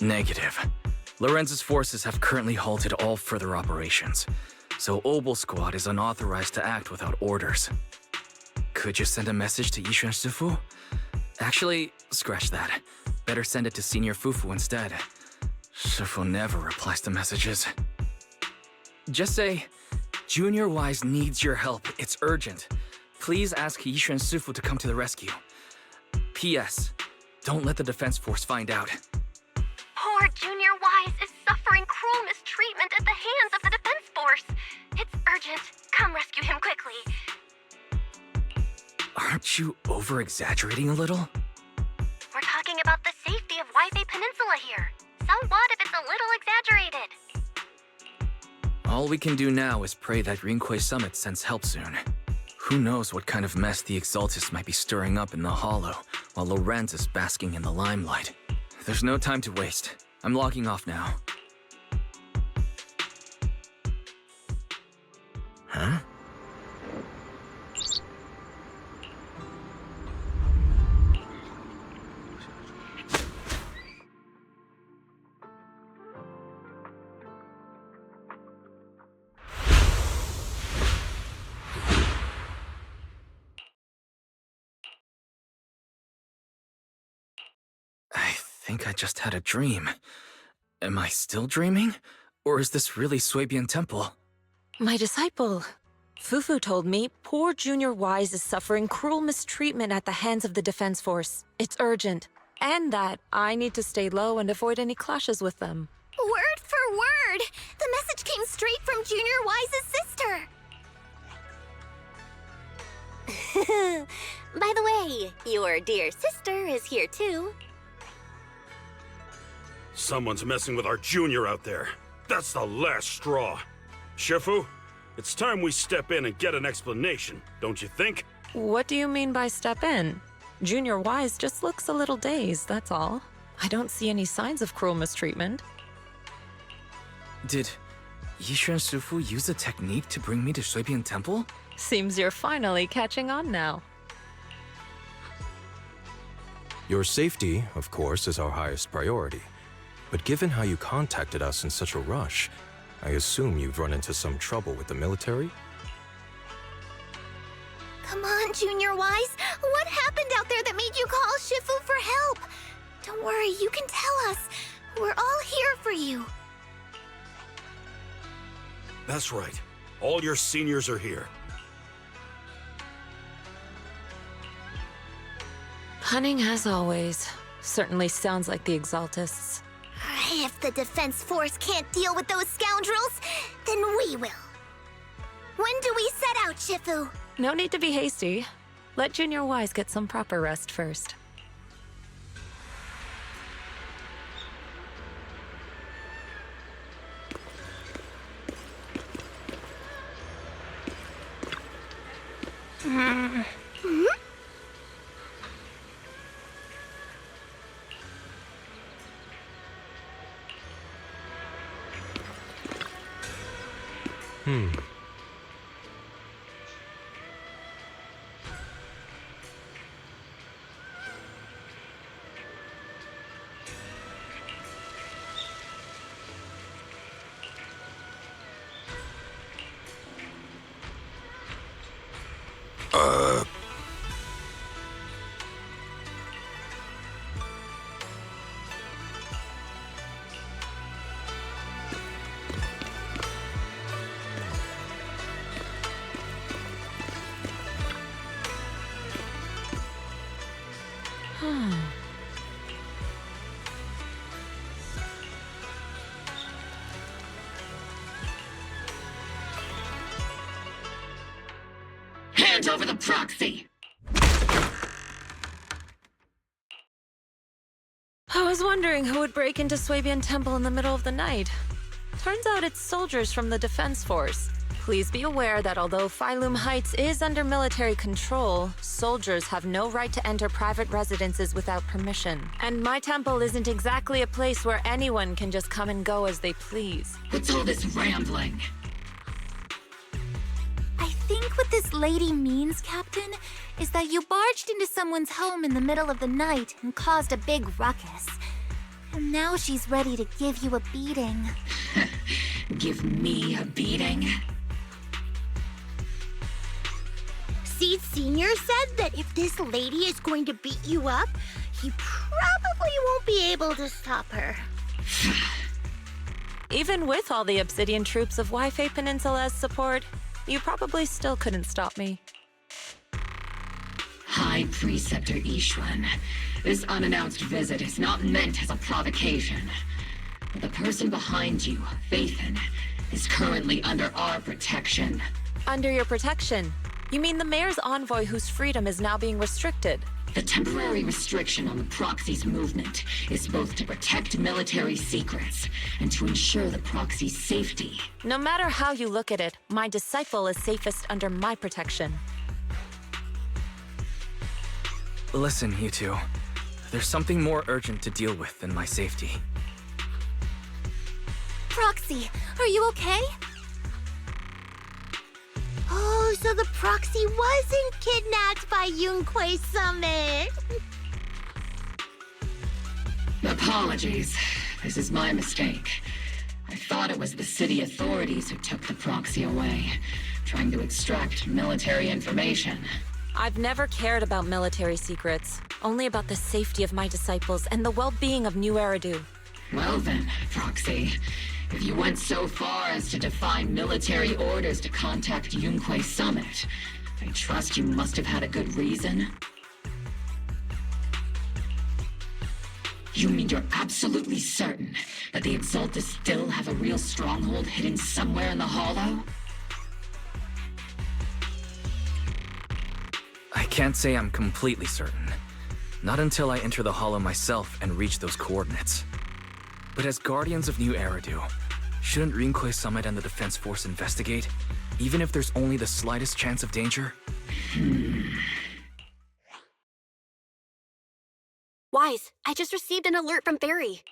Negative. Lorenz's forces have currently halted all further operations, so Obel Squad is unauthorized to act without orders. Could you send a message to Yishuan Shifu? Actually, scratch that. Better send it to Senior Fufu instead. Shifu never replies to messages. Just say, Junior Wise needs your help. It's urgent. Please ask Yishuan Shifu to come to the rescue. P.S. Don't let the defense force find out. Poor Junior Wise is suffering cruel mistreatment at the hands of the defense force. It's urgent. Come rescue him quickly. Aren't you over-exaggerating a little? We're talking about the safety of YIPEEEE Peninsula here. So what if it's a little exaggerated? All we can do now is pray that Rinquei Summit sends help soon. Who knows what kind of mess the Exaltists might be stirring up in the Hollow, while Lorenz is basking in the limelight. There's no time to waste. I'm logging off now. Huh? I think I just had a dream. Am I still dreaming? Or is this really Swabian Temple? My disciple, Fufu told me poor Junior Wise is suffering cruel mistreatment at the hands of the defense force. It's urgent. And that I need to stay low and avoid any clashes with them. Word for word! The message came straight from Junior Wise's sister! By the way, your dear sister is here too. Someone's messing with our junior out there. That's the last straw. Shifu, it's time we step in and get an explanation, don't you think? What do you mean by step in? Junior Wise just looks a little dazed, that's all. I don't see any signs of cruel mistreatment. Did Yishuan Shifu use a technique to bring me to Swabian Temple? Seems you're finally catching on now. Your safety, of course, is our highest priority. But given how you contacted us in such a rush, I assume you've run into some trouble with the military? Come on, Junior Wise. What happened out there that made you call Shifu for help? Don't worry, you can tell us. We're all here for you. That's right. All your seniors are here. Cunning as always. Certainly sounds like the Exaltists. If the defense force can't deal with those scoundrels, then we will. When do we set out, Shifu? No need to be hasty. Let Junior Wise get some proper rest first. Hand over the proxy! I was wondering who would break into Swabian Temple in the middle of the night. Turns out it's soldiers from the defense force. Please be aware that although Phylum Heights is under military control, soldiers have no right to enter private residences without permission. And my temple isn't exactly a place where anyone can just come and go as they please. What's all this rambling? I think what this lady means, Captain, is that you barged into someone's home in the middle of the night and caused a big ruckus. And now she's ready to give you a beating. Give me a beating? Seed Sr. said that if this lady is going to beat you up, he probably won't be able to stop her. Even with all the Obsidian troops of YIPEEEE Peninsula's support, you probably still couldn't stop me. High Preceptor Ishwan, this unannounced visit is not meant as a provocation. The person behind you, Phaethon, is currently under our protection. Under your protection? You mean the mayor's envoy whose freedom is now being restricted? The temporary restriction on the proxy's movement is both to protect military secrets and to ensure the proxy's safety. No matter how you look at it, my disciple is safest under my protection. Listen, you two. There's something more urgent to deal with than my safety. Proxy, are you okay? Oh, so the proxy wasn't kidnapped by Yunquei Summit. Apologies. This is my mistake. I thought it was the city authorities who took the proxy away, trying to extract military information. I've never cared about military secrets, only about the safety of my disciples and the well-being of New Eridu. Well then, Proxy, if you went so far as to defy military orders to contact Yunquei Summit, I trust you must have had a good reason. You mean you're absolutely certain that the Exaltus still have a real stronghold hidden somewhere in the Hollow? I can't say I'm completely certain. Not until I enter the Hollow myself and reach those coordinates. But as Guardians of New Eridu, shouldn't Yunquei Summit and the Defense Force investigate, even if there's only the slightest chance of danger? Wise, I just received an alert from Barry.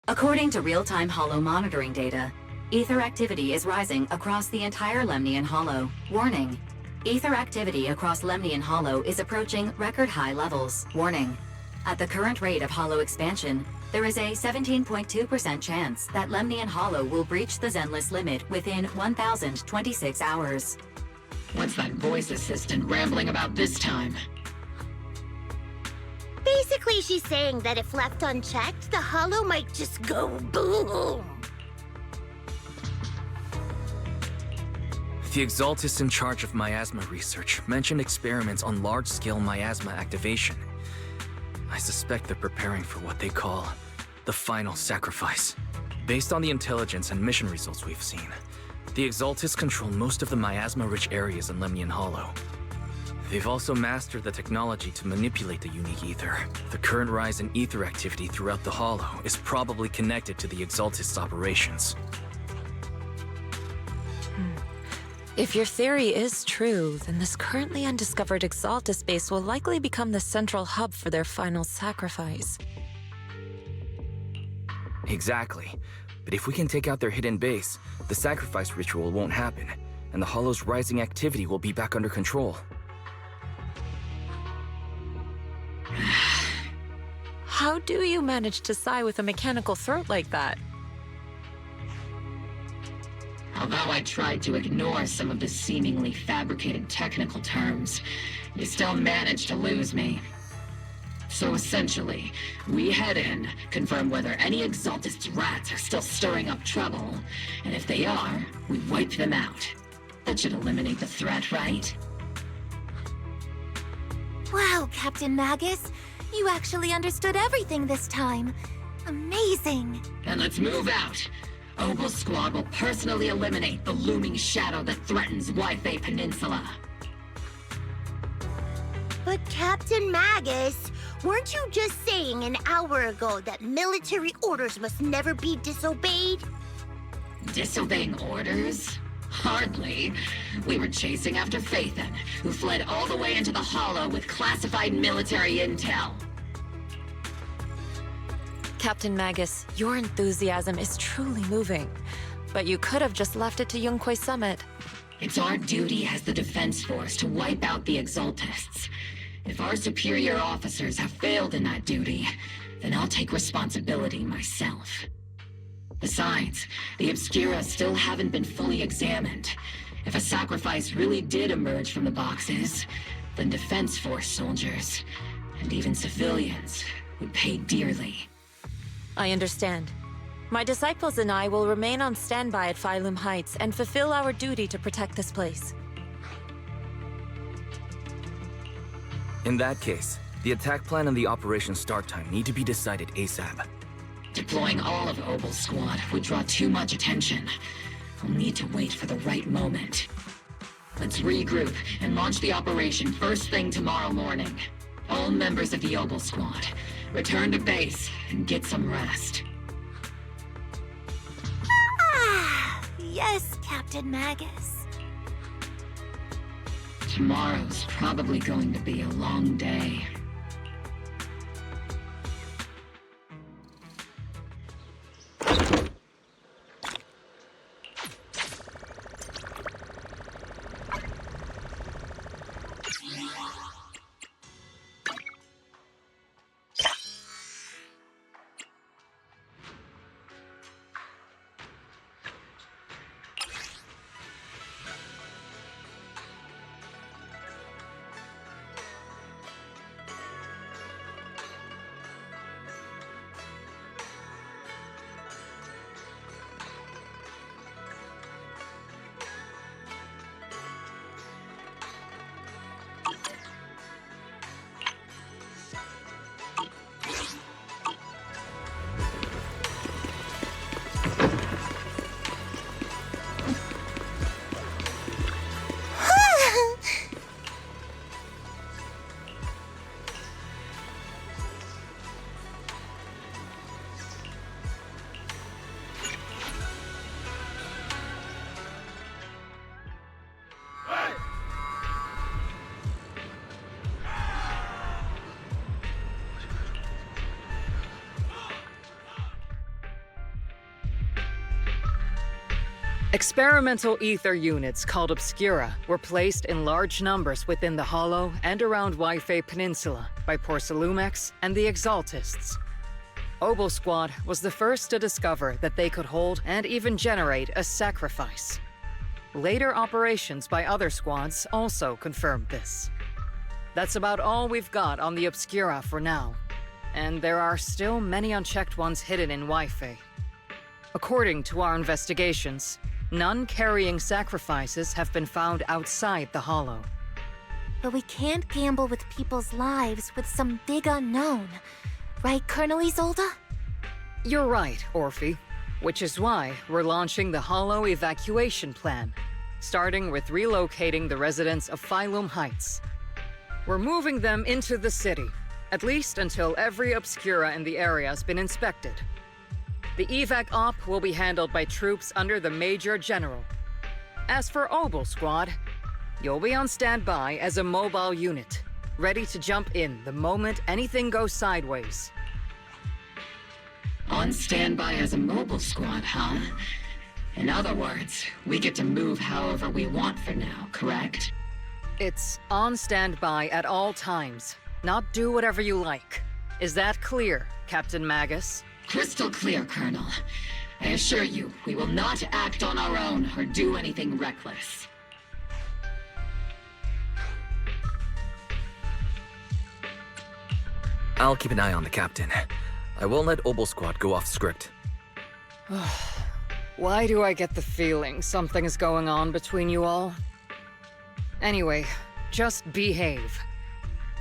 According to real-time Hollow monitoring data, ether activity is rising across the entire Lemnian Hollow. Warning. Ether activity across Lemnian Hollow is approaching record-high levels. Warning. At the current rate of Hollow expansion, there is a 17.2% chance that Lemnian Hollow will breach the Zenless limit within 1,026 hours. What's that voice assistant rambling about this time? Basically, she's saying that if left unchecked, the Hollow might just go boom. The Exaltus in charge of miasma research mentioned experiments on large-scale miasma activation. I suspect they're preparing for what they call the final sacrifice. Based on the intelligence and mission results we've seen, the Exaltus control most of the miasma-rich areas in Lemnian Hollow. They've also mastered the technology to manipulate the unique ether. The current rise in ether activity throughout the Hollow is probably connected to the Exaltus operations. If your theory is true, then this currently undiscovered Exaltus base will likely become the central hub for their final sacrifice. Exactly. But if we can take out their hidden base, the sacrifice ritual won't happen, and the Hollow's rising activity will be back under control. How do you manage to sigh with a mechanical throat like that? Although I tried to ignore some of the seemingly fabricated technical terms, you still managed to lose me. So essentially, we head in, confirm whether any Exaltus rats are still stirring up trouble, and if they are, we wipe them out. That should eliminate the threat, right? Wow, Captain Magus. You actually understood everything this time. Amazing. Then let's move out. Opal Squad will personally eliminate the looming shadow that threatens YIPEEEE Peninsula. But Captain Magus, weren't you just saying an hour ago that military orders must never be disobeyed? Disobeying orders? Hardly. We were chasing after Phaethon, who fled all the way into the Hollow with classified military intel. Captain Magus, your enthusiasm is truly moving. But you could have just left it to Yunquay Summit. It's our duty as the Defense Force to wipe out the Exaltists. If our superior officers have failed in that duty, then I'll take responsibility myself. Besides, the Obscura still haven't been fully examined. If a sacrifice really did emerge from the boxes, then Defense Force soldiers, and even civilians, would pay dearly. I understand. My disciples and I will remain on standby at Phylum Heights and fulfill our duty to protect this place. In that case, the attack plan and the operation start time need to be decided ASAP. Deploying all of Obel's squad would draw too much attention. I'll need to wait for the right moment. Let's regroup and launch the operation first thing tomorrow morning. All members of the Obel squad, return to base and get some rest. Yes, Captain Magus. Tomorrow's probably going to be a long day. Experimental ether units called Obscura were placed in large numbers within the Hollow and around YIPEEEE Peninsula by Porcelumex and the Exaltists. Obel Squad was the first to discover that they could hold and even generate a sacrifice. Later operations by other squads also confirmed this. That's about all we've got on the Obscura for now, and there are still many unchecked ones hidden in YIPEEEE. According to our investigations, none carrying sacrifices have been found outside the Hollow. But we can't gamble with people's lives with some big unknown. Right, Colonel Isolde? You're right, Orphe. Which is why we're launching the Hollow evacuation plan, starting with relocating the residents of Phylum Heights. We're moving them into the city, at least until every Obscura in the area has been inspected. The evac op will be handled by troops under the Major General. As for Obel Squad, you'll be on standby as a mobile unit, ready to jump in the moment anything goes sideways. On standby as a mobile squad, huh? In other words, we get to move however we want for now, correct? It's on standby at all times, not do whatever you like. Is that clear, Captain Magus? Crystal clear, Colonel. I assure you, we will not act on our own or do anything reckless. I'll keep an eye on the captain. I won't let Obel Squad go off script. Why do I get the feeling something is going on between you all? Anyway, just behave.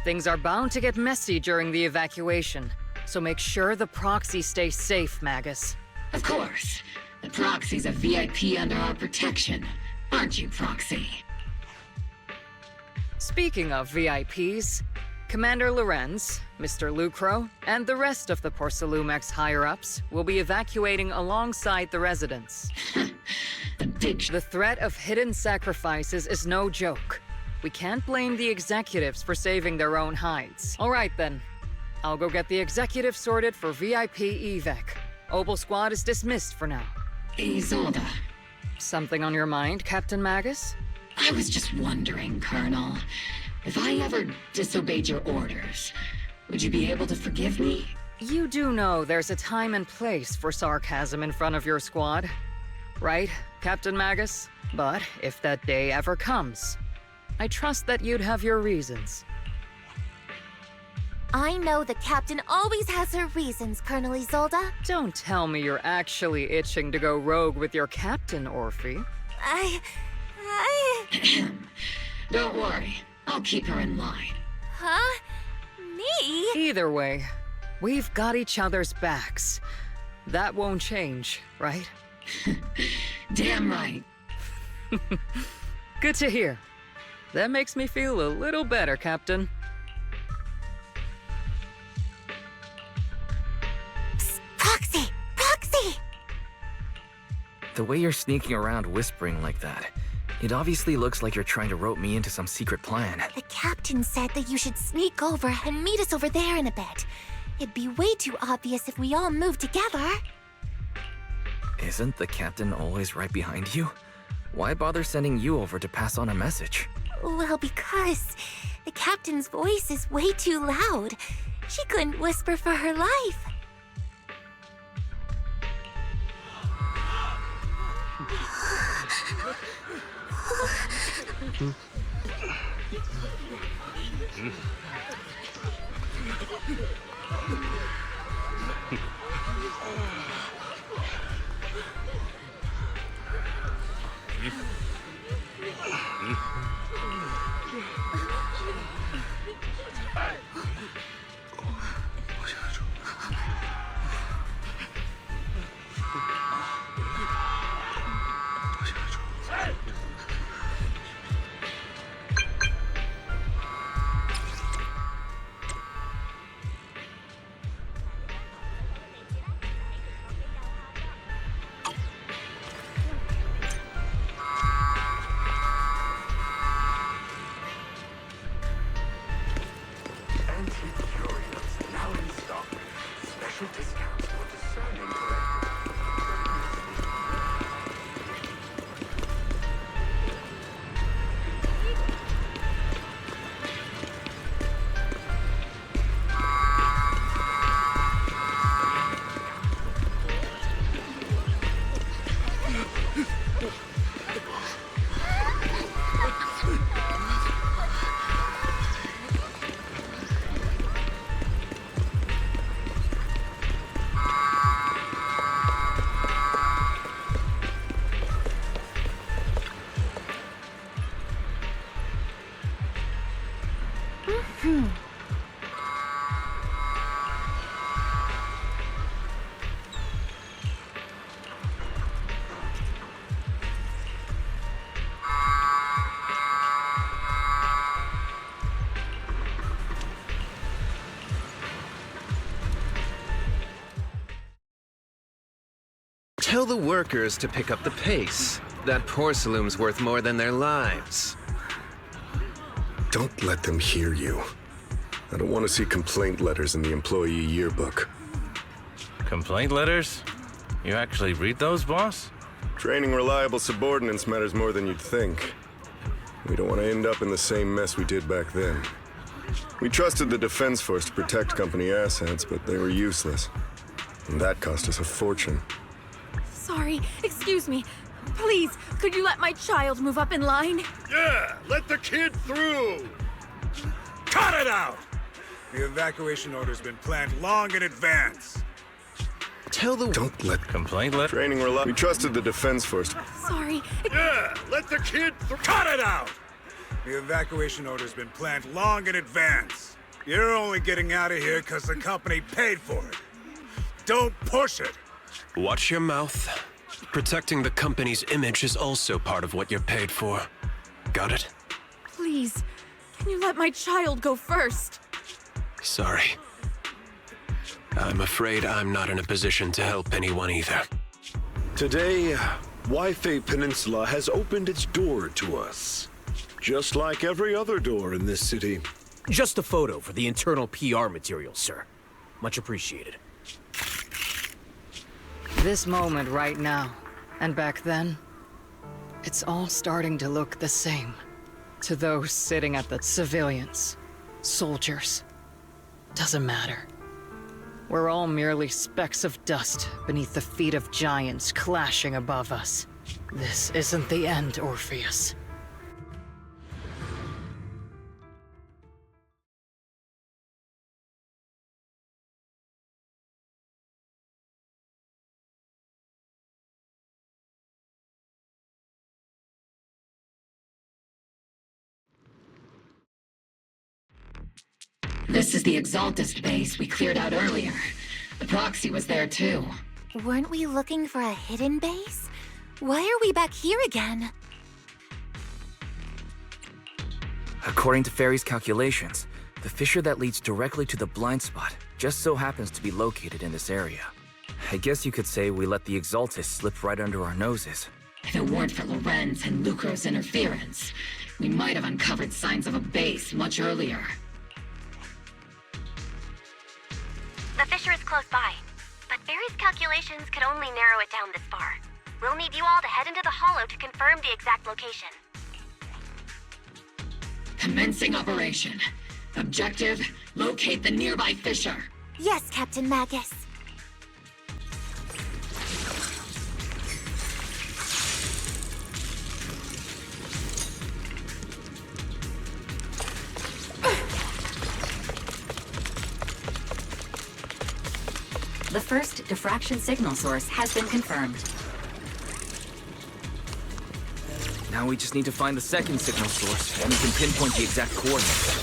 Things are bound to get messy during the evacuation, so make sure the proxy stays safe, Magus. Of course. The proxy's a VIP under our protection. Aren't you, Proxy? Speaking of VIPs, Commander Lorenz, Mr. Lucro, and the rest of the Porcelumex higher-ups will be evacuating alongside the residents. The threat of hidden sacrifices is no joke. We can't blame the executives for saving their own hides. All right then. I'll go get the executives sorted for VIP evac. Obel Squad is dismissed for now. Isolde. Something on your mind, Captain Magus? I was just wondering, Colonel. If I ever disobeyed your orders, would you be able to forgive me? You do know there's a time and place for sarcasm in front of your squad, right, Captain Magus? But if that day ever comes, I trust that you'd have your reasons. I know the captain always has her reasons, Colonel Isolde. Don't tell me you're actually itching to go rogue with your captain, Orphe. Don't worry. I'll keep her in line. Huh? Me? Either way, we've got each other's backs. That won't change, right? Damn right. Good to hear. That makes me feel a little better, Captain. Psst, Proxy! Proxy! The way you're sneaking around whispering like that, it obviously looks like you're trying to rope me into some secret plan. The captain said that you should sneak over and meet us over there in a bit. It'd be way too obvious if we all moved together. Isn't the captain always right behind you? Why bother sending you over to pass on a message? Well, because the captain's voice is way too loud. She couldn't whisper for her life. Tell the workers to pick up the pace. That porcelain's worth more than their lives. Don't let them hear you. I don't want to see complaint letters in the employee yearbook. Complaint letters? You actually read those, boss? Training reliable subordinates matters more than you'd think. We don't want to end up in the same mess we did back then. We trusted the Defense Force to protect company assets, but they were useless. And that cost us a fortune. Sorry, excuse me. Please, could you let my child move up in line? Yeah, let the kid through! Cut it out! The evacuation order's been planned long in advance. Tell the... Don't let... Complaint letter? Training reliable... We trusted the Defense Force. Sorry. Yeah, let the kid through. Cut it out! The evacuation order's been planned long in advance. You're only getting out of here because the company paid for it. Don't push it! Watch your mouth. Protecting the company's image is also part of what you're paid for. Got it? Please, can you let my child go first? Sorry. I'm afraid I'm not in a position to help anyone either. Today, YIPEEEE Peninsula has opened its door to us. Just like every other door in this city. Just a photo for the internal PR material, sir. Much appreciated. This moment right now, and back then, it's all starting to look the same. To those sitting at the civilians, soldiers. Doesn't matter. We're all merely specks of dust beneath the feet of giants clashing above us. This isn't the end, Orpheus. This is the Exaltist base we cleared out earlier. The proxy was there too. Weren't we looking for a hidden base? Why are we back here again? According to Ferry's calculations, the fissure that leads directly to the blind spot just so happens to be located in this area. I guess you could say we let the Exaltist slip right under our noses. If it weren't for Lorenz and Lucro's interference, we might have uncovered signs of a base much earlier. The fissure is close by, but Barry's calculations could only narrow it down this far. We'll need you all to head into the hollow to confirm the exact location. Commencing operation. Objective, locate the nearby fissure. Yes, Captain Magus. The first diffraction signal source has been confirmed. Now we just need to find the second signal source, and we can pinpoint the exact coordinates.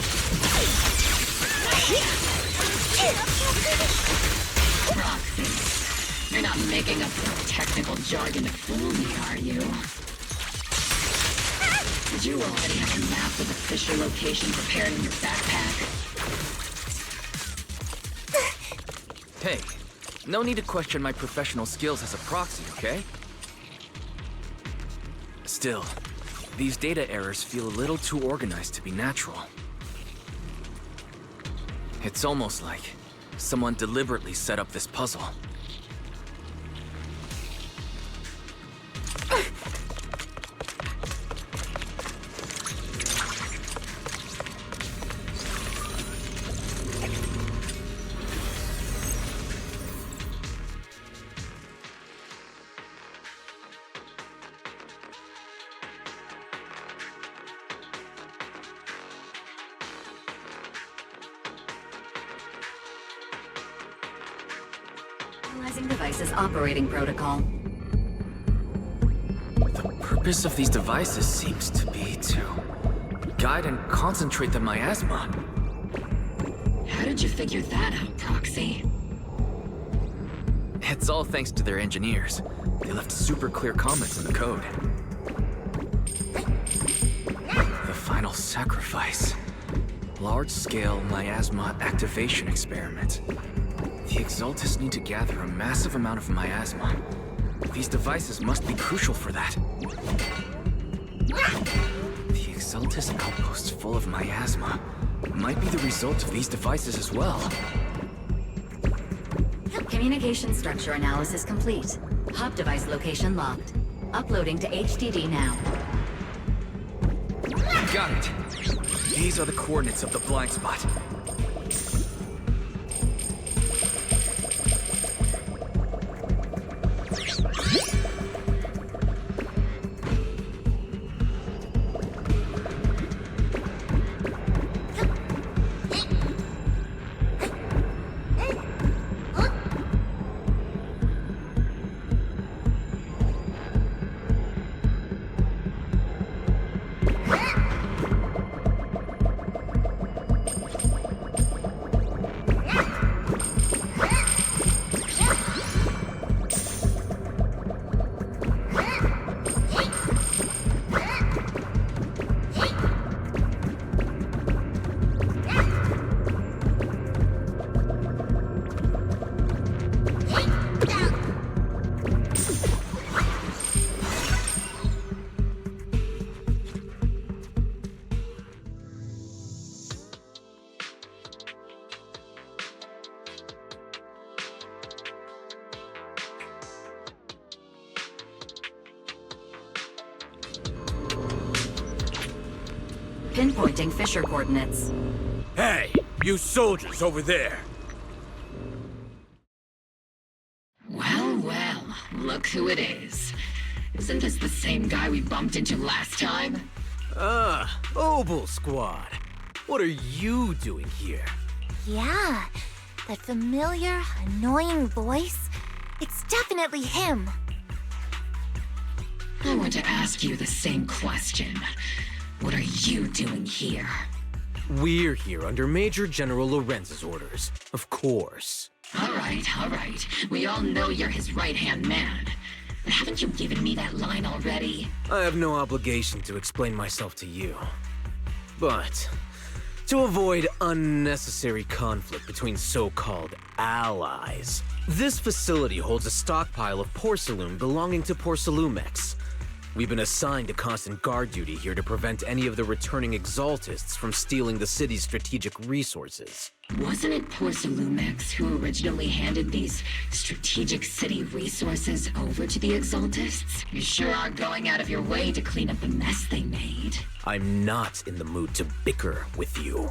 Proxy. You're not making up some technical jargon to fool me, are you? Did you already have a map of the fissure location prepared in your backpack? Hey, no need to question my professional skills as a proxy, okay? Still, these data errors feel a little too organized to be natural. It's almost like someone deliberately set up this puzzle. Analyzing device's operating protocol. The purpose of these devices seems to be to guide and concentrate the miasma. How did you figure that out, Proxy? It's all thanks to their engineers. They left super clear comments in the code. The final sacrifice. Large-scale miasma activation experiment. The Exaltists need to gather a massive amount of miasma. These devices must be crucial for that. The Exaltist outposts full of miasma might be the result of these devices as well. Communication structure analysis complete. Hub device location locked. Uploading to HDD now. Got it. These are the coordinates of the blind spot. Pinpointing fissure coordinates. Hey, you soldiers over there! Well, well, look who it is. Isn't this the same guy we bumped into last time? Ah, Obel Squad. What are you doing here? Yeah, that familiar, annoying voice. It's definitely him. I want to ask you the same question. What are you doing here? We're here under Major General Lorenz's orders, of course. All right. We all know you're his right-hand man. But haven't you given me that line already? I have no obligation to explain myself to you. But to avoid unnecessary conflict between so-called allies, this facility holds a stockpile of porcelain belonging to Porcelumex. We've been assigned to constant guard duty here to prevent any of the returning Exaltists from stealing the city's strategic resources. Wasn't it Porcelumex who originally handed these strategic city resources over to the Exaltists? You sure are going out of your way to clean up the mess they made. I'm not in the mood to bicker with you.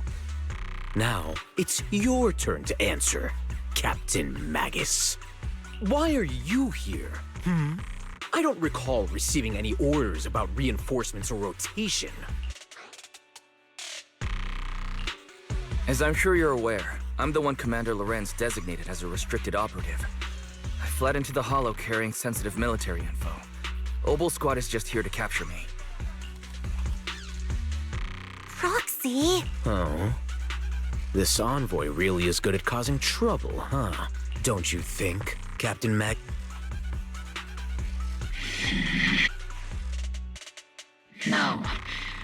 Now, it's your turn to answer, Captain Magus. Why are you here? I don't recall receiving any orders about reinforcements or rotation. As I'm sure you're aware, I'm the one Commander Lorenz designated as a restricted operative. I fled into the Hollow carrying sensitive military info. Obel Squad is just here to capture me. Proxy? Oh? This envoy really is good at causing trouble, huh? Don't you think, Captain Mag? No.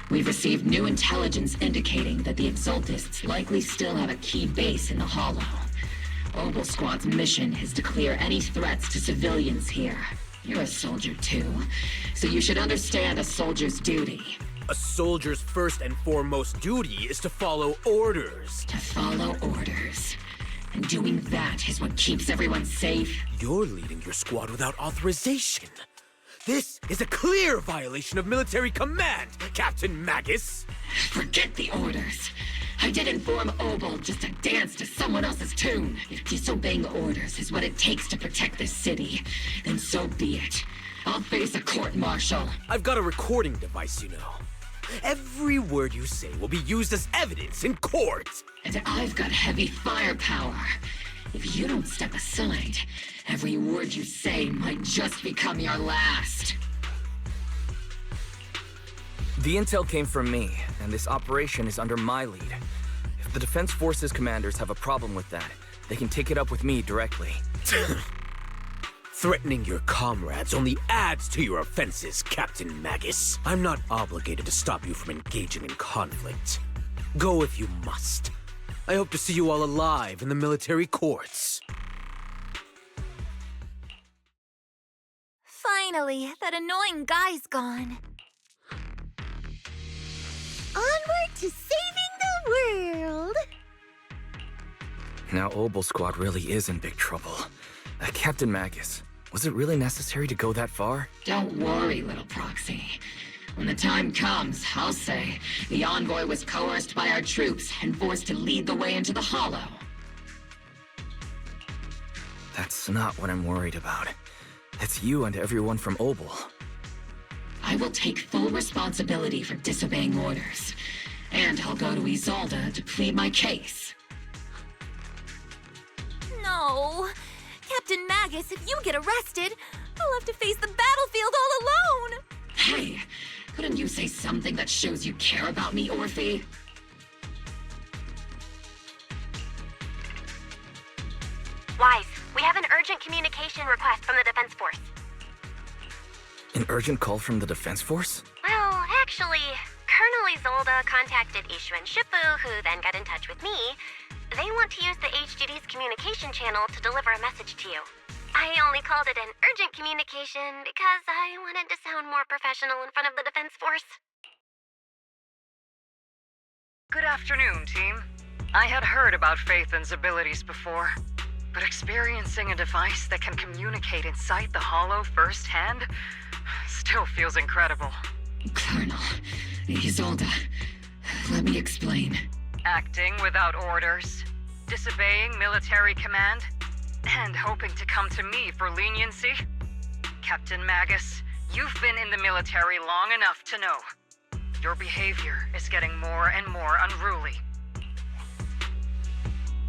We've received new intelligence indicating that the Exaltists likely still have a key base in the Hollow. Obel Squad's mission is to clear any threats to civilians here. You're a soldier too, so you should understand a soldier's duty. A soldier's first and foremost duty is to follow orders. To follow orders. And doing that is what keeps everyone safe. You're leading your squad without authorization. This is a clear violation of military command, Captain Magus! Forget the orders. I did inform Obel just to dance to someone else's tune. If disobeying orders is what it takes to protect this city, then so be it. I'll face a court-martial. I've got a recording device, you know. Every word you say will be used as evidence in court. And I've got heavy firepower. If you don't step aside, every word you say might just become your last. The intel came from me, and this operation is under my lead. If the Defense Forces commanders have a problem with that, they can take it up with me directly. Threatening your comrades only adds to your offenses, Captain Magus. I'm not obligated to stop you from engaging in conflict. Go if you must. I hope to see you all alive in the military courts. Finally, that annoying guy's gone. Onward to saving the world! Now Obel Squad really is in big trouble. Captain Magus, was it really necessary to go that far? Don't worry, little proxy. When the time comes, I'll say the envoy was coerced by our troops and forced to lead the way into the Hollow. That's not what I'm worried about. It's you and everyone from Obel. I will take full responsibility for disobeying orders. And I'll go to Isolde to plead my case. No. Captain Magus, if you get arrested, I'll have to face the battlefield all alone. Hey, couldn't you say something that shows you care about me, Orphe? Wise, we have an urgent communication request from the Defense Force. An urgent call from the Defense Force? Well, actually, Colonel Isolde contacted Ishu and Shifu, who then got in touch with me. They want to use the HGD's communication channel to deliver a message to you. I only called it an urgent communication because I wanted to sound more professional in front of the Defense Force. Good afternoon, team. I had heard about Phaethon's abilities before, but experiencing a device that can communicate inside the Hollow firsthand still feels incredible. Colonel, Isolde, Let me explain. Acting without orders, disobeying military command, and hoping to come to me for leniency? Captain Magus, you've been in the military long enough to know. Your behavior is getting more and more unruly.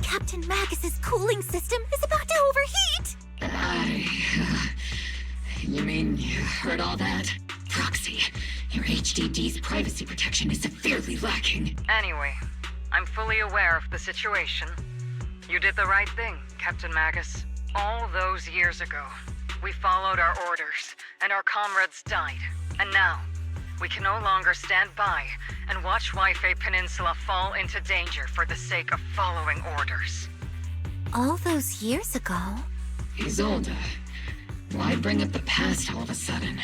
Captain Magus's cooling system is about to overheat! You mean you heard all that? Proxy, your HDD's privacy protection is severely lacking. Anyway, I'm fully aware of the situation. You did the right thing, Captain Magus. All those years ago, we followed our orders, and our comrades died. And now, we can no longer stand by and watch YIPEEEE Peninsula fall into danger for the sake of following orders. All those years ago? Isolde, why bring up the past all of a sudden?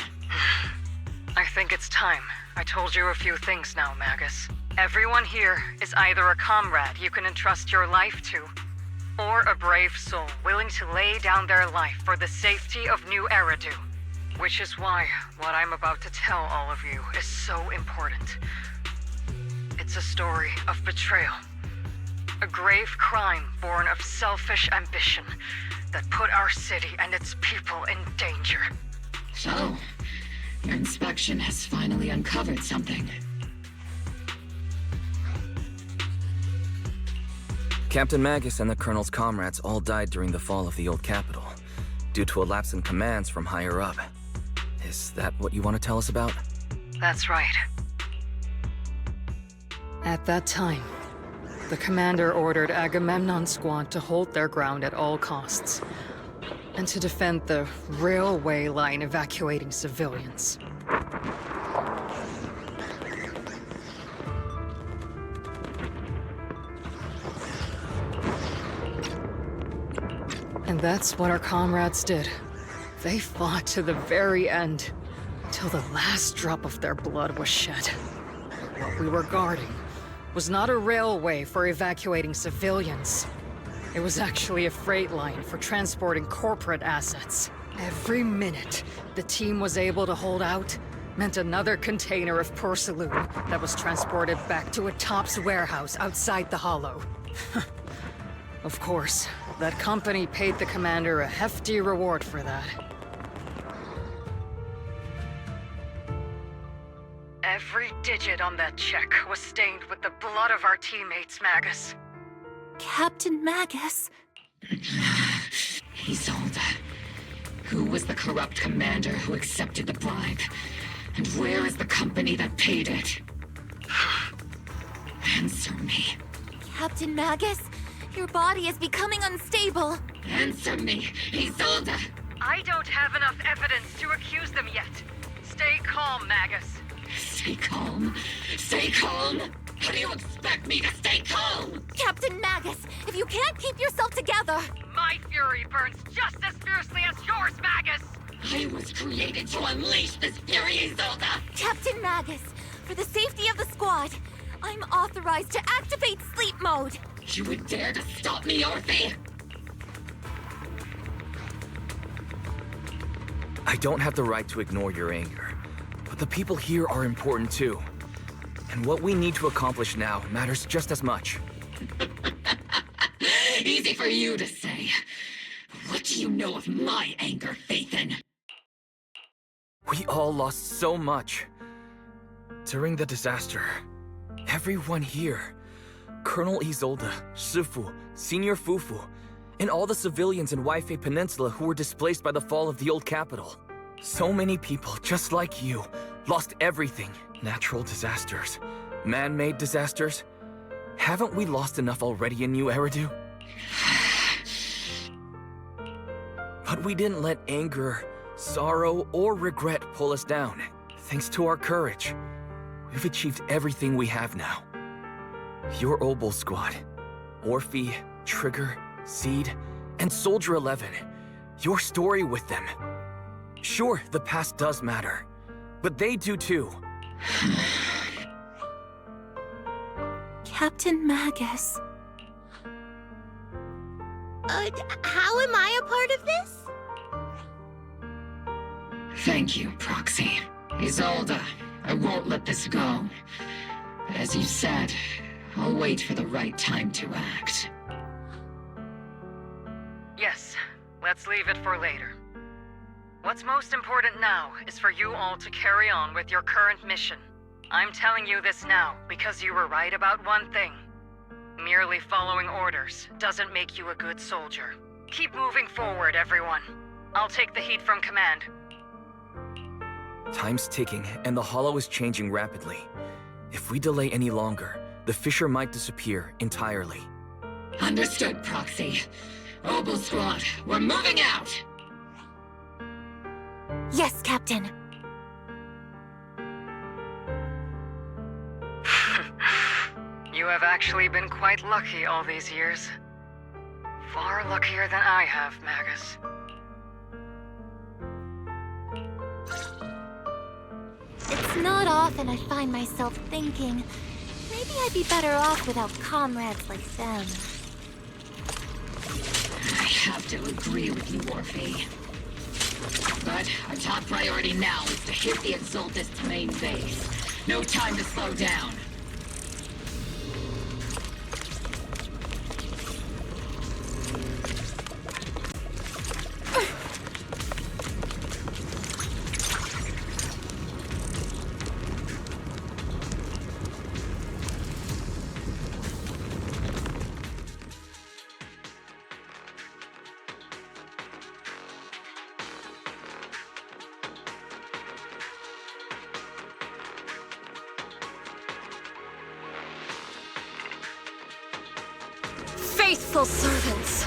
I think it's time. I told you a few things now, Magus. Everyone here is either a comrade you can entrust your life to, or a brave soul willing to lay down their life for the safety of New Eridu. Which is why what I'm about to tell all of you is so important. It's a story of betrayal. A grave crime born of selfish ambition that put our city and its people in danger. So, your inspection has finally uncovered something. Captain Magus and the Colonel's comrades all died during the fall of the old capital, due to a lapse in commands from higher up. Is that what you want to tell us about? That's right. At that time, the commander ordered Agamemnon's squad to hold their ground at all costs, and to defend the railway line evacuating civilians. And that's what our comrades did. They fought to the very end, till the last drop of their blood was shed. What we were guarding was not a railway for evacuating civilians. It was actually a freight line for transporting corporate assets. Every minute the team was able to hold out meant another container of porcelain that was transported back to a Topps warehouse outside the Hollow. Of course, that company paid the commander a hefty reward for that. Every digit on that check was stained with the blood of our teammates, Magus. Captain Magus? Isolde. Who was the corrupt commander who accepted the bribe? And where is the company that paid it? Answer me. Captain Magus, your body is becoming unstable. Answer me, Isolde! I don't have enough evidence to accuse them yet. Stay calm, Magus. Stay calm? Stay calm? How do you expect me to stay calm? Captain Magus, if you can't keep yourself together... My fury burns just as fiercely as yours, Magus! I was created to unleash this fury, Isolde! Captain Magus, for the safety of the squad, I'm authorized to activate sleep mode. You would dare to stop me, Orphe? I don't have the right to ignore your anger, but the people here are important too. And what we need to accomplish now matters just as much. Easy for you to say. What do you know of my anger, Phaethon? We all lost so much. During the disaster, everyone here, Colonel Isolde, Shifu, Senior Fufu, and all the civilians in YIPEEEE Peninsula who were displaced by the fall of the old capital. So many people, just like you, lost everything. Natural disasters, man-made disasters. Haven't we lost enough already in New Eridu? But we didn't let anger, sorrow, or regret pull us down. Thanks to our courage, we've achieved everything we have now. Your Obol squad, Orphe, Trigger, Seed, and Soldier 11. Your story with them. Sure, the past does matter, but they do too. Captain Magus. How am I a part of this? Thank you, Proxy. Isolde, I won't let this go. As you said, I'll wait for the right time to act. Yes, let's leave it for later. What's most important now is for you all to carry on with your current mission. I'm telling you this now because you were right about one thing. Merely following orders doesn't make you a good soldier. Keep moving forward, everyone. I'll take the heat from command. Time's ticking, and the Hollow is changing rapidly. If we delay any longer, the fissure might disappear entirely. Understood, Proxy. Obel Squad, we're moving out! Yes, Captain. You have actually been quite lucky all these years. Far luckier than I have, Magus. It's not often I find myself thinking, maybe I'd be better off without comrades like them. I have to agree with you, Orphe. But our top priority now is to hit the Exaltist's main base. No time to slow down. Faithful servants!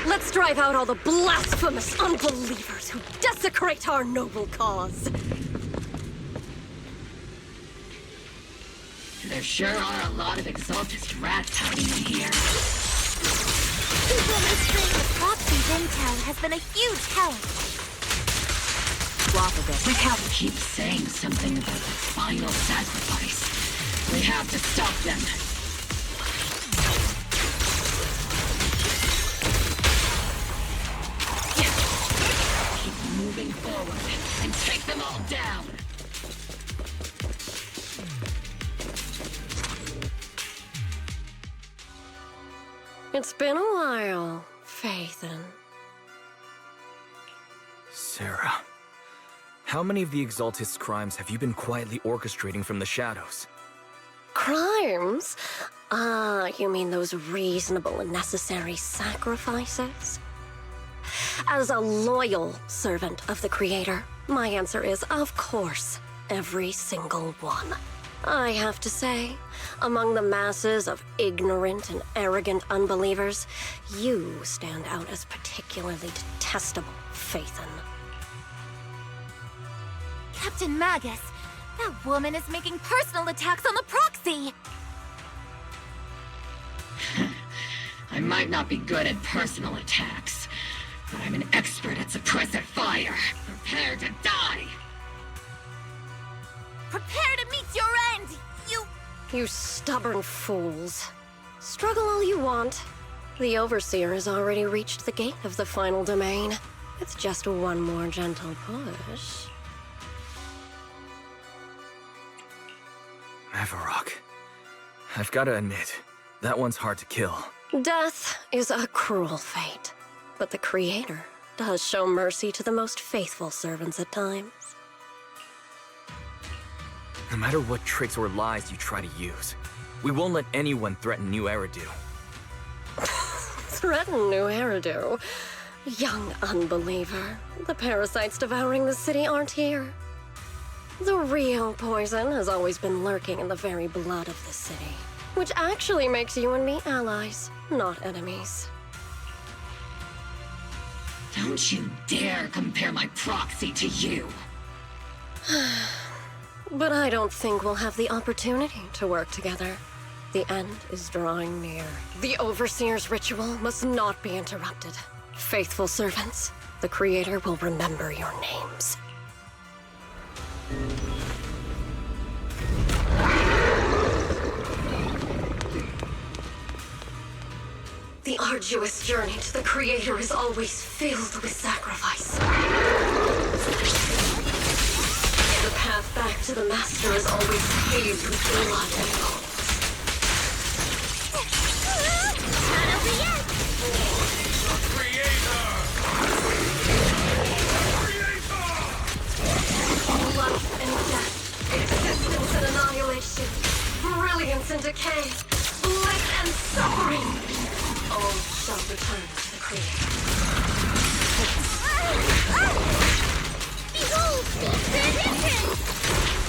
Let's drive out all the blasphemous unbelievers who desecrate our noble cause! There sure are a lot of Exaltist rats hiding in here. Infiltrating the Proxy's intel has been a huge help. Drop a bit. We have to keep saying something about the final sacrifice. We have to stop them. Moving forward and take them all down. It's been a while, Phaethon. Sarah, how many of the Exaltist's crimes have you been quietly orchestrating from the shadows? Crimes? Ah, you mean those reasonable and necessary sacrifices? As a loyal servant of the Creator, my answer is, of course, every single one. I have to say, among the masses of ignorant and arrogant unbelievers, you stand out as particularly detestable, Phaethon. Captain Magus, that woman is making personal attacks on the Proxy! I might not be good at personal attacks, but I'm an expert at suppressive fire. Prepare to die! Prepare to meet your end, You stubborn fools. Struggle all you want. The Overseer has already reached the gate of the final domain. It's just one more gentle push. Avarok. I've gotta admit, that one's hard to kill. Death is a cruel fate, but the Creator does show mercy to the most faithful servants at times. No matter what tricks or lies you try to use, we won't let anyone threaten New Eridu. Threaten New Eridu? Young unbeliever. The parasites devouring the city aren't here. The real poison has always been lurking in the very blood of the city, which actually makes you and me allies, not enemies. Don't you dare compare my proxy to you! But I don't think we'll have the opportunity to work together. The end is drawing near. The Overseer's ritual must not be interrupted. Faithful servants, the Creator will remember your names. The arduous journey to the Creator is always filled with sacrifice. The path back back to the Master is always paved with blood and bones. Not over yet! The Creator! Life and death, existence and annihilation, brilliance and decay, bliss and suffering, all shall return to the Creator. Behold, the entrance!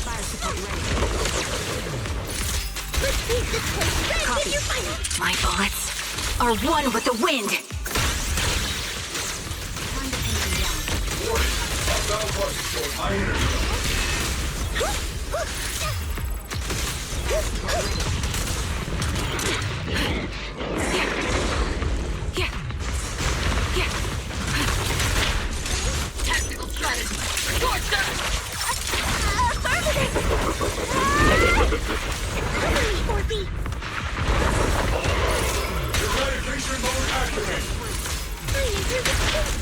Fire support ready. Let's take this place. Red, Copy. with your fire! My bullets are one with the wind. Tactical strategy. Scorch them! Orby! Eradication mode activated. I enter the space!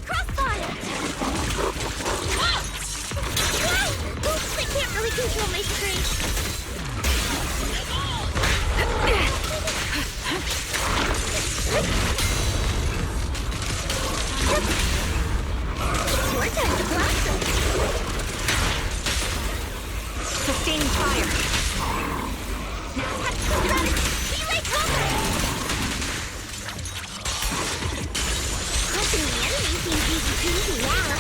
Crossfire! Oops, I can't really control my strength. It's your time to blast them. Sustaining fire. Relay cover! Crushing the enemy seems easy peasy now.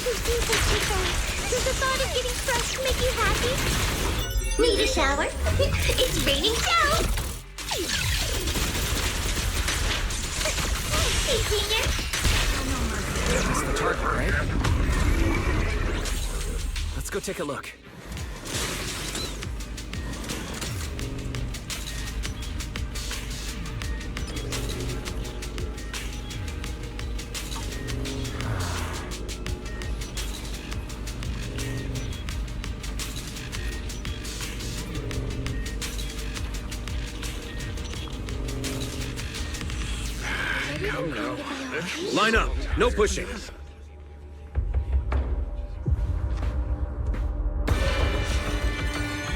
You've seen such fun. Does the thought of getting crushed make you happy? Need a shower? It's raining down! Hey, Senior! That's the target, right? Let's go take a look. Come now. Line up. No pushing.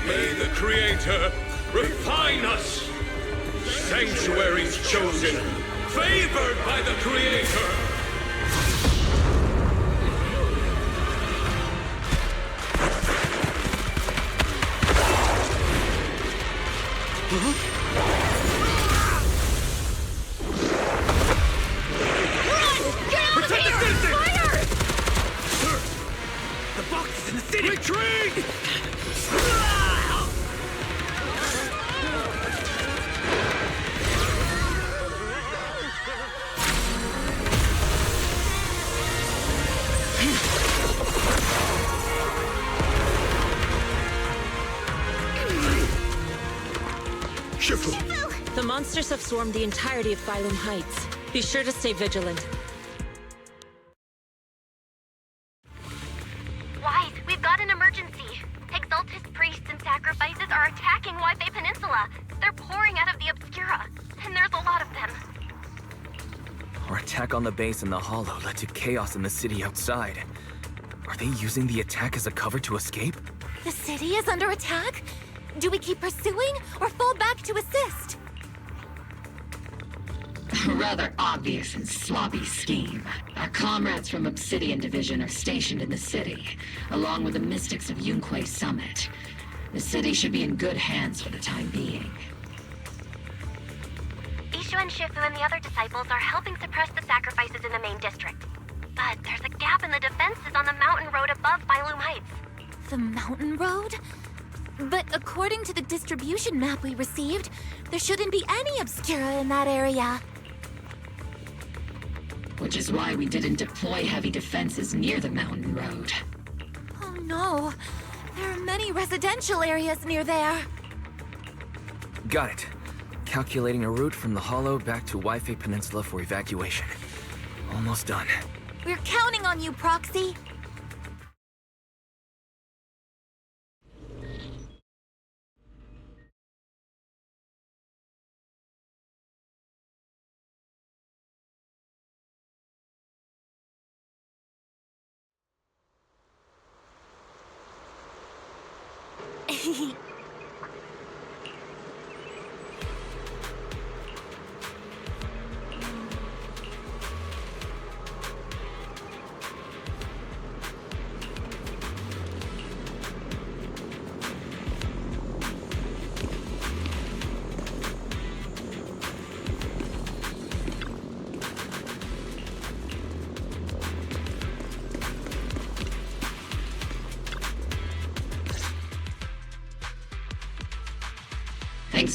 May the Creator refine us! Sanctuaries chosen, favored by the Creator! Protect the citizen! Fire! Sir! The box is in the city! Retreat! The monsters have swarmed the entirety of Phylum Heights. Be sure to stay vigilant. Wise, we've got an emergency. Exaltis priests and sacrifices are attacking YIPEEEE Peninsula. They're pouring out of the Obscura, and there's a lot of them. Our attack on the base in the Hollow led to chaos in the city outside. Are they using the attack as a cover to escape? The city is under attack? Do we keep pursuing or fall back to assist? A rather obvious and sloppy scheme. Our comrades from Obsidian Division are stationed in the city, along with the mystics of Yunque Summit. The city should be in good hands for the time being. Ishu and Shifu and the other disciples are helping suppress the sacrifices in the main district. But there's a gap in the defenses on the mountain road above Phylum Heights. The mountain road? But according to the distribution map we received, there shouldn't be any Obscura in that area. Which is why we didn't deploy heavy defenses near the mountain road. Oh no, there are many residential areas near there. Got it. Calculating a route from the Hollow back to YIPEEEE Peninsula for evacuation. Almost done. We're counting on you, Proxy.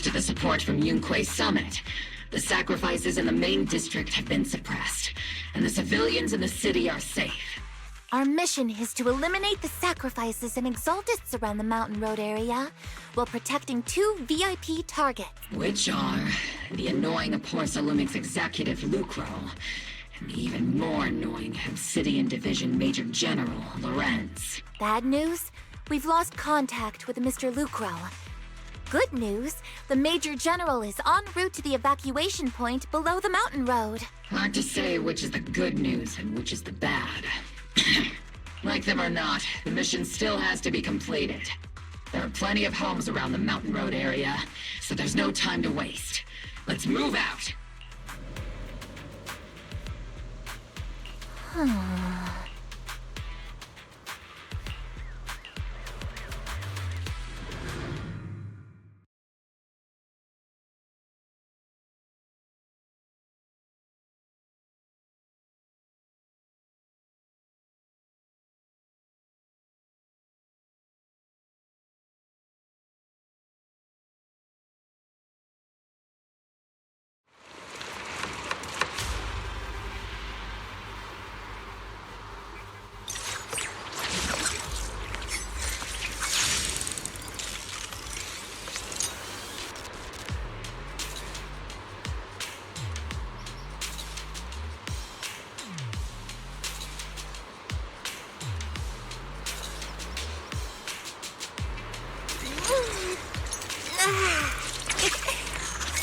to the support from Yunque's summit, the sacrifices in the main district have been suppressed, and the civilians in the city are safe. Our mission is to eliminate the sacrifices and exaltists around the Mountain Road area while protecting 2 VIP targets. Which are the annoying Porcelumix executive Lucro, and the even more annoying Obsidian Division Major General Lorenz. Bad news? We've lost contact with Mr. Lucro. Good news, the Major General is en route to the evacuation point below the mountain road. Hard to say which is the good news and which is the bad. Like them or not, the mission still has to be completed. There are plenty of homes around the mountain road area, so there's no time to waste. Let's move out!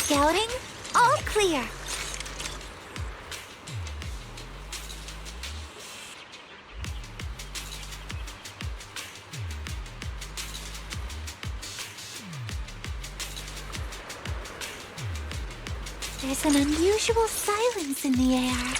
Scouting? All clear. There's an unusual silence in the air.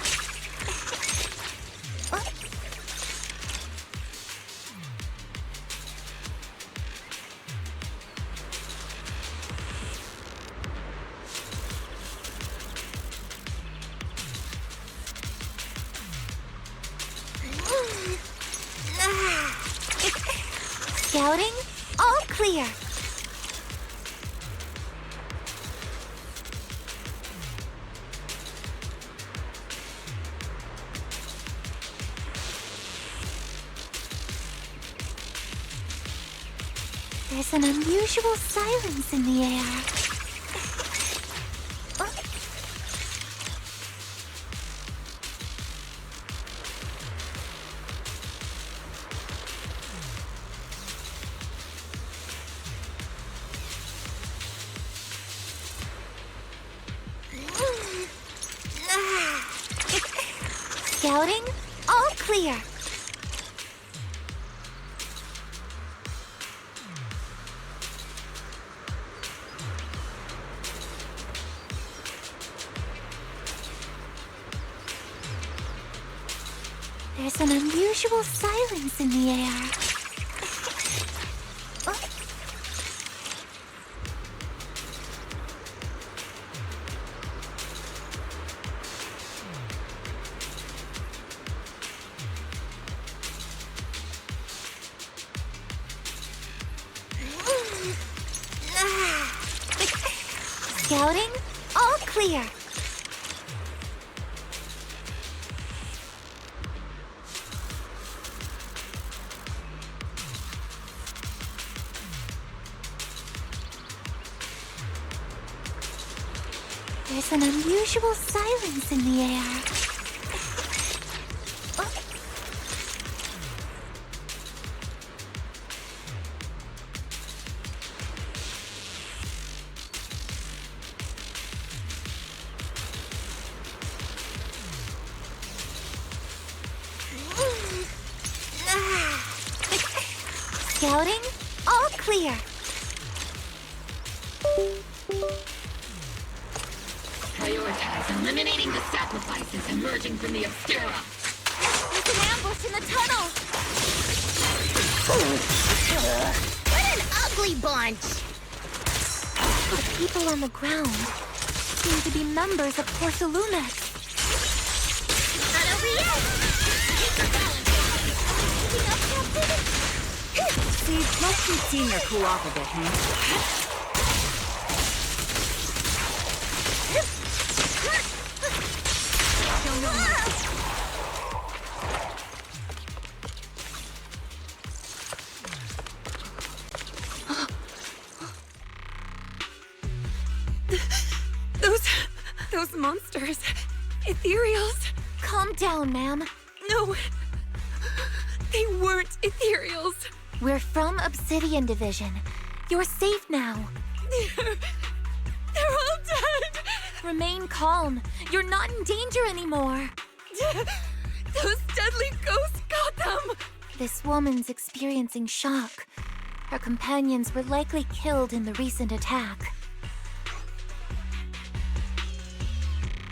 Scouting? All clear. There's an unusual silence in the air. Scouting? All clear. There's an unusual silence in the air. Scouting? All clear. There's an unusual silence in the air. Scouting? All clear. Prioritize eliminating the sacrifices emerging from the Obscura. There's an ambush in the tunnel. What an ugly bunch! The people on the ground seem to be members of Porcelumix. Not over yet! See, must be seeing her cool off a bit, huh? Those monsters. Ethereals. Calm down, ma'am. No. They weren't ethereals. We're from Obsidian Division. You're safe now. They're all dead. Remain calm. You're not in danger anymore. Those deadly ghosts got them. This woman's experiencing shock. Her companions were likely killed in the recent attack.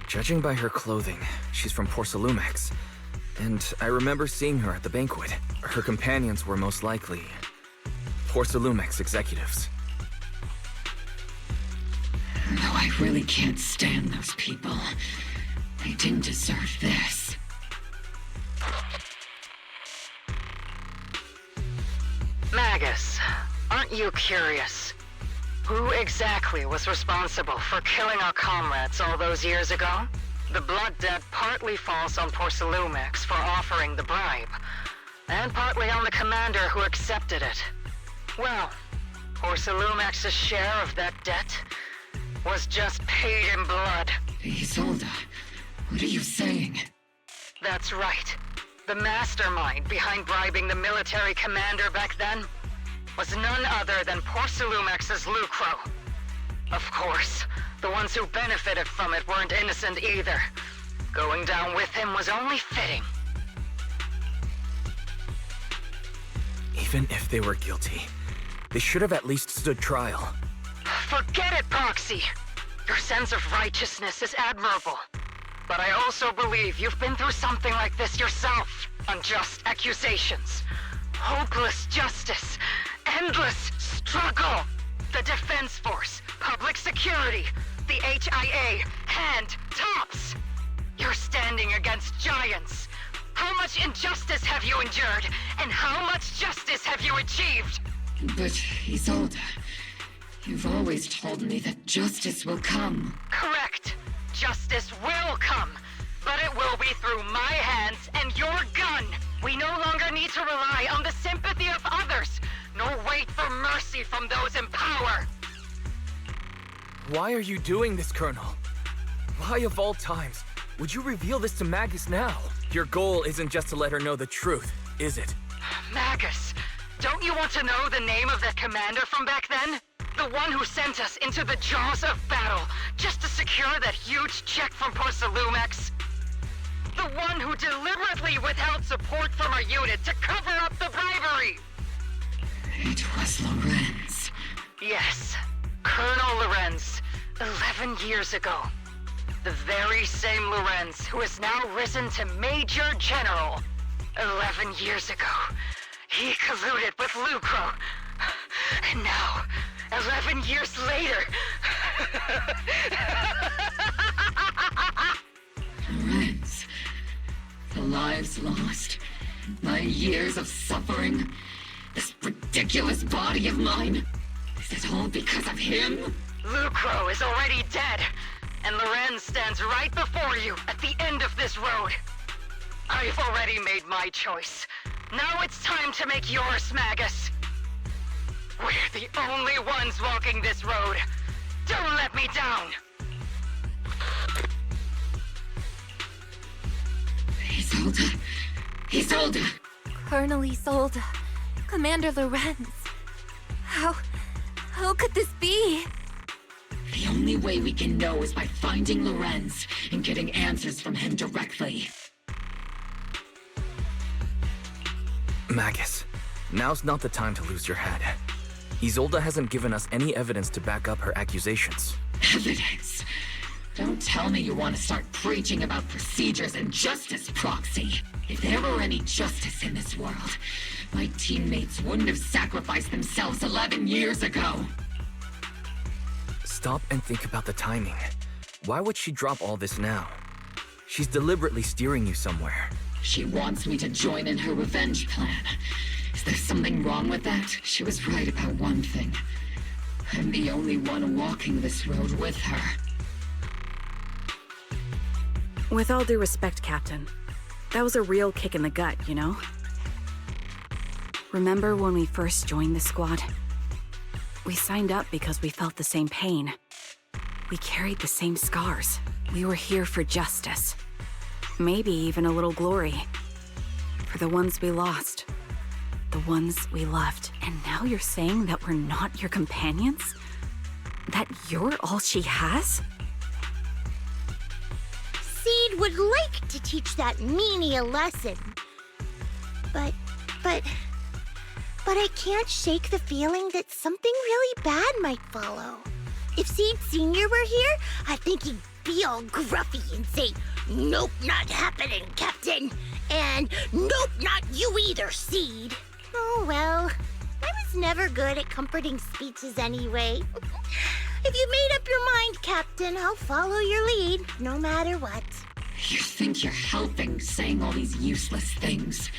Judging by her clothing, she's from Porcelumex. And I remember seeing her at the banquet. Her companions were most likely Porcelumex executives. No, I really can't stand those people. They didn't deserve this. Magus, aren't you curious? Who exactly was responsible for killing our comrades all those years ago? The blood debt partly falls on Porcelumex for offering the bribe, and partly on the commander who accepted it. Well, Porcelumex's share of that debt was just paid in blood. Isolde, what are you saying? That's right. The mastermind behind bribing the military commander back then was none other than Porcelumex's Lucro. Of course, the ones who benefited from it weren't innocent either. Going down with him was only fitting. Even if they were guilty, they should have at least stood trial. Forget it, Proxy! Your sense of righteousness is admirable. But I also believe you've been through something like this yourself. Unjust accusations, hopeless justice, endless struggle. The Defense Force, public security, the HIA, and tops. You're standing against giants. How much injustice have you endured, and how much justice have you achieved? But, Isolde, you've always told me that justice will come. Correct. Justice will come, but it will be through my hands and your gun. We no longer need to rely on the sympathy of others, nor wait for mercy from those in power. Why are you doing this, Colonel? Why of all times would you reveal this to Magus now? Your goal isn't just to let her know the truth, is it? Magus, don't you want to know the name of that commander from back then? The one who sent us into the jaws of battle just to secure that huge check from Porcelumex? The one who deliberately withheld support from our unit to cover up the bribery? It was Lorenz. Yes, Colonel Lorenz, 11 years ago. The very same Lorenz who has now risen to Major General. 11 years ago, he colluded with Lucro. And now, 11 years later... Lorenz, the lives lost, my years of suffering, this ridiculous body of mine. Is it all because of him? Lucro is already dead, and Lorenz stands right before you at the end of this road. I've already made my choice. Now it's time to make yours, Magus. We're the only ones walking this road. Don't let me down. Isolde. Isolde. Colonel Isolde. Commander Lorenz. How could this be? The only way we can know is by finding Lorenz and getting answers from him directly. Magus, now's not the time to lose your head. Isolde hasn't given us any evidence to back up her accusations. Evidence? Don't tell me you want to start preaching about procedures and justice, Proxy. If there were any justice in this world, my teammates wouldn't have sacrificed themselves 11 years ago. Stop and think about the timing. Why would she drop all this now? She's deliberately steering you somewhere. She wants me to join in her revenge plan. Is there something wrong with that? She was right about one thing. I'm the only one walking this road with her. With all due respect, Captain, that was a real kick in the gut, you know? Remember when we first joined the squad? We signed up because we felt the same pain. We carried the same scars. We were here for justice. Maybe even a little glory. For the ones we lost. The ones we loved. And now you're saying that we're not your companions? That you're all she has? Seed would like to teach that meanie a lesson. But I can't shake the feeling that something really bad might follow. If Seed Sr. were here, I think he'd be all gruffy and say, "Nope, not happening, Captain." And "Nope, not you either, Seed." Oh well, I was never good at comforting speeches anyway. If you made up your mind, Captain, I'll follow your lead, no matter what. You think you're helping, saying all these useless things,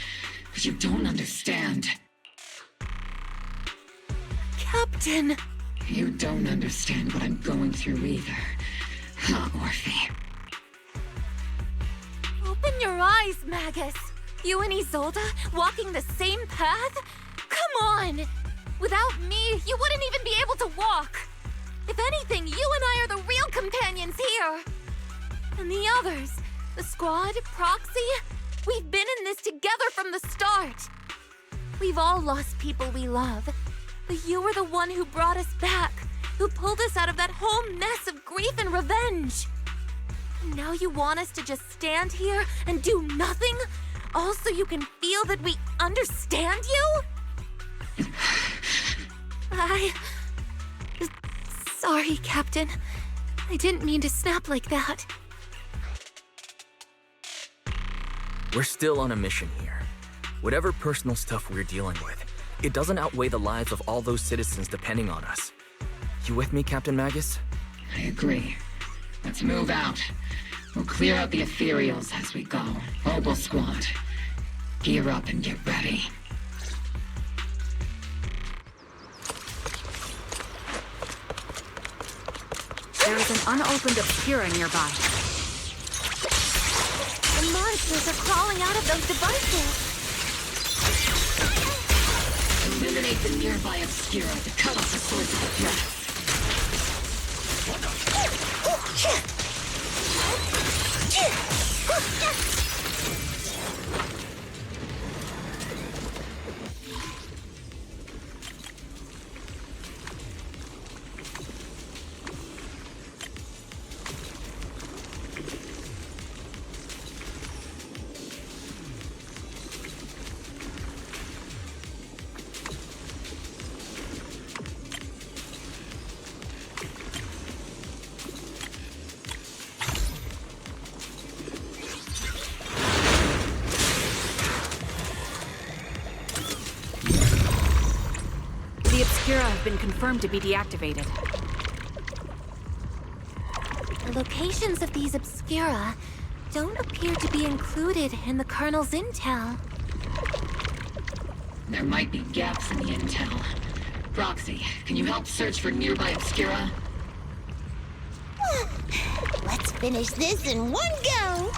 but you don't understand. Captain! You don't understand what I'm going through either. Huh, Orphe? Open your eyes, Magus! You and Isolde walking the same path? Come on! Without me, you wouldn't even be able to walk! If anything, you and I are the real companions here! And the others, the squad, Proxy, we've been in this together from the start! We've all lost people we love, but you were the one who brought us back, who pulled us out of that whole mess of grief and revenge! And now you want us to just stand here and do nothing? All so you can feel that we understand you? Sorry, Captain. I didn't mean to snap like that. We're still on a mission here. Whatever personal stuff we're dealing with, it doesn't outweigh the lives of all those citizens depending on us. You with me, Captain Magus? I agree. Let's move out. We'll clear out the ethereals as we go. Obel Squad, gear up and get ready. There is an unopened Obscura nearby. The monsters are crawling out of those devices. Eliminate the nearby Obscura to cut off the source of the threat. The Obscura have been confirmed to be deactivated. The locations of these Obscura don't appear to be included in the Colonel's intel. There might be gaps in the intel. Proxy, can you help search for nearby Obscura? Let's finish this in one go!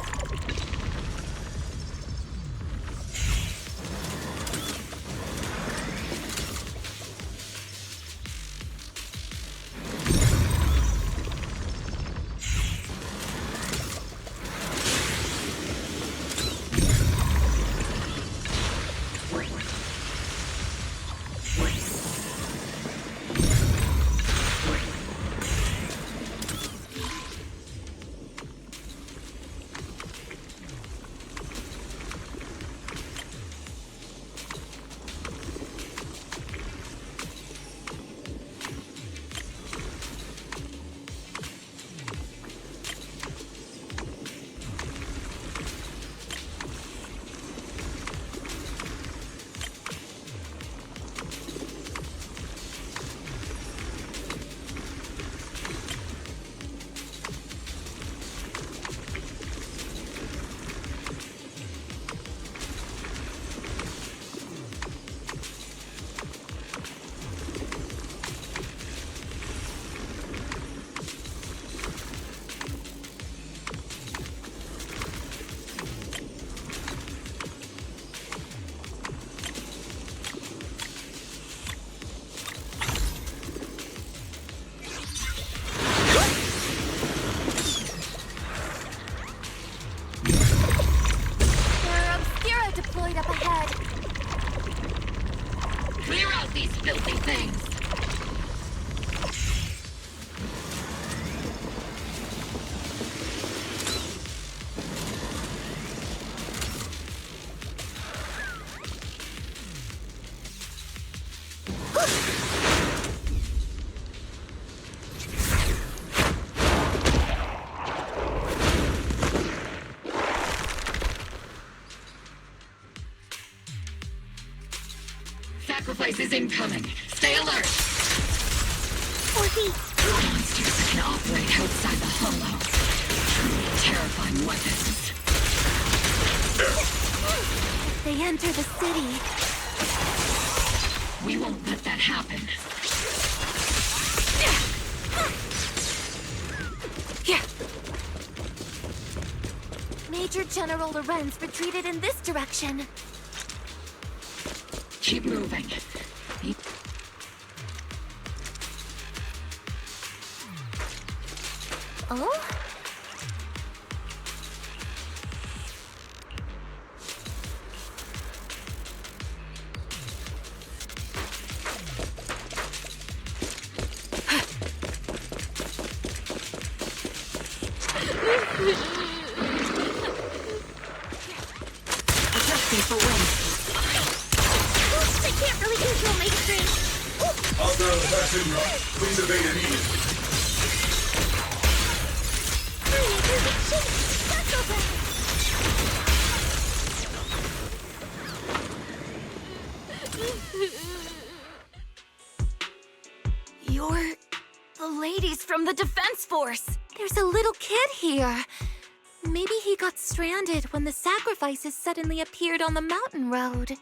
is incoming. Stay alert! Orky! Monsters can operate outside the hollow. Truly terrifying weapons. They enter the city. We won't let that happen. Major General Lorenz retreated in this direction. Keep moving. Oh? They can't really control my strength. Hostile assassin run. Please evade immediately. You're the ladies from the Defense Force. There's a little kid here. Maybe he got stranded when the sacrifices suddenly appeared on the mountain road.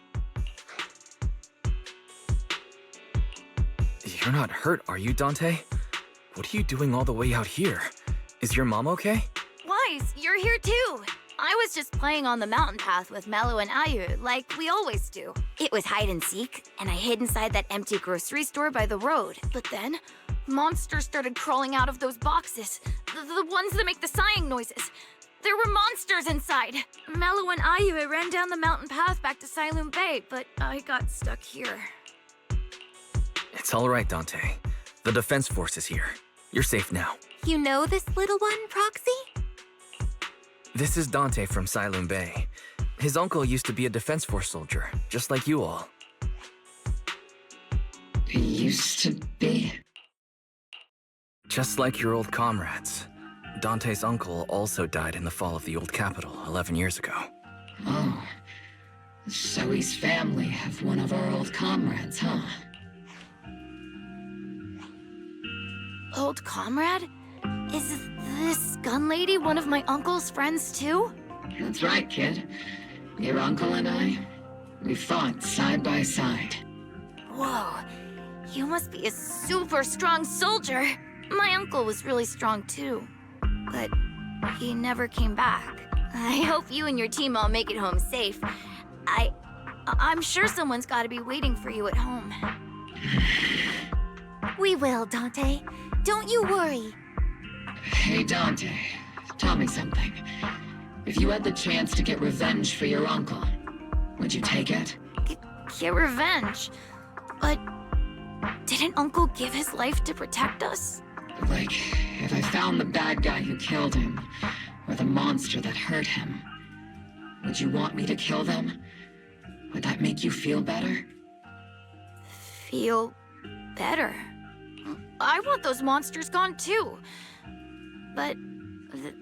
You're not hurt, are you, Dante? What are you doing all the way out here? Is your mom okay? Wise, you're here too. I was just playing on the mountain path with Mello and Ayu, like we always do. It was hide and seek, and I hid inside that empty grocery store by the road. But then, monsters started crawling out of those boxes. The ones that make the sighing noises. There were monsters inside. Mello and Ayu ran down the mountain path back to Siloon Bay, but I got stuck here. It's all right, Dante. The Defense Force is here. You're safe now. You know this little one, Proxy? This is Dante from Siloon Bay. His uncle used to be a Defense Force soldier, just like you all. He used to be? Just like your old comrades. Dante's uncle also died in the fall of the old capital 11 years ago. Oh. Zoe's family have one of our old comrades, huh? Old comrade? Is this gun lady one of my uncle's friends too? That's right, kid. Your uncle and I, we fought side by side. Whoa, you must be a super strong soldier. My uncle was really strong too, but he never came back. I hope you and your team all make it home safe. I'm sure someone's gotta be waiting for you at home. We will, Dante. Don't you worry. Hey, Dante, tell me something. If you had the chance to get revenge for your uncle, would you take it? Get revenge? But didn't Uncle give his life to protect us? Like, if I found the bad guy who killed him, or the monster that hurt him, would you want me to kill them? Would that make you feel better? Feel better? I want those monsters gone too. But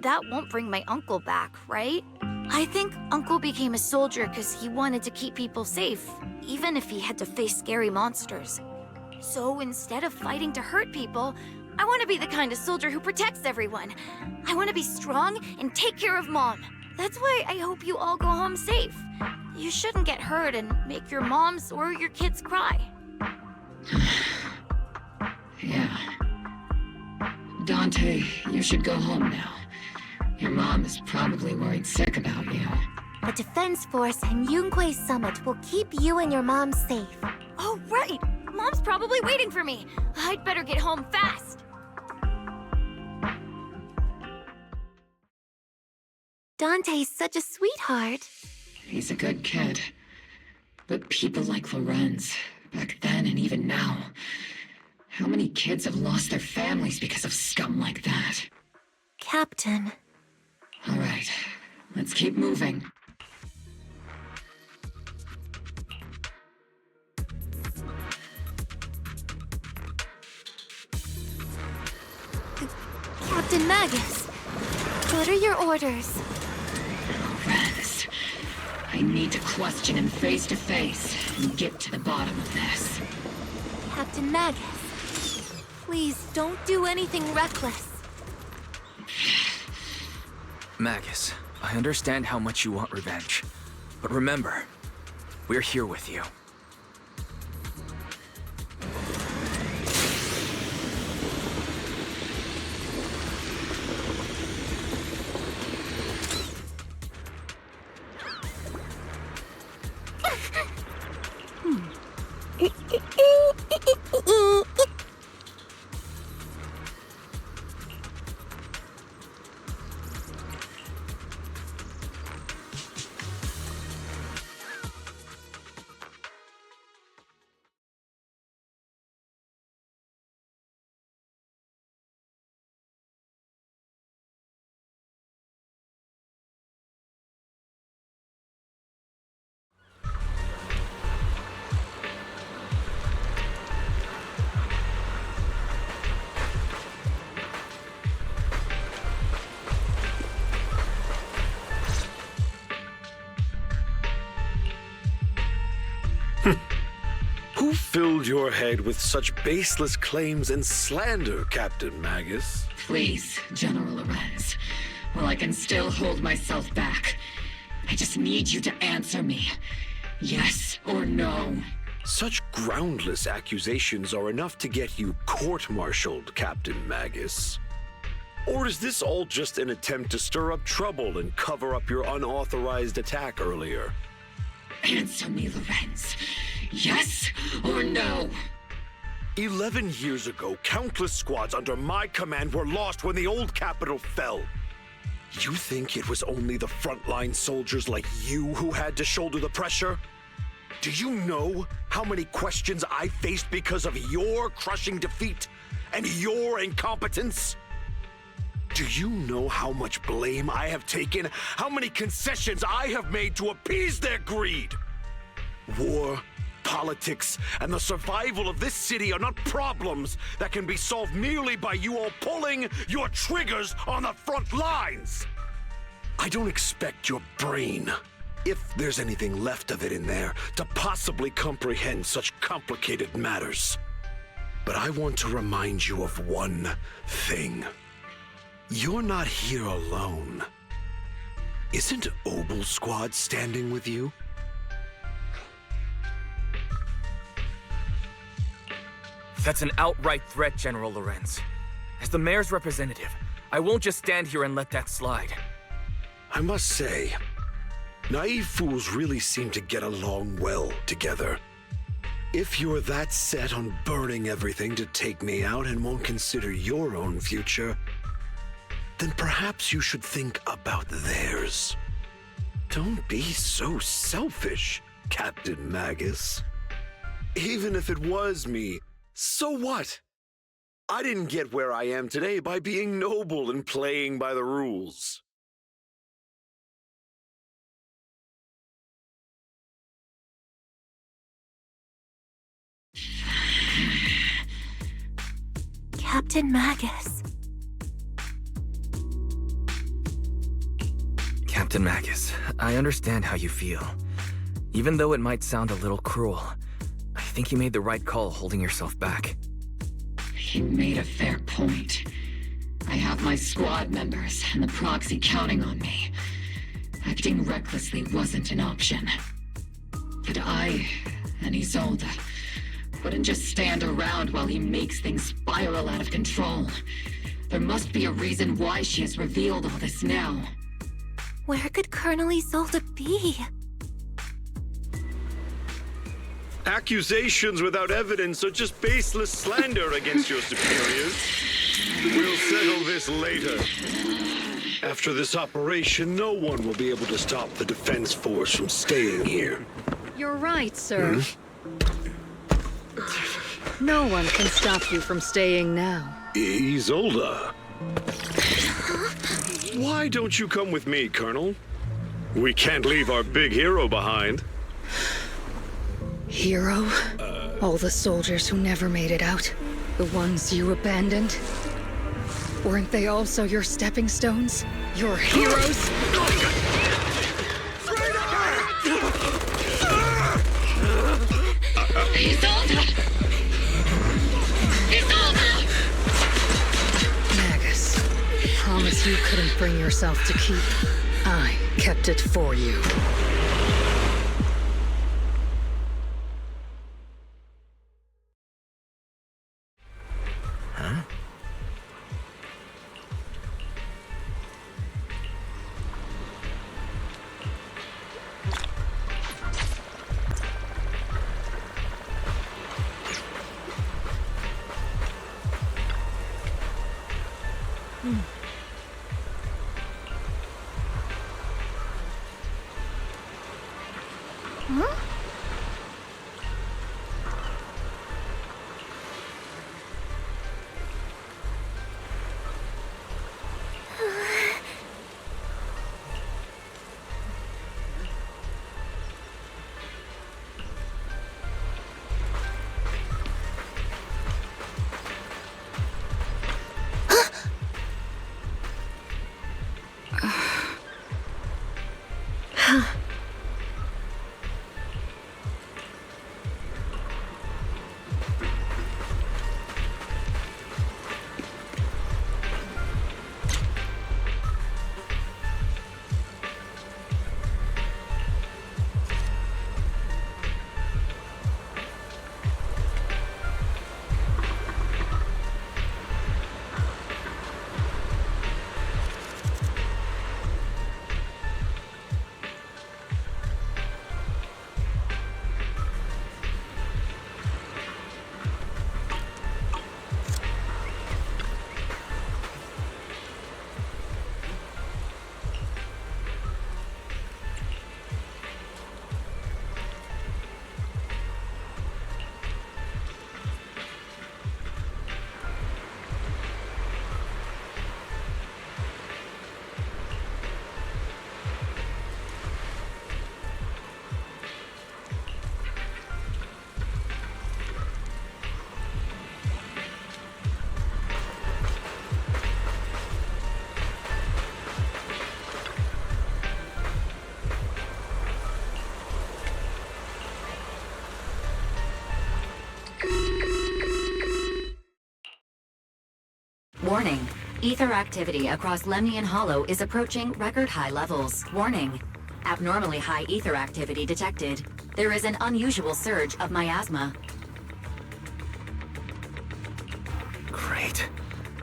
that won't bring my uncle back, right? I think Uncle became a soldier because he wanted to keep people safe, even if he had to face scary monsters. So instead of fighting to hurt people, I want to be the kind of soldier who protects everyone. I want to be strong and take care of Mom. That's why I hope you all go home safe. You shouldn't get hurt and make your moms or your kids cry. Yeah. Dante, you should go home now. Your mom is probably worried sick about you. The Defense Force and Yunque Summit will keep you and your mom safe. Oh, right! Mom's probably waiting for me. I'd better get home fast. Dante's such a sweetheart. He's a good kid. But people like Lorenz, back then and even now, how many kids have lost their families because of scum like that? Captain. All right, let's keep moving. Captain Magus, what are your orders? Lorenz, I need to question him face to face and get to the bottom of this. Captain Magus, please don't do anything reckless. Magus, I understand how much you want revenge. But remember, we're here with you. Who filled your head with such baseless claims and slander, Captain Magus? Please, General Lorenz. While I can still hold myself back, I just need you to answer me. Yes or no? Such groundless accusations are enough to get you court-martialed, Captain Magus. Or is this all just an attempt to stir up trouble and cover up your unauthorized attack earlier? Answer me, Lorenz. Yes or no? 11 years ago, countless squads under my command were lost when the old capital fell. You think it was only the frontline soldiers like you who had to shoulder the pressure? Do you know how many questions I faced because of your crushing defeat and your incompetence? Do you know how much blame I have taken? How many concessions I have made to appease their greed? War, politics, and the survival of this city are not problems that can be solved merely by you all pulling your triggers on the front lines. I don't expect your brain, if there's anything left of it in there, to possibly comprehend such complicated matters. But I want to remind you of one thing. You're not here alone. Isn't Obel Squad standing with you? That's an outright threat, General Lorenz. As the mayor's representative, I won't just stand here and let that slide. I must say, naive fools really seem to get along well together. If you're that set on burning everything to take me out and won't consider your own future, then perhaps you should think about theirs. Don't be so selfish, Captain Magus. Even if it was me, so what? I didn't get where I am today by being noble and playing by the rules. Captain Magus. Captain Magus, I understand how you feel. Even though it might sound a little cruel, I think you made the right call holding yourself back. He made a fair point. I have my squad members and the proxy counting on me. Acting recklessly wasn't an option. But I and Isolde wouldn't just stand around while he makes things spiral out of control. There must be a reason why she has revealed all this now. Where could Colonel Isolde be? Accusations without evidence are just baseless slander against your superiors. We'll settle this later. After this operation, no one will be able to stop the defense force from staying here. You're right, sir. No one can stop you from staying now. Isolde. Why don't you come with me, Colonel? We can't leave our big hero behind. Hero? All the soldiers who never made it out? The ones you abandoned? Weren't they also your stepping stones? Your heroes? Isolde! Isolde! Magus, promise you couldn't bring yourself to keep. I kept it for you. Huh? Huh? Warning. Ether activity across Lemnian Hollow is approaching record high levels. Warning. Abnormally high ether activity detected. There is an unusual surge of miasma. Great.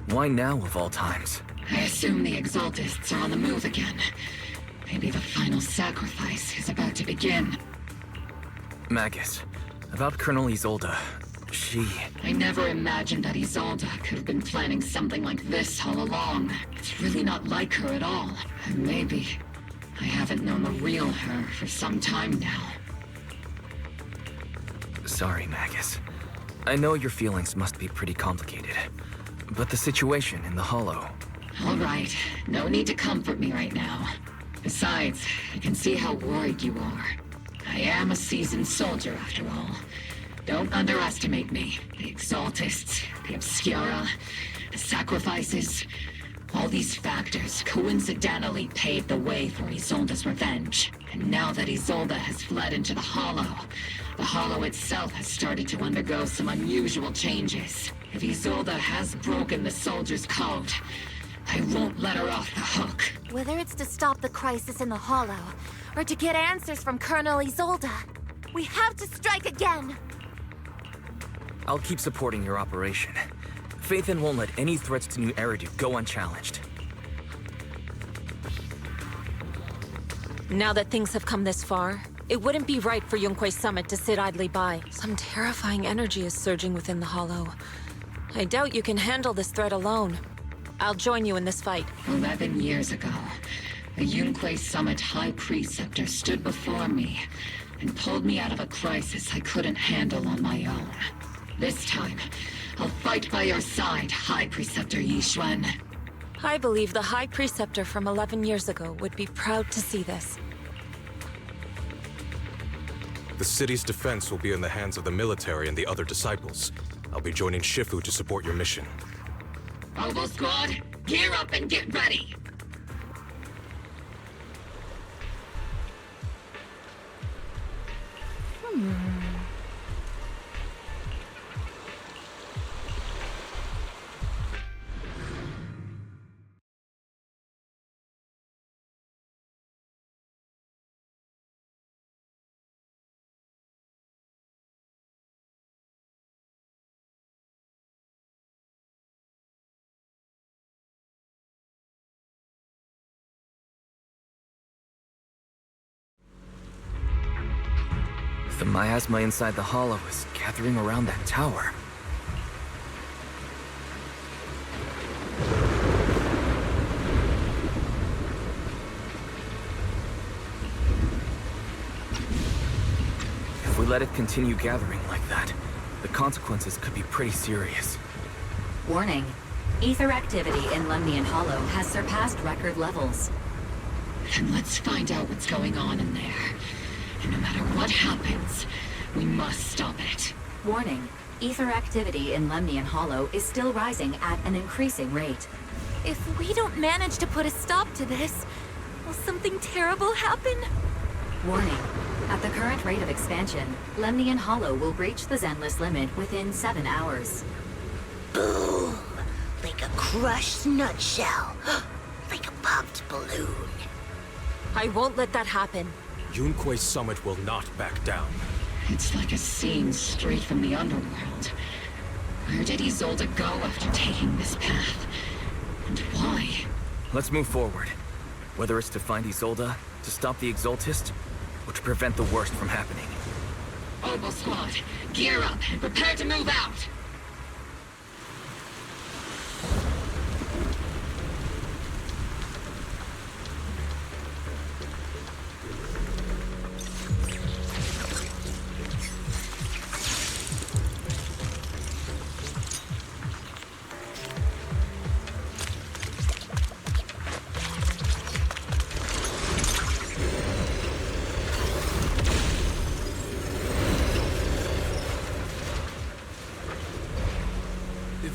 Why now of all times? I assume the Exaltists are on the move again. Maybe the final sacrifice is about to begin. Magus, about Colonel Isolde. I never imagined that Isolde could have been planning something like this all along. It's really not like her at all. And maybe I haven't known the real her for some time now. Sorry, Magus. I know your feelings must be pretty complicated. But the situation in the Hollow... All right, no need to comfort me right now. Besides, I can see how worried you are. I am a seasoned soldier after all. Don't underestimate me. The Exaltists, the Obscura, the sacrifices. All these factors coincidentally paved the way for Isolde's revenge. And now that Isolde has fled into the Hollow itself has started to undergo some unusual changes. If Isolde has broken the soldier's code, I won't let her off the hook. Whether it's to stop the crisis in the Hollow, or to get answers from Colonel Isolde, we have to strike again! I'll keep supporting your operation. Phaethon won't let any threats to New Eridu go unchallenged. Now that things have come this far, it wouldn't be right for Yunque's summit to sit idly by. Some terrifying energy is surging within the Hollow. I doubt you can handle this threat alone. I'll join you in this fight. 11 years ago, a Yunque Summit High Preceptor stood before me and pulled me out of a crisis I couldn't handle on my own. This time, I'll fight by your side, High Preceptor Yixuan. I believe the High Preceptor from 11 years ago would be proud to see this. The city's defense will be in the hands of the military and the other disciples. I'll be joining Shifu to support your mission. Robo Squad, gear up and get ready! The miasma inside the hollow is gathering around that tower. If we let it continue gathering like that, the consequences could be pretty serious. Warning. Ether activity in Lemnian Hollow has surpassed record levels. Then let's find out what's going on in there. And no matter what happens, we must stop it. Warning. Ether activity in Lemnian Hollow is still rising at an increasing rate. If we don't manage to put a stop to this, will something terrible happen? Warning. At the current rate of expansion, Lemnian Hollow will breach the Zenless limit within 7 hours. Boom! Like a crushed nutshell. Like a popped balloon. I won't let that happen. Yunque's summit will not back down. It's like a scene straight from the underworld. Where did Isolde go after taking this path? And why? Let's move forward. Whether it's to find Isolde, to stop the Exaltist, or to prevent the worst from happening. Oboe Squad, gear up and prepare to move out!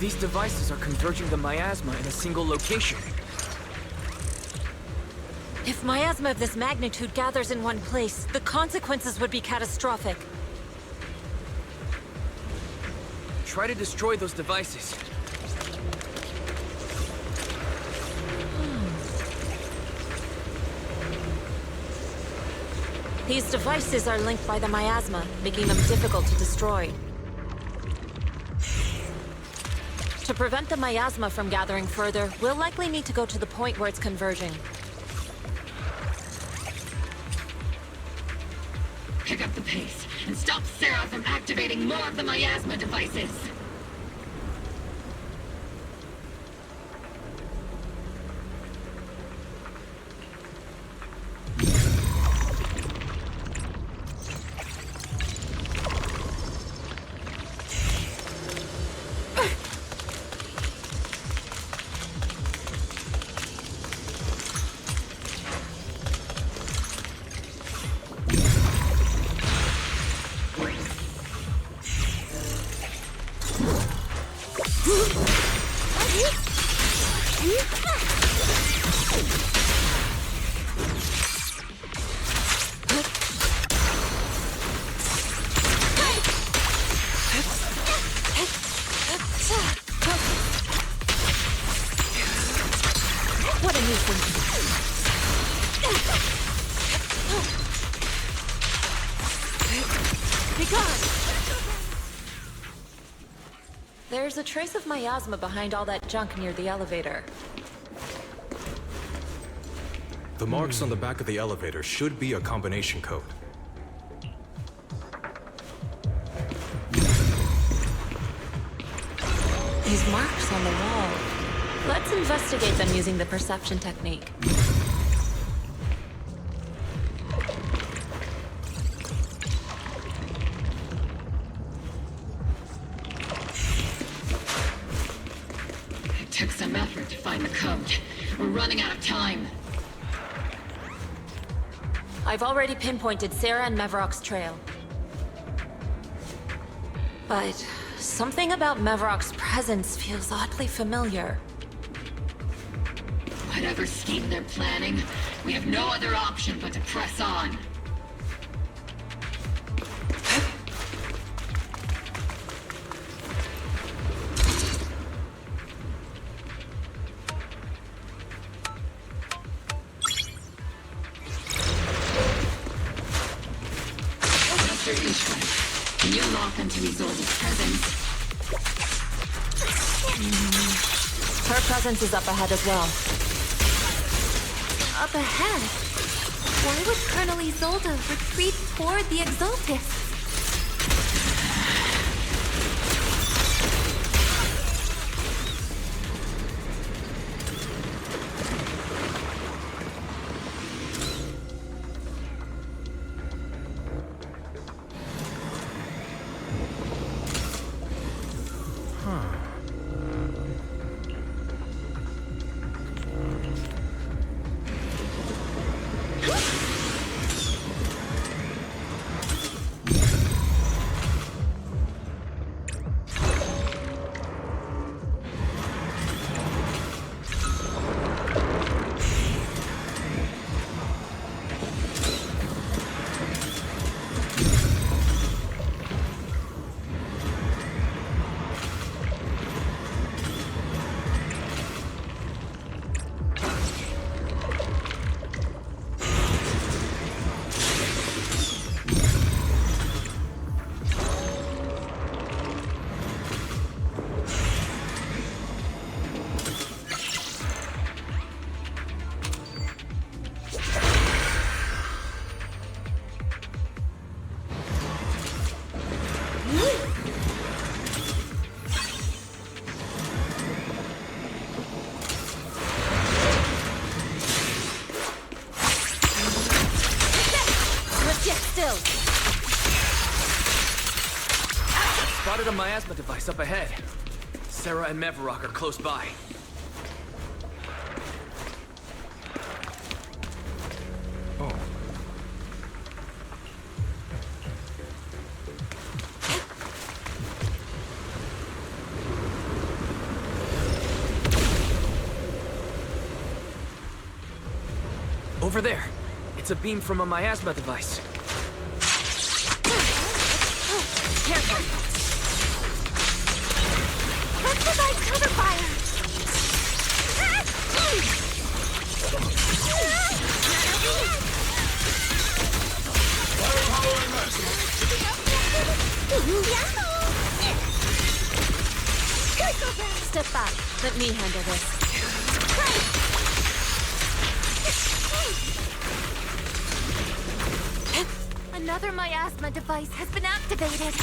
These devices are converging the miasma in a single location. If miasma of this magnitude gathers in one place, the consequences would be catastrophic. Try to destroy those devices. These devices are linked by the miasma, making them difficult to destroy. To prevent the miasma from gathering further, we'll likely need to go to the point where it's converging. Pick up the pace and stop Sarah from activating more of the miasma devices! What a nuisance. Be gone! There's a trace of miasma behind all that junk near the elevator. The marks on the back of the elevator should be a combination code. These marks on the wall. Let's investigate them using the perception technique. It took some effort to find the code. We're running out of time. I've already pinpointed Sarah and Mevarok's trail. But something about Mevarok's presence feels oddly familiar. Whatever scheme they're planning, we have no other option but to press on. Master Ishwan, can you lock them to Isolde's presence? Her presence is up ahead as well. Up ahead? Why would Colonel Isolde retreat toward the Exaltists? Spotted a miasma device up ahead. Sarah and Mevarok are close by. Oh. Over there. It's a beam from a miasma device. Careful. Let's provide cover fire. Step back. Let me handle this. Another miasma device has been activated.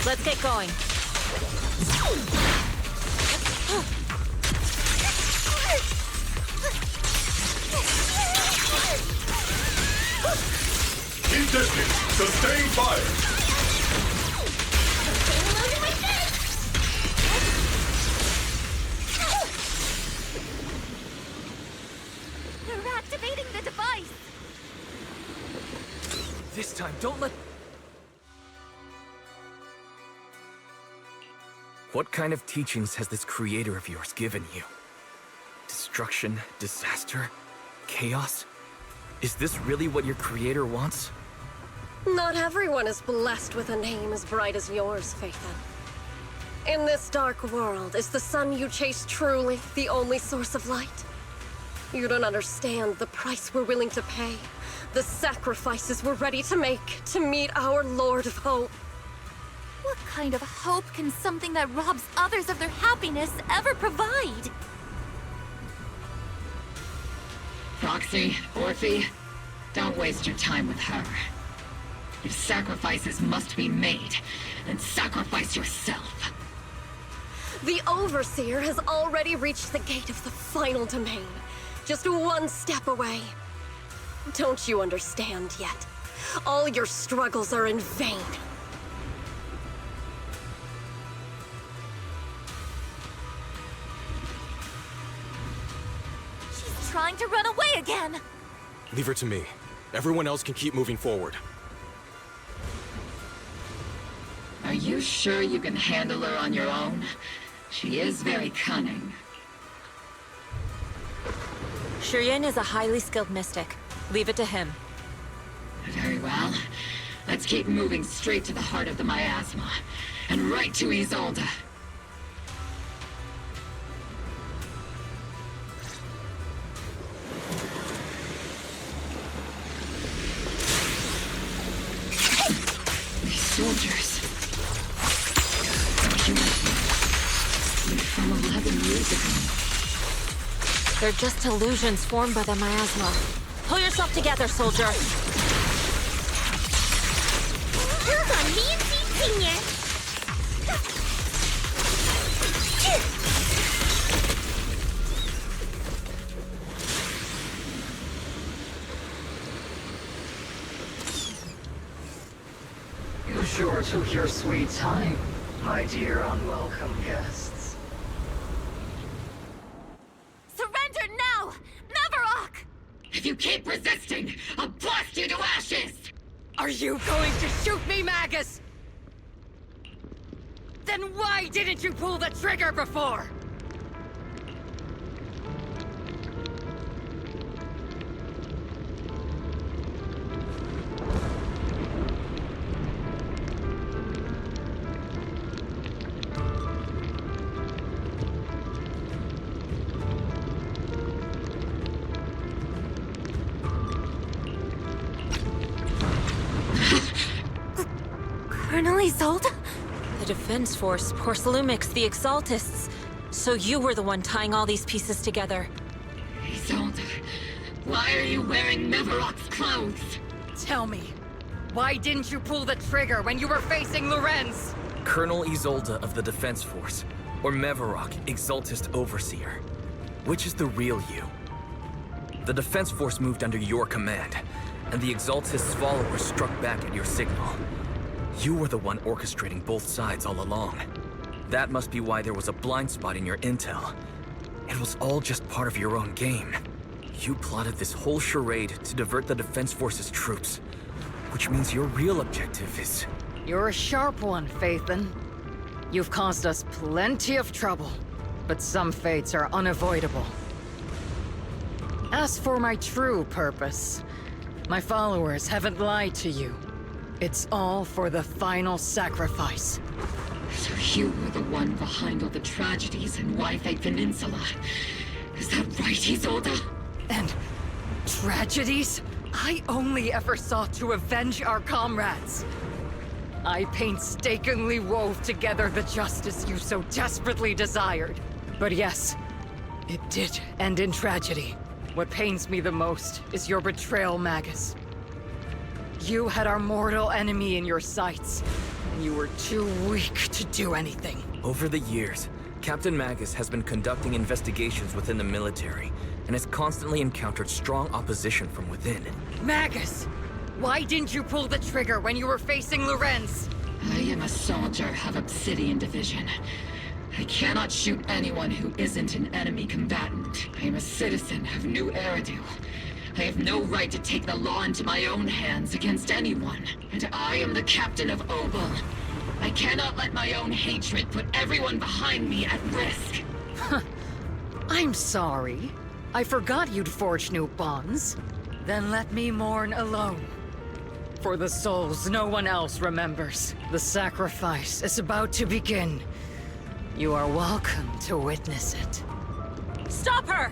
Let's get going. Keep distance. Sustain fire. They're activating the device. This time, don't let... What kind of teachings has this creator of yours given you? Destruction, disaster, chaos? Is this really what your creator wants? Not everyone is blessed with a name as bright as yours, Phaethon. In this dark world, is the sun you chase truly the only source of light? You don't understand the price we're willing to pay, the sacrifices we're ready to make to meet our Lord of Hope. What kind of hope can something that robs others of their happiness ever provide? Proxy, Orphe, don't waste your time with her. If sacrifices must be made, then sacrifice yourself. The Overseer has already reached the gate of the final domain, just one step away. Don't you understand yet? All your struggles are in vain. She's trying to run away again! Leave her to me. Everyone else can keep moving forward. Are you sure you can handle her on your own? She is very cunning. Shiryen is a highly skilled mystic. Leave it to him. Very well. Let's keep moving straight to the heart of the miasma, and right to Isolde. These soldiers. From 11 years ago. They're just illusions formed by the miasma. Pull yourself together, soldier. Hold on, me and Seed Senior. You sure took your sweet time, my dear unwelcome guests. Surrender now! Mevarok! If you keep resisting, I'll blast you to ashes! Are you going to shoot me, Magus? Then why didn't you pull the trigger before? Colonel Isolde? The Defense Force, Porcelumix, the Exaltists. So you were the one tying all these pieces together. Isolde, why are you wearing Mevarok's clothes? Tell me, why didn't you pull the trigger when you were facing Lorenz? Colonel Isolde of the Defense Force, or Mevarok, Exaltist Overseer. Which is the real you? The Defense Force moved under your command, and the Exaltist's followers struck back at your signal. You were the one orchestrating both sides all along. That must be why there was a blind spot in your intel. It was all just part of your own game. You plotted this whole charade to divert the Defense Force's troops, which means your real objective is... You're a sharp one, Phaethon. You've caused us plenty of trouble, but some fates are unavoidable. As for my true purpose, my followers haven't lied to you. It's all for the final sacrifice. So you were the one behind all the tragedies in YIPEEEE Peninsula. Is that right, Isolde? And tragedies? I only ever sought to avenge our comrades. I painstakingly wove together the justice you so desperately desired. But yes, it did end in tragedy. What pains me the most is your betrayal, Magus. You had our mortal enemy in your sights, and you were too weak to do anything. Over the years, Captain Magus has been conducting investigations within the military, and has constantly encountered strong opposition from within. Magus! Why didn't you pull the trigger when you were facing Lorenz? I am a soldier of Obsidian Division. I cannot shoot anyone who isn't an enemy combatant. I am a citizen of New Eridu. I have no right to take the law into my own hands against anyone. And I am the captain of Obel. I cannot let my own hatred put everyone behind me at risk. I'm sorry. I forgot you'd forged new bonds. Then let me mourn alone. For the souls no one else remembers. The sacrifice is about to begin. You are welcome to witness it. Stop her!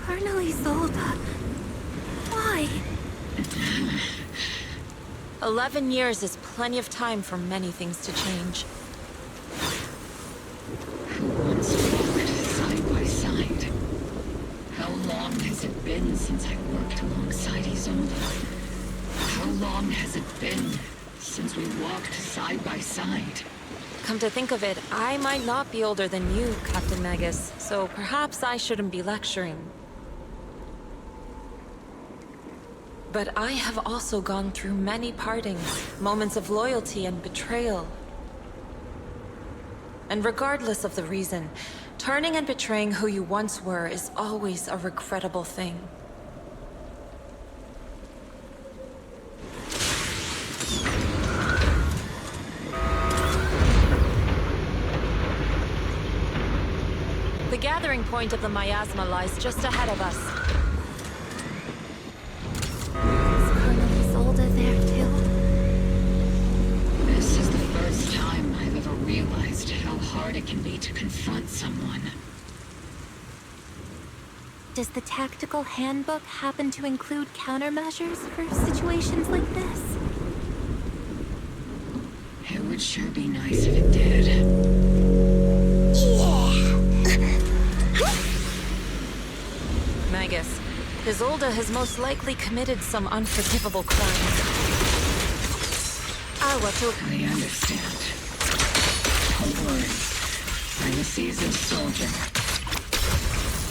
Colonel Isolde. Why? 11 years is plenty of time for many things to change. Who once walked side by side? How long has it been since I worked alongside Isolde? How long has it been since we walked side by side? Come to think of it, I might not be older than you, Captain Magus, so perhaps I shouldn't be lecturing. But I have also gone through many partings, moments of loyalty and betrayal. And regardless of the reason, turning and betraying who you once were is always a regrettable thing. The gathering point of the miasma lies just ahead of us. This is the first time I've ever realized how hard it can be to confront someone. Does the tactical handbook happen to include countermeasures for situations like this? It would sure be nice if it did. Magus, Isolde has most likely committed some unforgivable crimes. I'll watch her. I understand. Don't worry. I'm a seasoned soldier.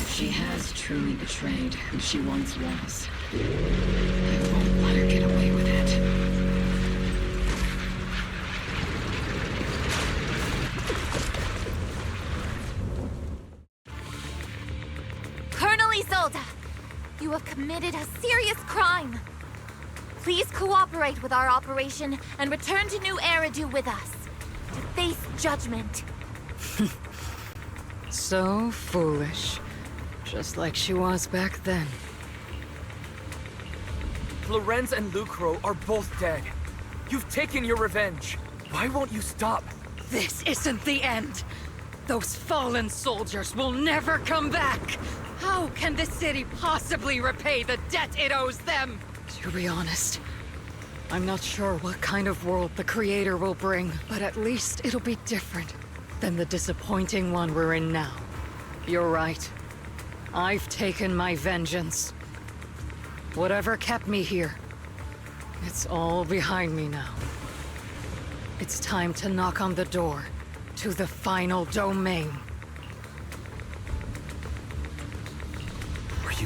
If she has truly betrayed who she once was, I won't let her get away with it. Colonel Isolde! You have committed a serious crime! Please cooperate with our operation and return to New Eridu with us, to face judgment. So foolish. Just like she was back then. Lorenz and Lucro are both dead. You've taken your revenge. Why won't you stop? This isn't the end. Those fallen soldiers will never come back. How can the city possibly repay the debt it owes them? To be honest, I'm not sure what kind of world the Creator will bring, but at least it'll be different than the disappointing one we're in now. You're right. I've taken my vengeance. Whatever kept me here, it's all behind me now. It's time to knock on the door to the final domain.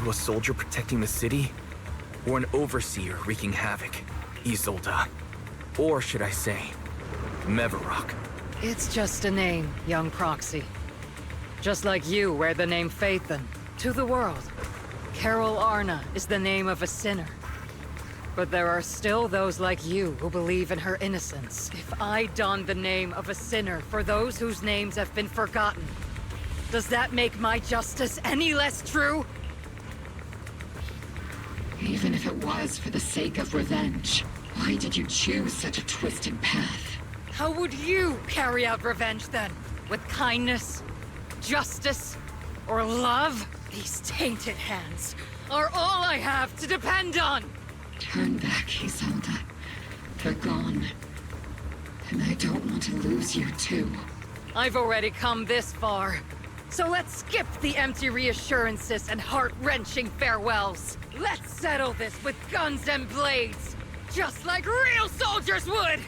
to a soldier protecting the city? Or an overseer wreaking havoc? Isolde. Or should I say, Mevarok? It's just a name, young Proxy. Just like you wear the name Phaethon to the world. Carol Arna is the name of a sinner. But there are still those like you who believe in her innocence. If I don the name of a sinner for those whose names have been forgotten, does that make my justice any less true? Even if it was for the sake of revenge, why did you choose such a twisted path? How would you carry out revenge then? With kindness? Justice? Or love? These tainted hands are all I have to depend on! Turn back, Isolde. They're gone. And I don't want to lose you too. I've already come this far. So let's skip the empty reassurances and heart-wrenching farewells. Let's settle this with guns and blades, just like real soldiers would!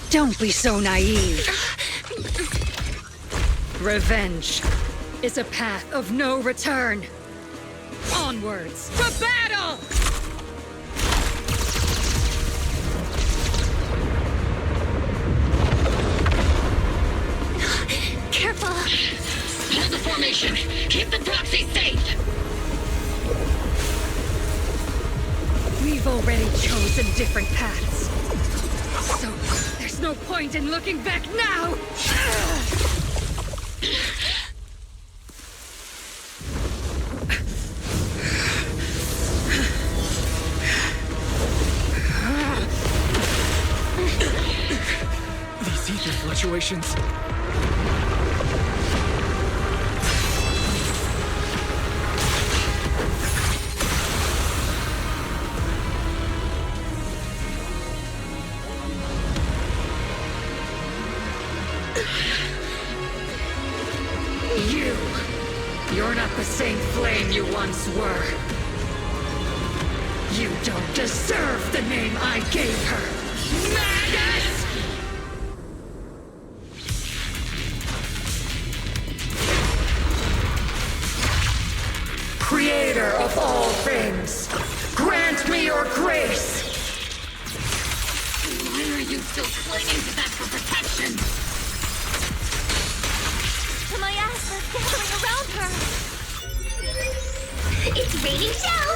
Don't be so naive. Revenge is a path of no return. Onwards to battle! Careful! Hold the formation! Keep the Proxy safe! We've already chosen different paths. So, there's no point in looking back now! These ether fluctuations. You're not the same flame you once were. You don't deserve the name I gave her. Magus! Creator of all things, grant me your grace! Why are you still clinging to that for protection? My ass is gathering around her! It's raining shell!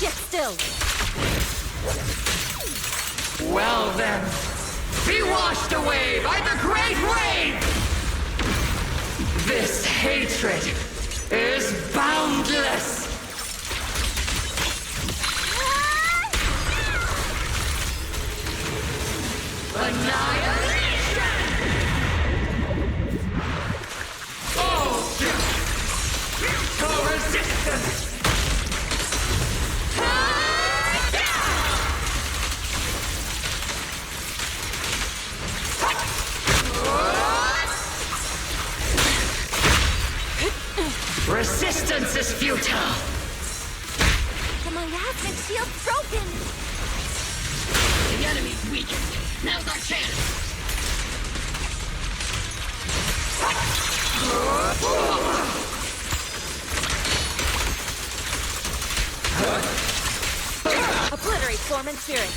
Yet still. Well then, be washed away by the great wave! This hatred is boundless! Annihilation! Ultra! Mutual resistance! Resistance is futile! The miasmic shield's broken! The enemy's weakened. Now's our chance! Obliterate form and spirit.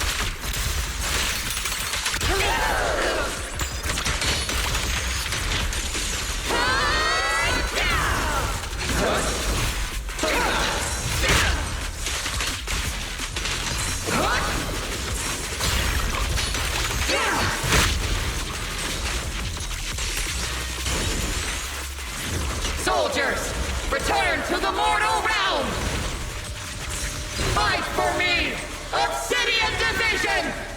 Return to the mortal realm! Fight for me! Obsidian Division!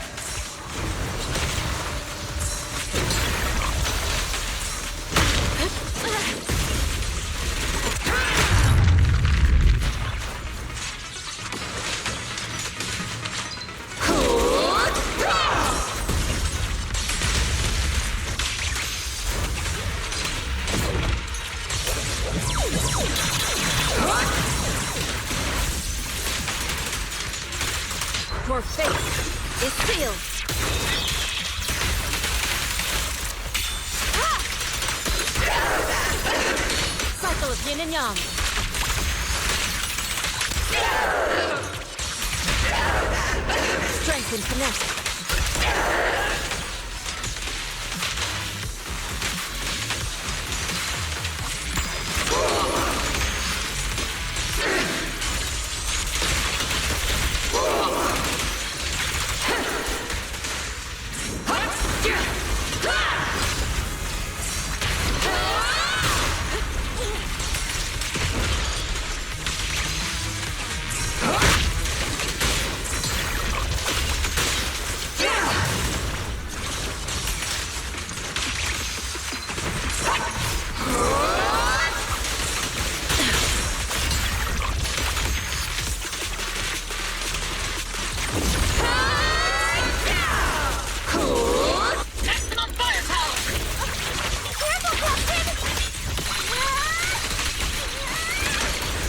Your fate is sealed. Cycle of yin and yang. Strength and finesse.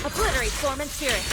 Obliterate form and spirit.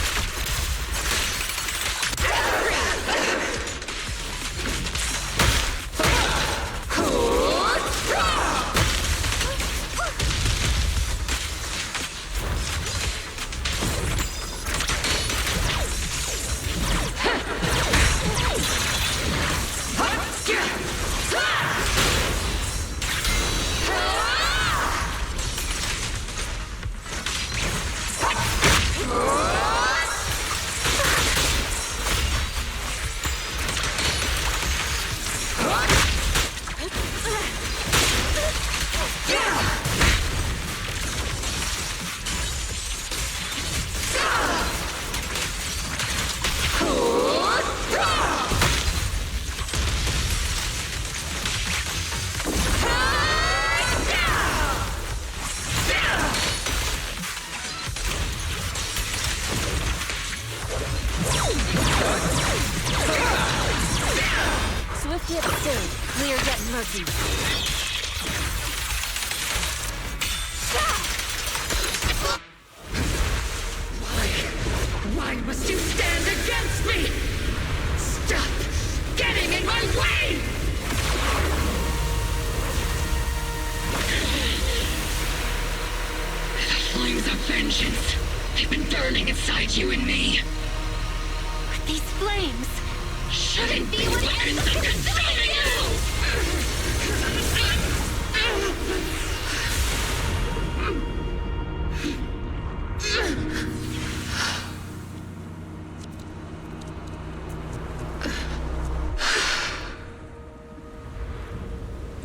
Swift yet still, clear yet murky. Why must you stand against me? Stop getting in my way! The flames of vengeance, they've been burning inside you and me. But these flames shouldn't be weapons of consuming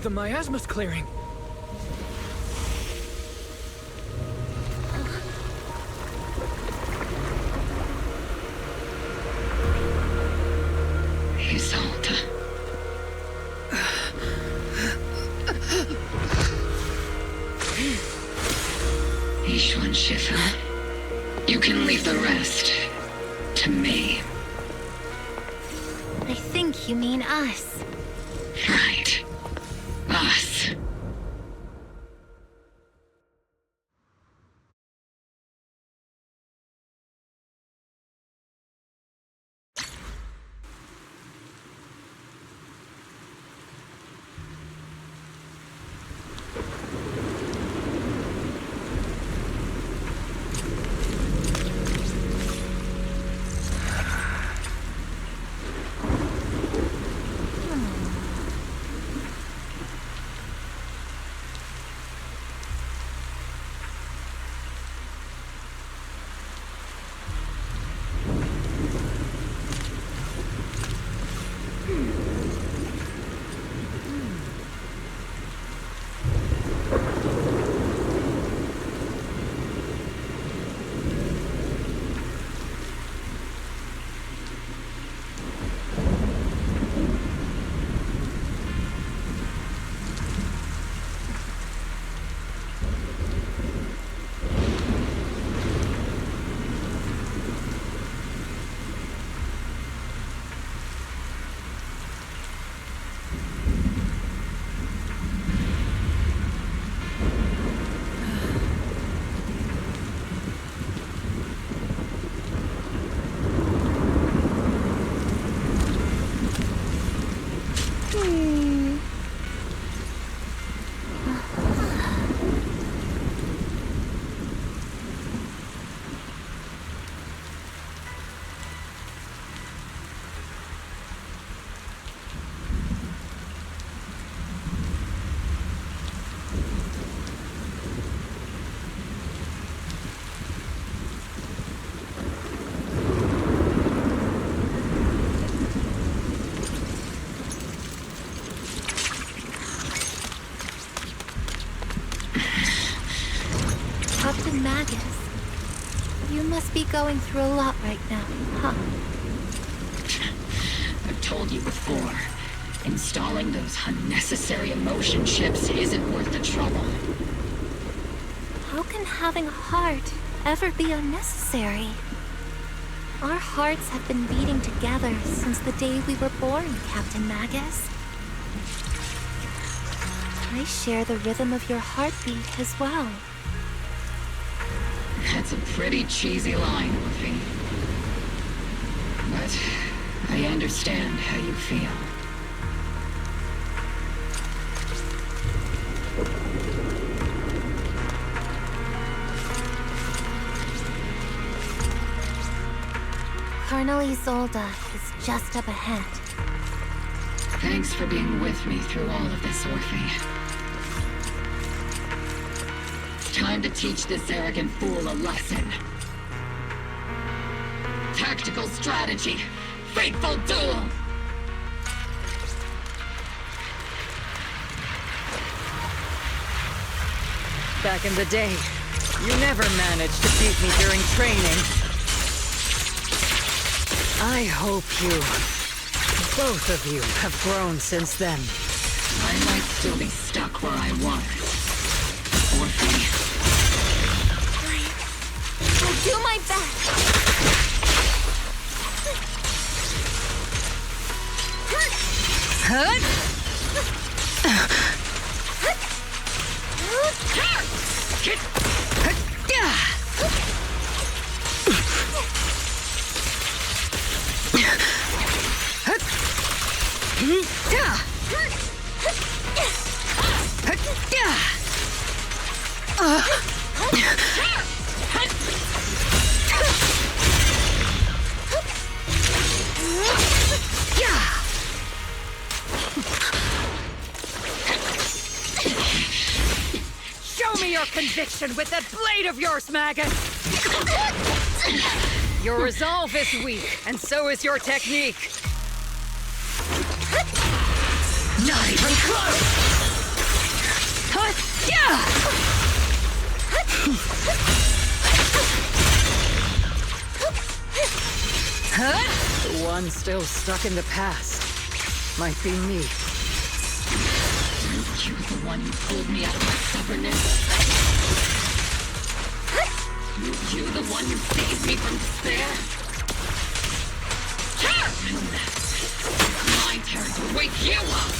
The miasma's clearing. Isolde. Ishwan Shifu. You can leave the rest to me. I think you mean us. Right. Us. Captain Magus, you must be going through a lot right now, huh? I've told you before, installing those unnecessary emotion chips isn't worth the trouble. How can having a heart ever be unnecessary? Our hearts have been beating together since the day we were born, Captain Magus. I share the rhythm of your heartbeat as well. That's a pretty cheesy line, Orphe. But I understand how you feel. Colonel Isolde is just up ahead. Thanks for being with me through all of this, Orphe. Time to teach this arrogant fool a lesson. Tactical strategy. Fateful duel. Back in the day, you never managed to beat me during training. I hope both of you have grown since then. I might still be stuck where I was. Orphe. I'll do my best. Huh? Show me your conviction with that blade of yours, Magus! Your resolve is weak, and so is your technique. Not even close! The one still stuck in the past might be me. You the one who pulled me out of my stubbornness? You the one who saved me from despair? My turn to wake you up!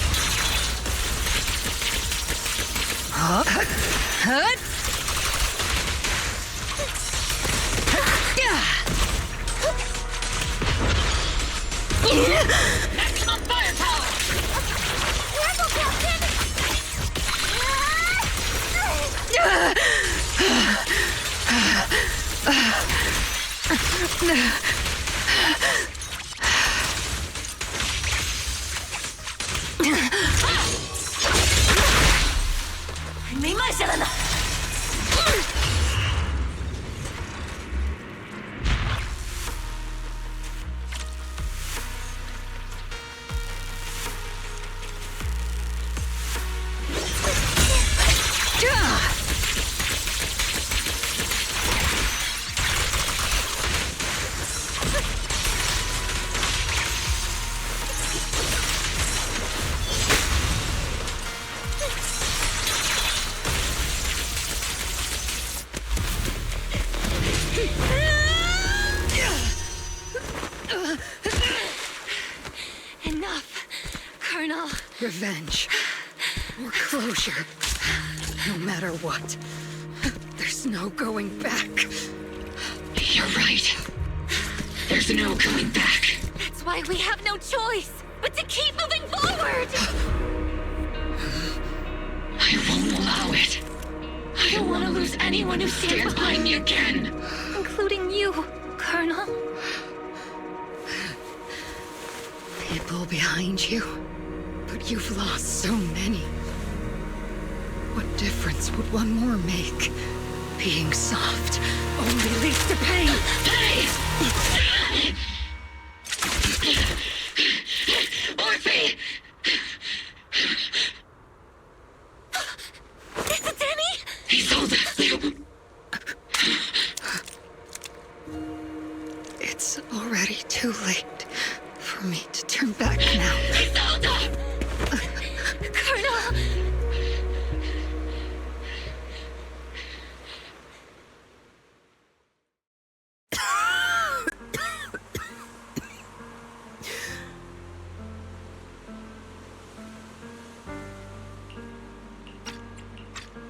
Maximum firepower! Careful, Captain! Enough, Colonel. Revenge. Or closure. No matter what. There's no going back. You're right. There's no going back. That's why we have no choice but to keep moving forward! I won't allow it. I don't want to lose anyone who stands behind me again. Including you, Colonel. People behind you. But you've lost so many. What difference would one more make? Being soft only leads to pain. Hey! Orphe! Is it Danny? He sold it.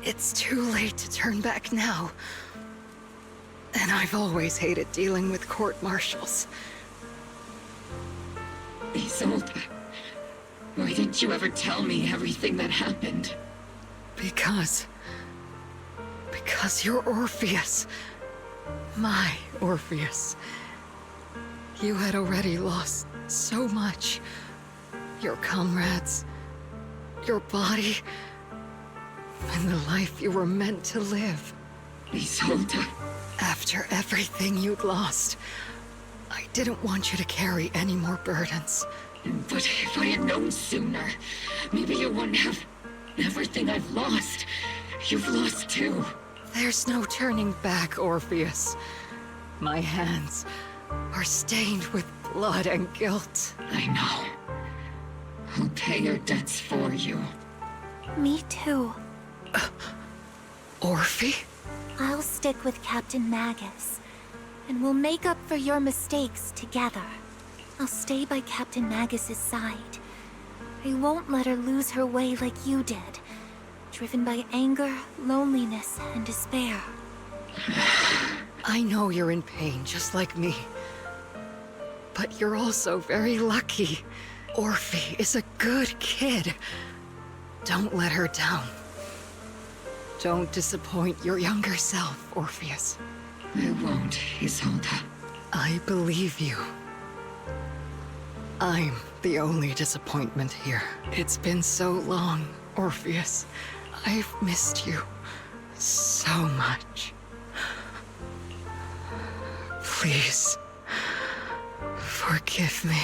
It's too late to turn back now. And I've always hated dealing with court-martials. Isolde, why didn't you ever tell me everything that happened? Because you're Orpheus. My Orpheus. You had already lost so much. Your comrades, your body, and the life you were meant to live. Isolde. After everything you'd lost, I didn't want you to carry any more burdens. But if I had known sooner, maybe you wouldn't have everything I've lost. You've lost too. There's no turning back, Orpheus. My hands are stained with blood and guilt. I know. I'll pay your debts for you. Me too. Orphe? I'll stick with Captain Magus, and we'll make up for your mistakes together. I'll stay by Captain Magus's side. I won't let her lose her way like you did, driven by anger, loneliness, and despair. I know you're in pain, just like me. But you're also very lucky. Orphe is a good kid. Don't let her down. Don't disappoint your younger self, Orpheus. I won't, Isolde. I believe you. I'm the only disappointment here. It's been so long, Orpheus. I've missed you so much. Please, forgive me.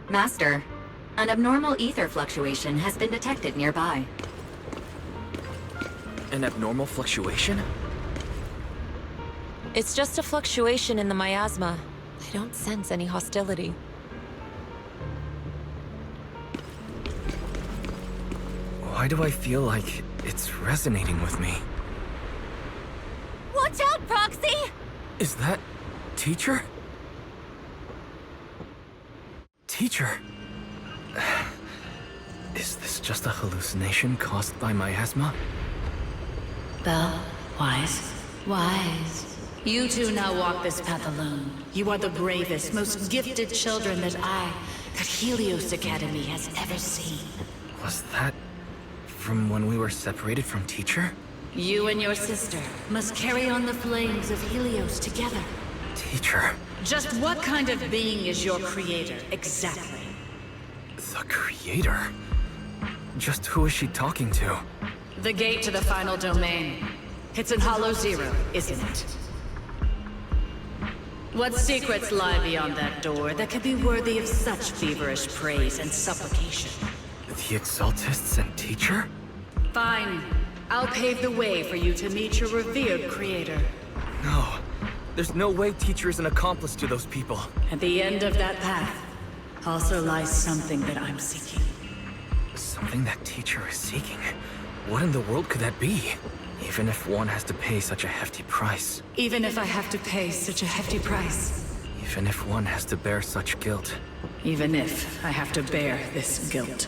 Master, an abnormal ether fluctuation has been detected nearby. An abnormal fluctuation? It's just a fluctuation in the miasma. I don't sense any hostility. Why do I feel like it's resonating with me? Watch out, Proxy! Is that... Teacher? Teacher? Is this just a hallucination caused by miasma? Belle, Wise. You two now walk this path alone. You are the bravest, most gifted children that Helios Academy has ever seen. Was that from when we were separated from Teacher? You and your sister must carry on the flames of Helios together. Teacher? Just what kind of being is your creator, exactly? The creator? Just who is she talking to? The gate to the final domain. It's in Hollow Zero, isn't it? What secrets lie beyond that door that could be worthy of such feverish praise and supplication? The Exaltists and Teacher? Fine. I'll pave the way for you to meet your revered creator. No. There's no way Teacher is an accomplice to those people. At the end of that path also lies something that I'm seeking. Something that Teacher is seeking? What in the world could that be? Even if one has to pay such a hefty price. Even if I have to pay such a hefty price. Even if one has to bear such guilt. Even if I have to bear this guilt.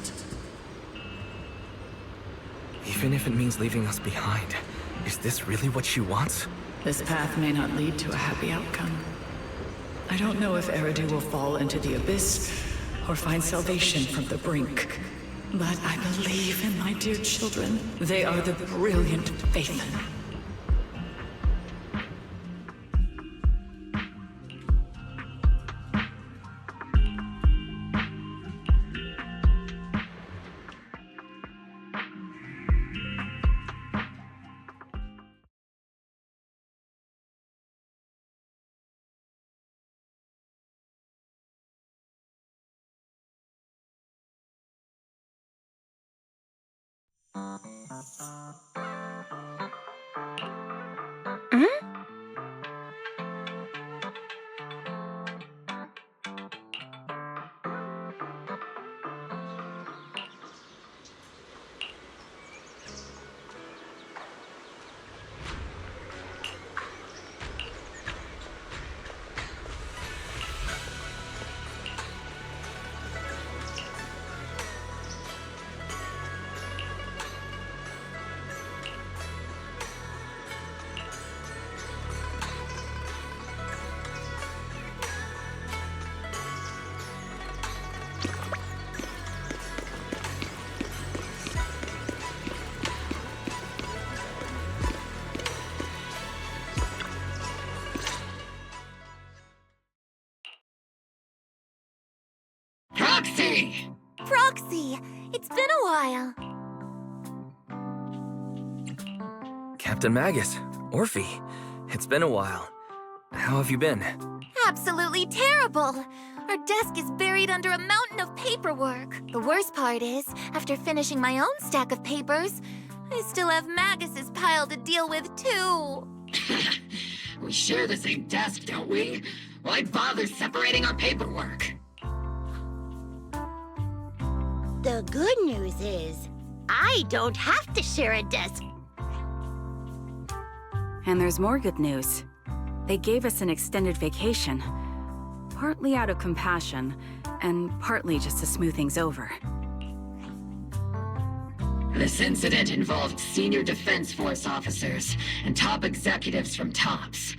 Even if it means leaving us behind. Is this really what she wants? This path may not lead to a happy outcome. I don't know if Eridu will fall into the abyss or find salvation from the brink. But I believe in my dear children. They are the brilliant Phaethon. Proxy! Proxy! It's been a while. Captain Magus, Orphe, it's been a while. How have you been? Absolutely terrible! Our desk is buried under a mountain of paperwork. The worst part is, after finishing my own stack of papers, I still have Magus's pile to deal with, too. We share the same desk, don't we? Why bother separating our paperwork? The good news is, I don't have to share a desk. And there's more good news. They gave us an extended vacation. Partly out of compassion, and partly just to smooth things over. This incident involved senior Defense Force officers and top executives from TOPS.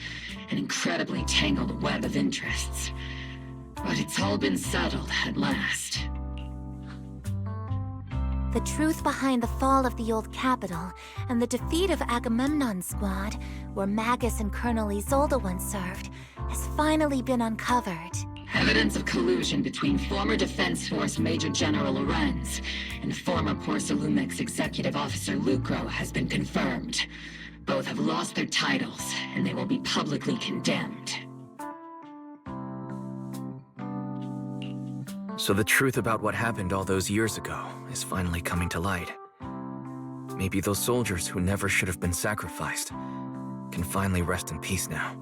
An incredibly tangled web of interests. But it's all been settled at last. The truth behind the fall of the old capital and the defeat of Agamemnon's squad, where Magus and Colonel Isolde once served, has finally been uncovered. Evidence of collusion between former Defense Force Major General Lorenz and former Porcelumex Executive Officer Lucro has been confirmed. Both have lost their titles, and they will be publicly condemned. So the truth about what happened all those years ago is finally coming to light. Maybe those soldiers who never should have been sacrificed can finally rest in peace now.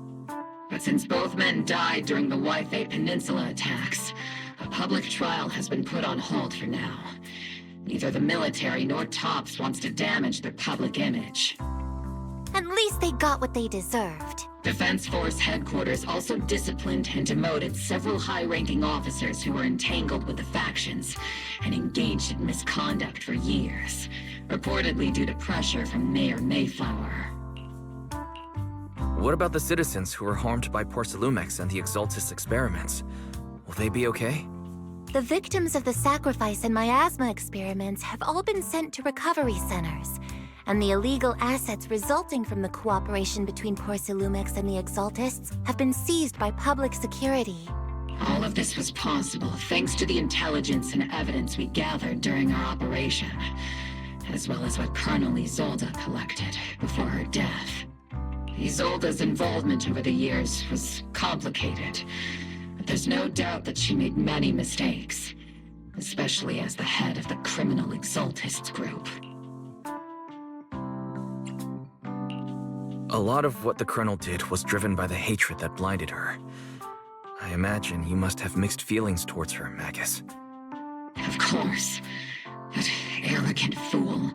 But since both men died during the YIPEEEE Peninsula attacks, a public trial has been put on hold for now. Neither the military nor TOPS wants to damage their public image. At least they got what they deserved. Defense Force headquarters also disciplined and demoted several high-ranking officers who were entangled with the factions and engaged in misconduct for years, reportedly due to pressure from Mayor Mayflower. What about the citizens who were harmed by Porcelumex and the Exaltis experiments? Will they be okay? The victims of the sacrifice and miasma experiments have all been sent to recovery centers, and the illegal assets resulting from the cooperation between Porcelumex and the Exaltists have been seized by public security. All of this was possible thanks to the intelligence and evidence we gathered during our operation, as well as what Colonel Isolde collected before her death. Isolde's involvement over the years was complicated, but there's no doubt that she made many mistakes, especially as the head of the criminal Exaltists group. A lot of what the Colonel did was driven by the hatred that blinded her. I imagine you must have mixed feelings towards her, Magus. Of course. That arrogant fool,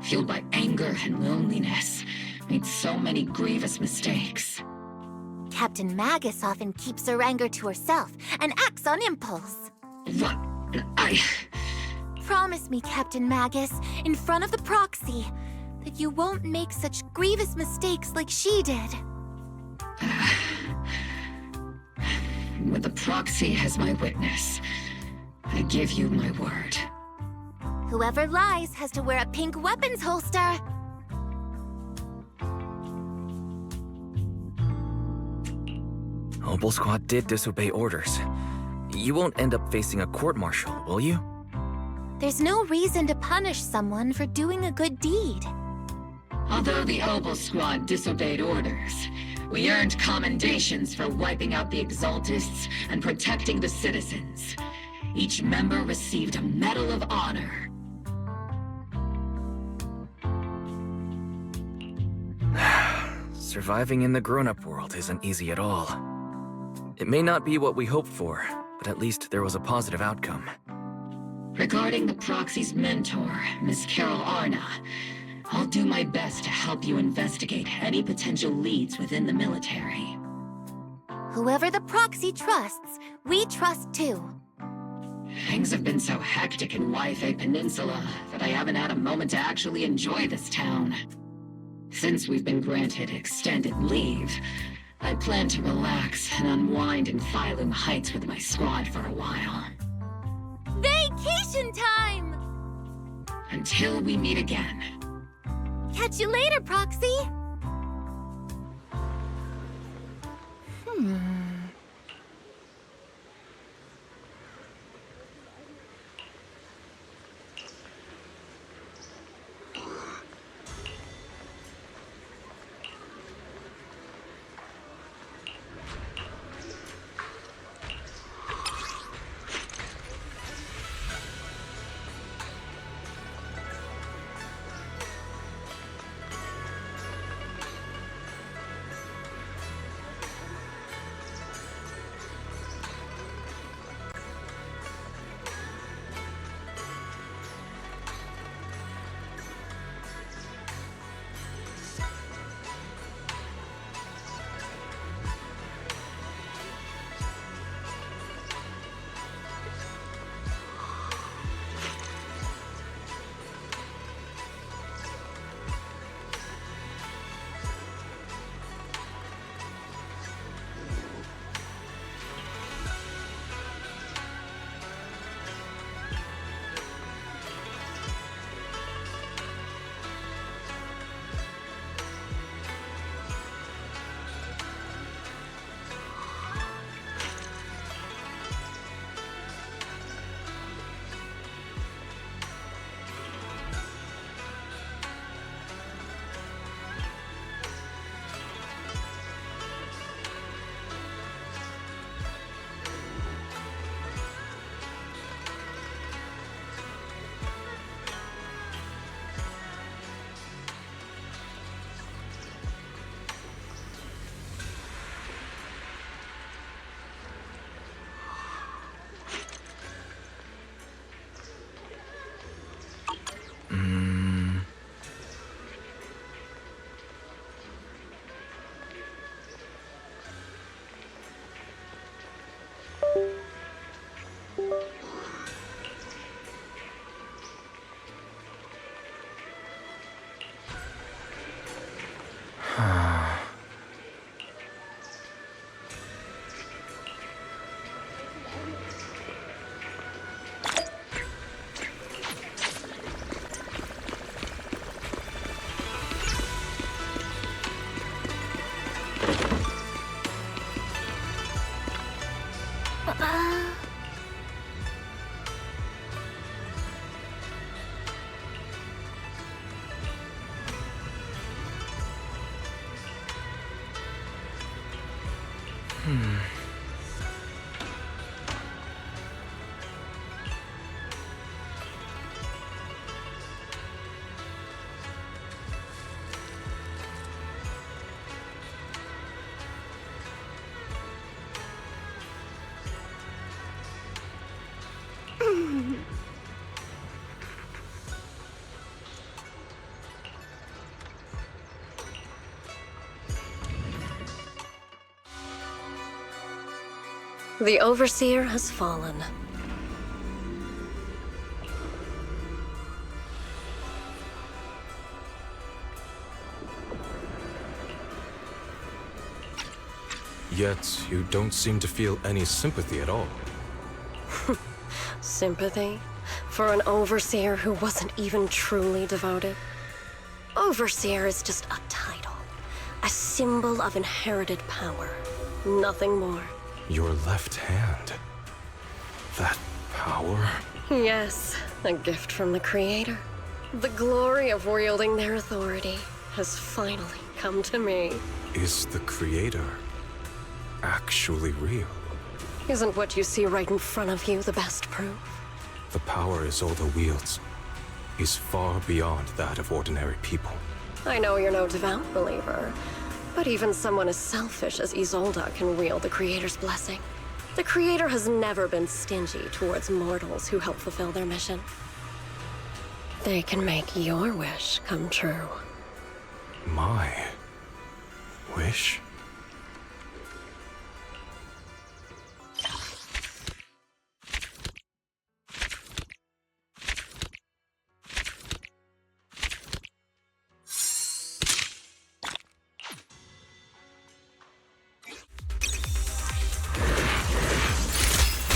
fueled by anger and loneliness, made so many grievous mistakes. Captain Magus often keeps her anger to herself and acts on impulse. What? Promise me, Captain Magus, in front of the proxy, that you won't make such grievous mistakes like she did. Proxy as my witness. I give you my word. Whoever lies has to wear a pink weapons holster. Obel Squad did disobey orders. You won't end up facing a court-martial, will you? There's no reason to punish someone for doing a good deed. Although the Obel Squad disobeyed orders, we earned commendations for wiping out the Exaltists and protecting the citizens. Each member received a Medal of Honor. Surviving in the grown-up world isn't easy at all. It may not be what we hoped for, but at least there was a positive outcome. Regarding the Proxy's mentor, Miss Carol Arna, I'll do my best to help you investigate any potential leads within the military. Whoever the Proxy trusts, we trust too. Things have been so hectic in YIPEEEE Peninsula that I haven't had a moment to actually enjoy this town. Since we've been granted extended leave, I plan to relax and unwind in Phylum Heights with my squad for a while. Vacation time! Until we meet again. Catch you later, Proxy! The Overseer has fallen. Yet, you don't seem to feel any sympathy at all. Sympathy? For an overseer who wasn't even truly devoted? Overseer is just a title. A symbol of inherited power. Nothing more. Your left hand. That power? Yes, a gift from the Creator. The glory of wielding their authority has finally come to me. Is the Creator actually real? Isn't what you see right in front of you the best proof? The power Isolde wields is far beyond that of ordinary people. I know you're no devout believer, but even someone as selfish as Isolde can wield the Creator's blessing. The Creator has never been stingy towards mortals who help fulfill their mission. They can make your wish come true. My wish?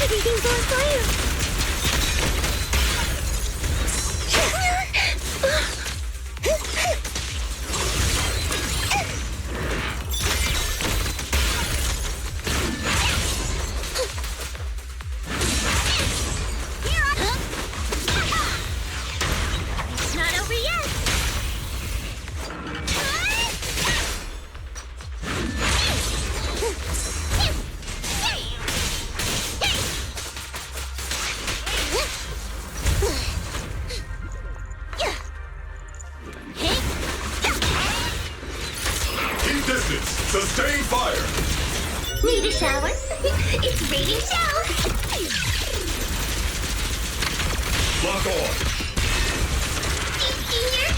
Everything's on fire! It's not over yet! Keep distance! Sustain fire! Need a shower? It's raining shower! Lock on! Here?